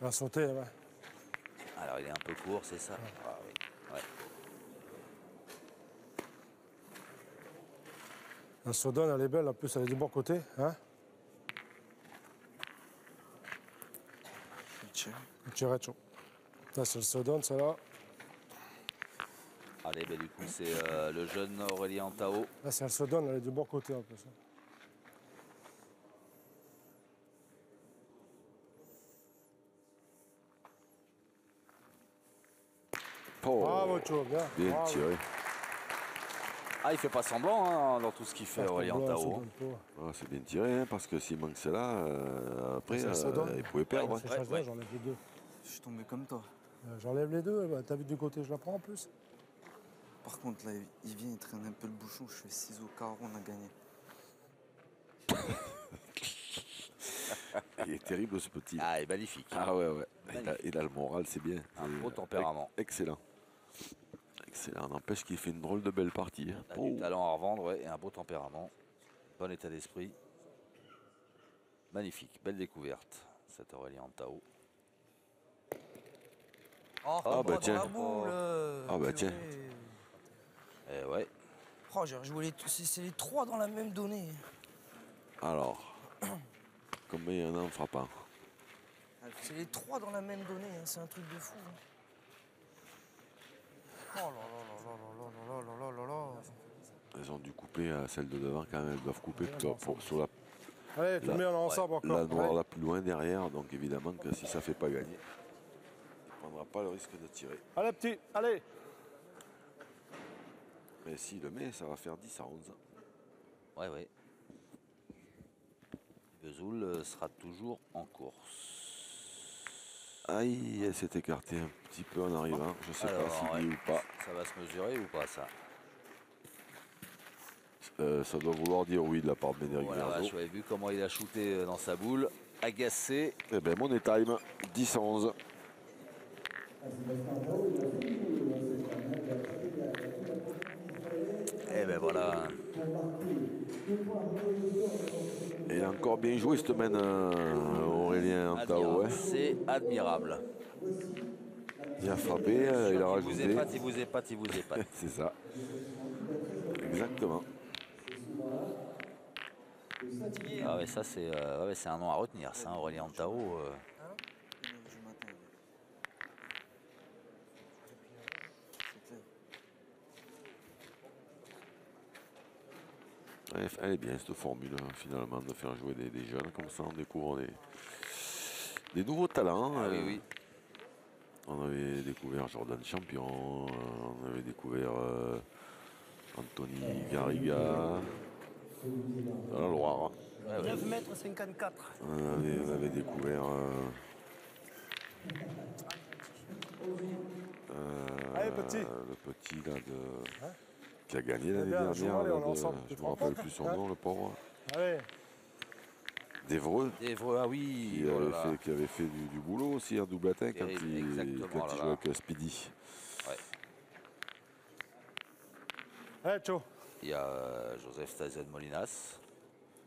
Speaker 3: Elle va sauter, ouais.
Speaker 1: Alors il est un peu court, c'est ça. Ah, oui. Ouais.
Speaker 3: La Sodone, elle est belle, en plus, elle est du bon côté. Hein, le Tirecho. Là, c'est le Sodone, celle-là.
Speaker 1: Allez, ben, du coup c'est le jeune Aurélien Tao.
Speaker 3: Là, c'est le Sodone, elle est du bon côté, en plus.
Speaker 2: Oh,
Speaker 3: Bravo, Cho, bien.
Speaker 2: bien
Speaker 3: Bravo.
Speaker 2: tiré.
Speaker 1: Ah, il fait pas semblant hein, dans tout ce qu'il fait,
Speaker 3: Ah,
Speaker 1: Aurélien
Speaker 3: c'est
Speaker 1: Tao.
Speaker 3: bon, c'est bon.
Speaker 2: Ah, c'est bien tiré, hein, parce que s'il manque celle-là, après,
Speaker 3: C'est le Sodone.
Speaker 2: il pouvait perdre.
Speaker 3: Ouais,
Speaker 2: hein.
Speaker 3: c'est choisi,
Speaker 1: ouais.
Speaker 3: j'enlève les deux.
Speaker 7: Je suis tombé comme toi.
Speaker 3: J'enlève les deux, bah, t'as vu du côté, je la prends en plus.
Speaker 7: Par contre, là, il vient, il traîne un peu le bouchon. Je fais 6 au carreau, on a gagné.
Speaker 2: Il est terrible, ce petit.
Speaker 1: Ah, il est magnifique.
Speaker 2: Ah ouais, ouais.
Speaker 1: Magnifique.
Speaker 2: Il a le moral, c'est bien.
Speaker 1: Un
Speaker 2: C'est
Speaker 1: beau tempérament.
Speaker 2: Excellent. Excellent. N'empêche qu'il fait une drôle de belle partie. Hein.
Speaker 1: Il a du talent à revendre, ouais, et un beau tempérament. Bon état d'esprit. Magnifique, belle découverte, cet Aurélien Tao.
Speaker 4: Oh,
Speaker 2: Ah, bah,
Speaker 4: dans
Speaker 2: tiens.
Speaker 4: la boule.
Speaker 2: Ah, bah, tiens.
Speaker 1: Eh ouais,
Speaker 4: Oh, j'ai rejoué c'est les 3 dans la même donnée.
Speaker 2: Alors, combien il y en a en frappant?
Speaker 4: C'est les 3 dans la même donnée, hein, c'est un truc de fou. Hein. Oh là là là là là là là là là là.
Speaker 2: Elles ont dû couper celle de devant quand même, elles doivent couper sur la
Speaker 3: Allez, tout le monde ensemble encore.
Speaker 2: la noire
Speaker 3: Allez.
Speaker 2: la plus loin derrière, donc évidemment que si ça fait pas gagner, il ne prendra pas le risque de tirer.
Speaker 3: Allez, petit, allez.
Speaker 2: Mais s'il le met, ça va faire 10 à 11.
Speaker 1: ouais, ouais. Vesoul sera toujours en course.
Speaker 2: Aïe, elle s'est écartée un petit peu en arrivant, je sais
Speaker 1: Alors,
Speaker 2: pas s'il
Speaker 1: ouais.
Speaker 2: dit ou pas.
Speaker 1: Ça va se mesurer ou pas ça?
Speaker 2: Ça doit vouloir dire oui de la part de Médéric
Speaker 1: Voilà,
Speaker 2: Vergeot.
Speaker 1: je avais vu comment il a shooté dans sa boule. Agacé.
Speaker 2: Eh ben money time, 10 à 11.
Speaker 1: Eh ben voilà.
Speaker 2: Et il a encore bien joué cette semaine, Aurélien Antao. Hein.
Speaker 1: C'est admirable.
Speaker 2: Il a frappé, il a
Speaker 1: Il vous
Speaker 2: rajouté.
Speaker 1: épate, il vous épate, il vous épate.
Speaker 2: C'est ça. Exactement.
Speaker 1: Ah ouais, ça c'est ouais, c'est un nom à retenir, ça, Aurélien Tao.
Speaker 7: 1h du matin. C'est clair.
Speaker 2: Elle est bien cette formule finalement de faire jouer des jeunes comme ça, on découvre des nouveaux talents.
Speaker 1: Ah oui, oui.
Speaker 2: On avait découvert Jordan Champion, on avait découvert Anthony Garriga dans la Loire.
Speaker 4: 9 mètres 54.
Speaker 2: On avait découvert
Speaker 3: Allez, petit.
Speaker 2: le petit là qui a gagné l'année
Speaker 3: bien,
Speaker 2: dernière.
Speaker 3: jouons, allez,
Speaker 2: là,
Speaker 3: on est ensemble.
Speaker 2: je me rappelle plus son nom, le pauvre.
Speaker 3: Allez.
Speaker 2: D'Evreux.
Speaker 1: D'Evreux, ah oui.
Speaker 2: Qui,
Speaker 1: Oh là là.
Speaker 2: qui avait fait du boulot aussi en double attaque quand
Speaker 1: Terrible,
Speaker 2: il
Speaker 1: exactement, là,
Speaker 2: jouait
Speaker 1: là.
Speaker 2: avec Speedy.
Speaker 1: Ouais.
Speaker 3: Allez, ciao.
Speaker 1: Il y a Joseph Tyson Molinas,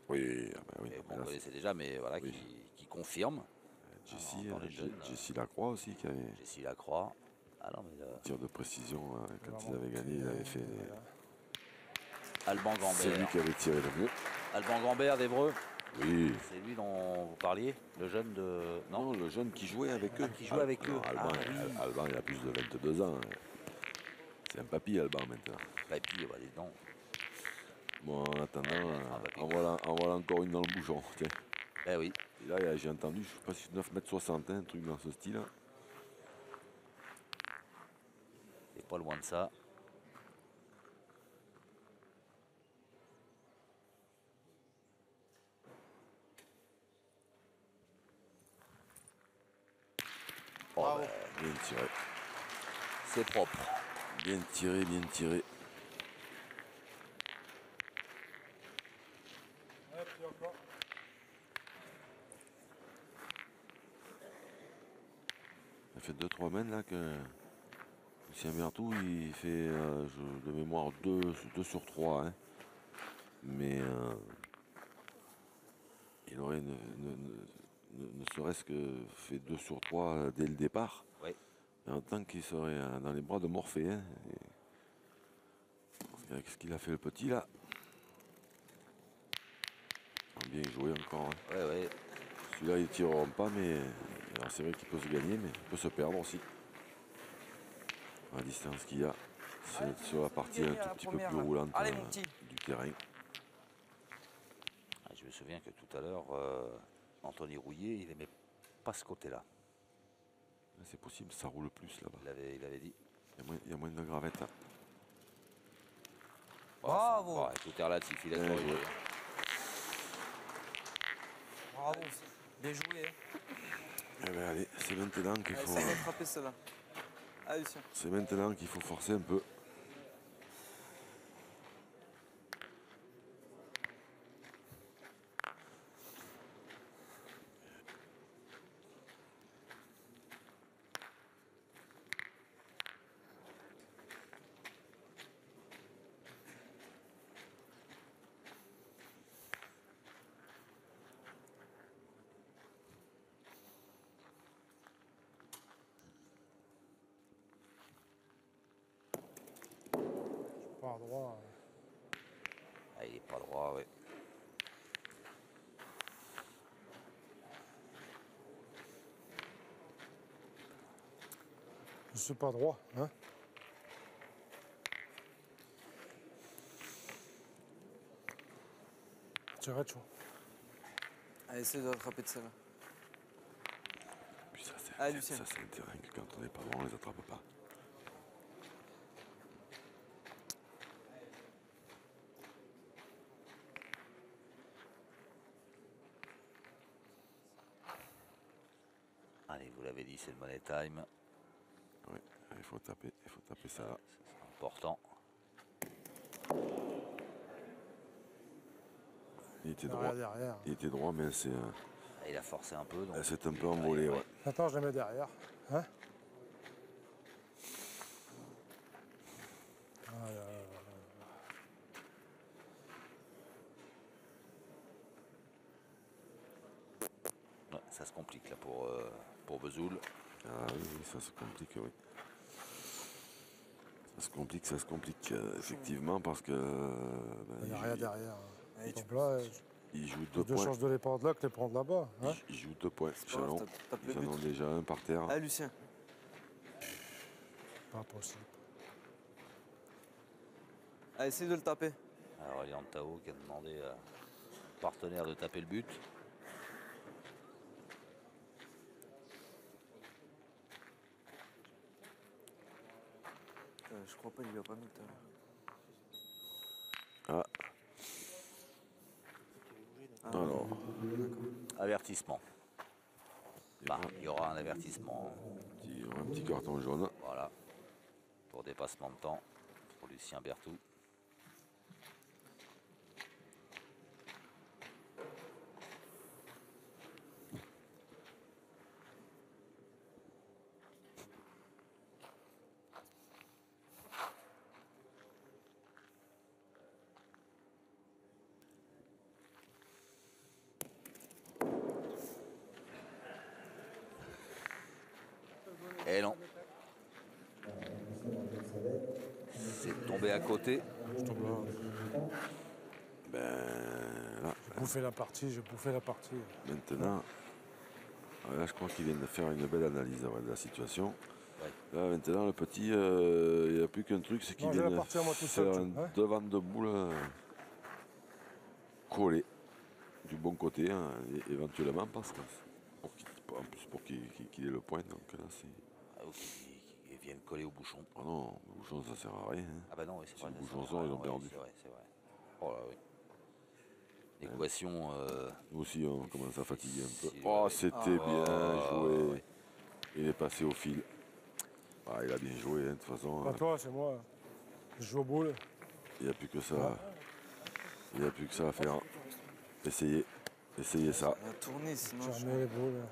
Speaker 2: Oui, ah bah oui,
Speaker 1: et
Speaker 2: mais
Speaker 1: qu'on
Speaker 2: là,
Speaker 1: connaissait déjà, mais voilà,
Speaker 2: oui.
Speaker 1: qui confirme.
Speaker 2: Jessie,
Speaker 1: dans les jeunes,
Speaker 2: Jessie Lacroix aussi qui avait
Speaker 1: Jessie Lacroix. Ah non, mais
Speaker 2: tir de précision quand ils avaient gagné, il avait fait.
Speaker 1: Alban
Speaker 2: C'est lui
Speaker 1: Gambert.
Speaker 2: qui avait tiré le mieux.
Speaker 1: Alban Gambert d'Evreux,
Speaker 2: Oui.
Speaker 1: c'est lui dont vous parliez, le jeune de.
Speaker 2: Non, le jeune qui jouait avec eux.
Speaker 1: qui jouait avec eux.
Speaker 2: Alban,
Speaker 1: Ah oui.
Speaker 2: Alban, il a plus de 22 ans. C'est un papy, Alban, maintenant.
Speaker 1: Bah, et puis, bah, dis donc.
Speaker 2: Bon, en attendant,
Speaker 1: papy.
Speaker 2: en voilà encore une dans le bouchon. Tiens.
Speaker 1: Eh oui.
Speaker 2: Et là, j'ai entendu, je sais pas si 9,60 m, un truc dans ce style.
Speaker 1: C'est pas loin de ça. Oh,
Speaker 5: Bravo.
Speaker 1: bah,
Speaker 2: Bien tiré.
Speaker 1: c'est propre.
Speaker 2: Bien tiré, bien tiré.
Speaker 3: Allez, petit encore.
Speaker 2: Ça fait 2-3 mènes là que Lucien Bertou il fait de mémoire 2 sur 3. Hein. Mais il aurait ne serait-ce que fait 2 sur 3 dès le départ.
Speaker 1: Oui.
Speaker 2: Et en tant qu'il serait dans les bras de Morphée. Hein. Avec ce qu'il a fait le petit là. Bien joué encore. Hein.
Speaker 1: Ouais, ouais.
Speaker 2: Celui-là ils ne tireront pas, mais alors, c'est vrai qu'il peut se gagner, mais il peut se perdre aussi. La distance qu'il y a sur la partie un tout petit peu plus roulante
Speaker 4: Allez, mon petit.
Speaker 2: du terrain.
Speaker 1: Ah, je me souviens que tout à l'heure, Anthony Rouillet, il aimait pas ce côté-là.
Speaker 2: Là, c'est possible, ça roule plus là-bas.
Speaker 1: Il avait dit.
Speaker 2: Il y a moins de gravette. Hein.
Speaker 4: Bravo.
Speaker 1: Ouais, tout est relatif, il a
Speaker 2: Bien
Speaker 1: corrigé.
Speaker 2: joué.
Speaker 4: Bravo. Bien joué. Hein.
Speaker 2: Eh ben, allez, c'est maintenant qu'il faut.
Speaker 7: Ça va frapper celle-là. Ah, Lucien.
Speaker 2: C'est maintenant qu'il faut forcer un peu.
Speaker 3: pas droit.
Speaker 1: Ah, il est pas droit, oui.
Speaker 3: Je suis pas droit, hein. Tirez chaud.
Speaker 7: Allez, essaye de rattraper de celle-là.
Speaker 2: Puis ça,
Speaker 7: Ah,
Speaker 2: c'est
Speaker 7: Lucien.
Speaker 2: un terrain que quand on n'est pas bon, on les attrape pas.
Speaker 1: Allez, vous l'avez dit, c'est le money time.
Speaker 2: Oui, il faut taper ça là.
Speaker 1: C'est important.
Speaker 2: Il était droit.
Speaker 3: Derrière.
Speaker 2: Il était droit, mais
Speaker 1: Ah, il a forcé un peu. Donc
Speaker 2: c'est un peu envolé, ouais.
Speaker 3: Attends, je les mets derrière. Hein.
Speaker 1: Ouais, ça se complique là pour Vesoul.
Speaker 2: Ah oui, ça se complique, oui. Ça se complique, effectivement, parce que...
Speaker 3: Il n'y a rien derrière.
Speaker 7: Allez,
Speaker 3: Donc là,
Speaker 2: il joue
Speaker 3: deux
Speaker 2: 2 points.
Speaker 3: chances de les prendre là que de les prendre là-bas. Hein.
Speaker 2: Il joue 2 points.
Speaker 7: C'est pas grave,
Speaker 2: Chalon,
Speaker 7: tape le
Speaker 2: ils en ont
Speaker 7: but.
Speaker 2: déjà un par terre.
Speaker 7: Ah, Lucien.
Speaker 3: Pas possible.
Speaker 7: Allez, essaye de le taper.
Speaker 1: Alors, Elian Tao qui a demandé à son partenaire de taper le but.
Speaker 7: Je crois pas, il lui a pas mis tout à l'heure.
Speaker 2: Ah, alors,
Speaker 1: Avertissement.
Speaker 2: il y
Speaker 1: Bah,
Speaker 2: aura
Speaker 1: il y aura un avertissement.
Speaker 2: un petit carton jaune.
Speaker 1: Voilà. Pour dépassement de temps. Pour Lucien Berthoud. Et non. C'est tombé à côté.
Speaker 3: Je tombe là.
Speaker 2: Ben là,
Speaker 3: J'ai bouffé la partie.
Speaker 2: maintenant, là, je crois qu'il vient de faire une belle analyse de la situation.
Speaker 1: Ouais.
Speaker 2: Là, maintenant, le petit, il n'y a plus qu'un truc, c'est qu'il
Speaker 3: Non, j'ai
Speaker 2: vient
Speaker 3: la
Speaker 2: de
Speaker 3: partie à moi tout
Speaker 2: faire
Speaker 3: seul,
Speaker 2: un
Speaker 3: hein.
Speaker 2: devant de boule collé du bon côté, hein, éventuellement, parce que en plus pour qu'il ait le point. Donc là, c'est...
Speaker 1: Ah, ok, ils viennent coller au bouchon.
Speaker 2: Ah non, le bouchon, ça sert à rien. Hein.
Speaker 1: Ah bah non, oui, c'est
Speaker 2: Si
Speaker 1: vrai.
Speaker 2: le
Speaker 1: ça,
Speaker 2: bouchon
Speaker 1: c'est
Speaker 2: sort,
Speaker 1: vrai,
Speaker 2: ils ont
Speaker 1: ouais,
Speaker 2: perdu.
Speaker 1: C'est vrai, c'est vrai. Oh là oui. L'équation.
Speaker 2: Nous aussi, on commence à fatiguer un peu.
Speaker 1: Si,
Speaker 2: Oh,
Speaker 1: ouais.
Speaker 2: c'était
Speaker 1: Ah,
Speaker 2: bien joué.
Speaker 1: ouais.
Speaker 2: Il est passé au fil. Ah, il a bien joué, hein, de toute façon.
Speaker 3: Pas toi, c'est moi. Je joue au boule.
Speaker 2: Il n'y a plus que ça. Il n'y a plus que ça à faire. Essayez ça.
Speaker 7: Il a tourné, sinon
Speaker 3: J'ai
Speaker 7: je
Speaker 3: remis les boules.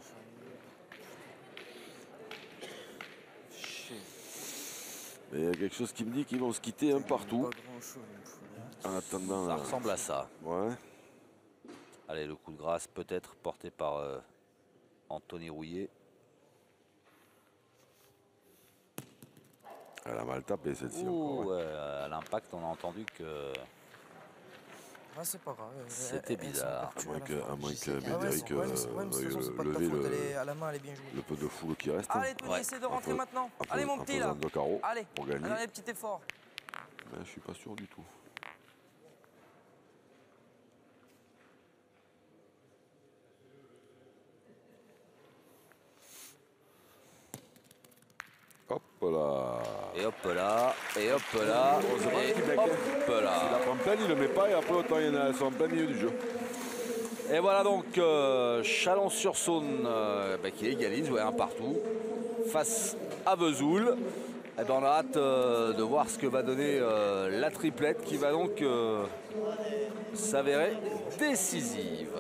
Speaker 7: Chier.
Speaker 2: Mais il y a quelque chose qui me dit qu'ils vont se quitter un partout.
Speaker 7: Pas grand chose, il me faut.
Speaker 2: En attendant.
Speaker 1: Ça ressemble à ça.
Speaker 2: Ouais.
Speaker 1: Allez, le coup de grâce peut-être porté par Anthony Rouillet.
Speaker 2: Elle a mal tapé celle-ci
Speaker 1: Ouh,
Speaker 2: encore. Ouais.
Speaker 1: à l'impact, on a entendu que
Speaker 4: Ah, c'est pas grave.
Speaker 1: C'était bizarre.
Speaker 2: À moins que
Speaker 4: Ah ouais,
Speaker 2: Médéric
Speaker 4: ouais, mais c'est ouais, mais de toute façon, c'est pas de ta
Speaker 2: lever
Speaker 4: faute. Elle est à la main, elle est bien jouée.
Speaker 2: le peu de foule qui reste.
Speaker 4: Allez, Tony,
Speaker 1: Ouais.
Speaker 4: essaie de rentrer maintenant.
Speaker 2: En
Speaker 4: Allez, mon
Speaker 2: en
Speaker 4: petit, là.
Speaker 2: faisant 2 carreaux
Speaker 4: Allez,
Speaker 2: pour gagner.
Speaker 4: allez, petit effort.
Speaker 2: Mais je suis pas sûr du tout. Hop là.
Speaker 1: et hop là, et hop là, et hop
Speaker 2: Il la
Speaker 1: là.
Speaker 2: prend pleine, il le met pas et après autant il y en a, elles sont en plein milieu du jeu.
Speaker 1: Et voilà donc Chalon-sur-Saône qui égalise, ouais, un partout, face à Vesoul. Et ben on a hâte de voir ce que va donner la triplette qui va donc s'avérer décisive.